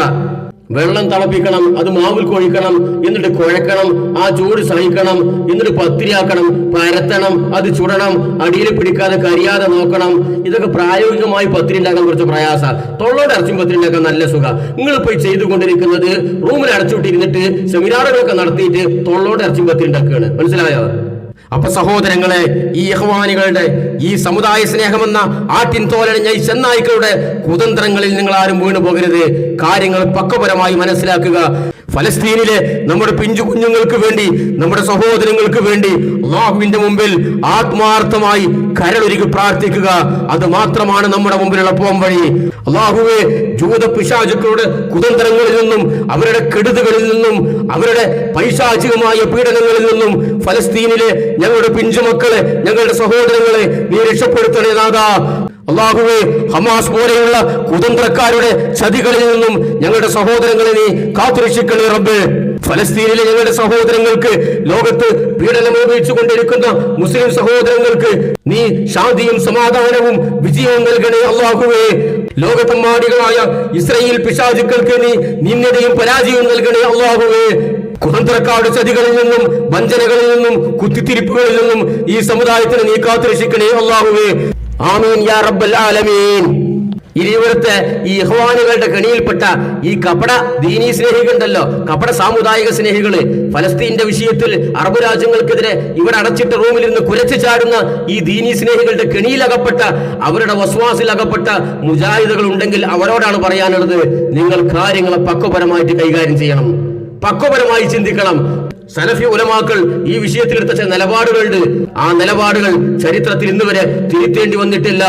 വെള്ളം തിളപ്പിക്കണം, അത് മാവിൽ കൊഴിക്കണം, എന്നിട്ട് കുഴക്കണം, ആ ചൂട് സഹിക്കണം, എന്നിട്ട് പത്തിരിയാക്കണം, പരത്തണം, അത് ചുടണം, അടിയിൽ പിടിക്കാതെ കരിയാതെ നോക്കണം. ഇതൊക്കെ പ്രായോഗികമായി പത്തിരി ഉണ്ടാക്കാൻ കുറച്ച് പ്രയാസ. തൊള്ളോടെ ഇറച്ചും പത്തിരി ഉണ്ടാക്കാൻ നല്ല സുഖ. നിങ്ങൾ പോയി ചെയ്തുകൊണ്ടിരിക്കുന്നത് റൂമിൽ അടച്ചുവിട്ടിരുന്നിട്ട് സെമിനാറുകളൊക്കെ നടത്തിയിട്ട് തൊള്ളോടെ ഇറച്ചും പത്തിരി ഉണ്ടാക്കുകയാണ്. മനസ്സിലായോ? അപ്പൊ സഹോദരങ്ങളെ, ഈ ഇഖ്വാനികളുടെ ഈ സമുദായ സ്നേഹമെന്ന ആട്ടിൻ തോലണിഞ്ഞ ഈ ചെന്നായ്ക്കളുടെ കുതന്ത്രങ്ങളിൽ നിങ്ങൾ ആരും വീണു പോകരുത്. കാര്യങ്ങൾ പക്വപരമായി മനസ്സിലാക്കുക. ഫലസ്തീനിലെ നമ്മുടെ പിഞ്ചു കുഞ്ഞുങ്ങൾക്ക് വേണ്ടി, നമ്മുടെ സഹോദരങ്ങൾക്ക് വേണ്ടി അല്ലാഹുവിന്റെ മുമ്പിൽ ആത്മാർത്ഥമായി കരളൊരുക്കി പ്രാർത്ഥിക്കുക. അത് മാത്രമാണ് നമ്മുടെ മുമ്പിലുള്ള പോംവഴി. അല്ലാഹുവേ, ജൂത പിശാചുക്കളുടെ കുതന്ത്രങ്ങളിൽ നിന്നും, അവരുടെ കെടുതികളിൽ നിന്നും, അവരുടെ പൈശാചികമായ പീഡനങ്ങളിൽ നിന്നും ഫലസ്തീനിലെ ഞങ്ങളുടെ പിഞ്ചുമക്കളെ, ഞങ്ങളുടെ സഹോദരങ്ങളെ നീ രക്ഷപ്പെടുത്തണേ നാഥാ. അല്ലാഹുവേ, ഹമാസ് പോലെയുള്ള കുതന്ത്രക്കാരുടെ ചതികളിൽ നിന്നും ഞങ്ങളുടെ സഹോദരങ്ങളെ നീ കാത്തുരക്ഷിക്കണേ റബ്ബേ. ഫലസ്തീനിലെ ഞങ്ങളുടെ സഹോദരങ്ങൾക്ക്, ലോകത്ത് പീഡനം അനുഭവിച്ചു കൊണ്ടിരിക്കുന്ന മുസ്ലിം സഹോദരങ്ങൾക്ക് നീ ശാന്തിയും സമാധാനവും വിജയവും നൽകണേ അല്ലാഹുവേ. ലോകത്തെമ്മാടികളായ ഇസ്രായേൽ പിശാചുക്കൾക്ക് നീ നിന്ദയും പരാജയവും നൽകണേ അല്ലാഹുവേ. കുതന്ത്രക്കാരുടെ ചതികളിൽ നിന്നും, വഞ്ചനകളിൽ നിന്നും, കുത്തിത്തിരിപ്പുകളിൽ നിന്നും ഈ സമുദായത്തിന് നീ കാത്തുരക്ഷിക്കണേ അല്ലാഹുവേ. ആമീൻ യാ റബ്ബൽ ആലമീൻ. ഇവിടുത്തെ ഈ ഇഖ്വാനുകളുടെ കെണിയിൽപ്പെട്ട ഈ കപട ദീനീ സ്നേഹികളുണ്ടല്ലോ, കപട സാമുദായിക സ്നേഹികള്, ഫലസ്തീന്റെ വിഷയത്തിൽ അറബ് രാജ്യങ്ങൾക്കെതിരെ ഇവിടെ അടച്ചിട്ട റൂമിലിരുന്ന് കുരച്ചു ചാടുന്ന ഈ ദീനീ സ്നേഹികളുടെ കെണിയിലകപ്പെട്ട, അവരുടെ വസ്വാസിലകപ്പെട്ട മുജാഹിദുകൾ ഉണ്ടെങ്കിൽ അവരോടാണ് പറയാനുള്ളത്, നിങ്ങൾ കാര്യങ്ങളെ പക്വപരമായിട്ട് കൈകാര്യം ചെയ്യണം, പക്വപരമായി ചിന്തിക്കണം. സലഫി ഉലമാക്കൾ ഈ വിഷയത്തിൽ എടുത്ത ചില നിലപാടുകളുണ്ട്. ആ നിലപാടുകൾ ചരിത്രത്തിൽ ഇന്ന് വരെ തിരുത്തേണ്ടി വന്നിട്ടില്ല.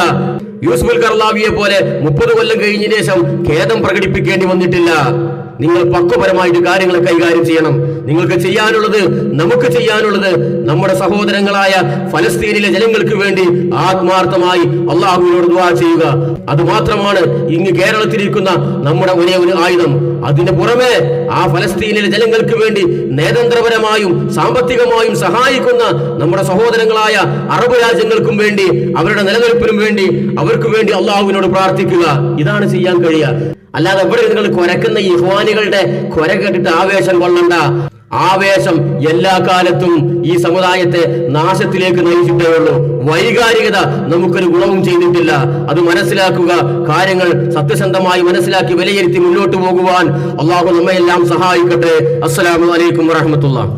യൂസുഫുൽ കർലാവിയെ പോലെ 30 കൊല്ലം കഴിഞ്ഞ ശേഷം ഖേദം പ്രകടിപ്പിക്കേണ്ടി വന്നിട്ടില്ല. നിങ്ങൾ പക്വപരമായിട്ട് കാര്യങ്ങൾ കൈകാര്യം ചെയ്യണം. നിങ്ങൾക്ക് ചെയ്യാനുള്ളത്, നമുക്ക് ചെയ്യാനുള്ളത്, നമ്മുടെ സഹോദരങ്ങളായ ഫലസ്തീനിലെ ജനങ്ങൾക്ക് വേണ്ടി ആത്മാർത്ഥമായി അള്ളാഹുവിനോട് ദുആ ചെയ്യുക. അത് മാത്രമാണ് ഇങ്ങ് കേരളത്തിലിരിക്കുന്ന നമ്മുടെ ഒരേ ഒരു ആയുധം. അതിന് പുറമെ ആ ഫലസ്തീനിലെ ജനങ്ങൾക്ക് വേണ്ടി നയതന്ത്രപരമായും സാമ്പത്തികമായും സഹായിക്കുന്ന നമ്മുടെ സഹോദരങ്ങളായ അറബ് രാജ്യങ്ങൾക്കും വേണ്ടി, അവരുടെ നിലനിൽപ്പിനും വേണ്ടി, അവർക്ക് വേണ്ടി അള്ളാഹുവിനോട് പ്രാർത്ഥിക്കുക. ഇതാണ് ചെയ്യാൻ കഴിയുക. അല്ലാതെ എവിടെ നിങ്ങൾ കുരക്കുന്ന ഈ ഇഖ്വാനികളുടെ കുര കേട്ടിട്ട് ആവേശം കൊള്ളണ്ട. ആവേശം എല്ലാ കാലത്തും ഈ സമുദായത്തെ നാശത്തിലേക്ക് നയിച്ചിട്ടേ ഉള്ളൂ. വൈകാരികത നമുക്കൊരു ഗുണവും ചെയ്തിട്ടില്ല. അത് മനസ്സിലാക്കുക. കാര്യങ്ങൾ സത്യസന്ധമായി മനസ്സിലാക്കി വിലയിരുത്തി മുന്നോട്ട് പോകുവാൻ അള്ളാഹു നമ്മയെല്ലാം സഹായിക്കട്ടെ. അസ്സലാമു അലൈക്കും വറഹ്മത്തുള്ളാഹി.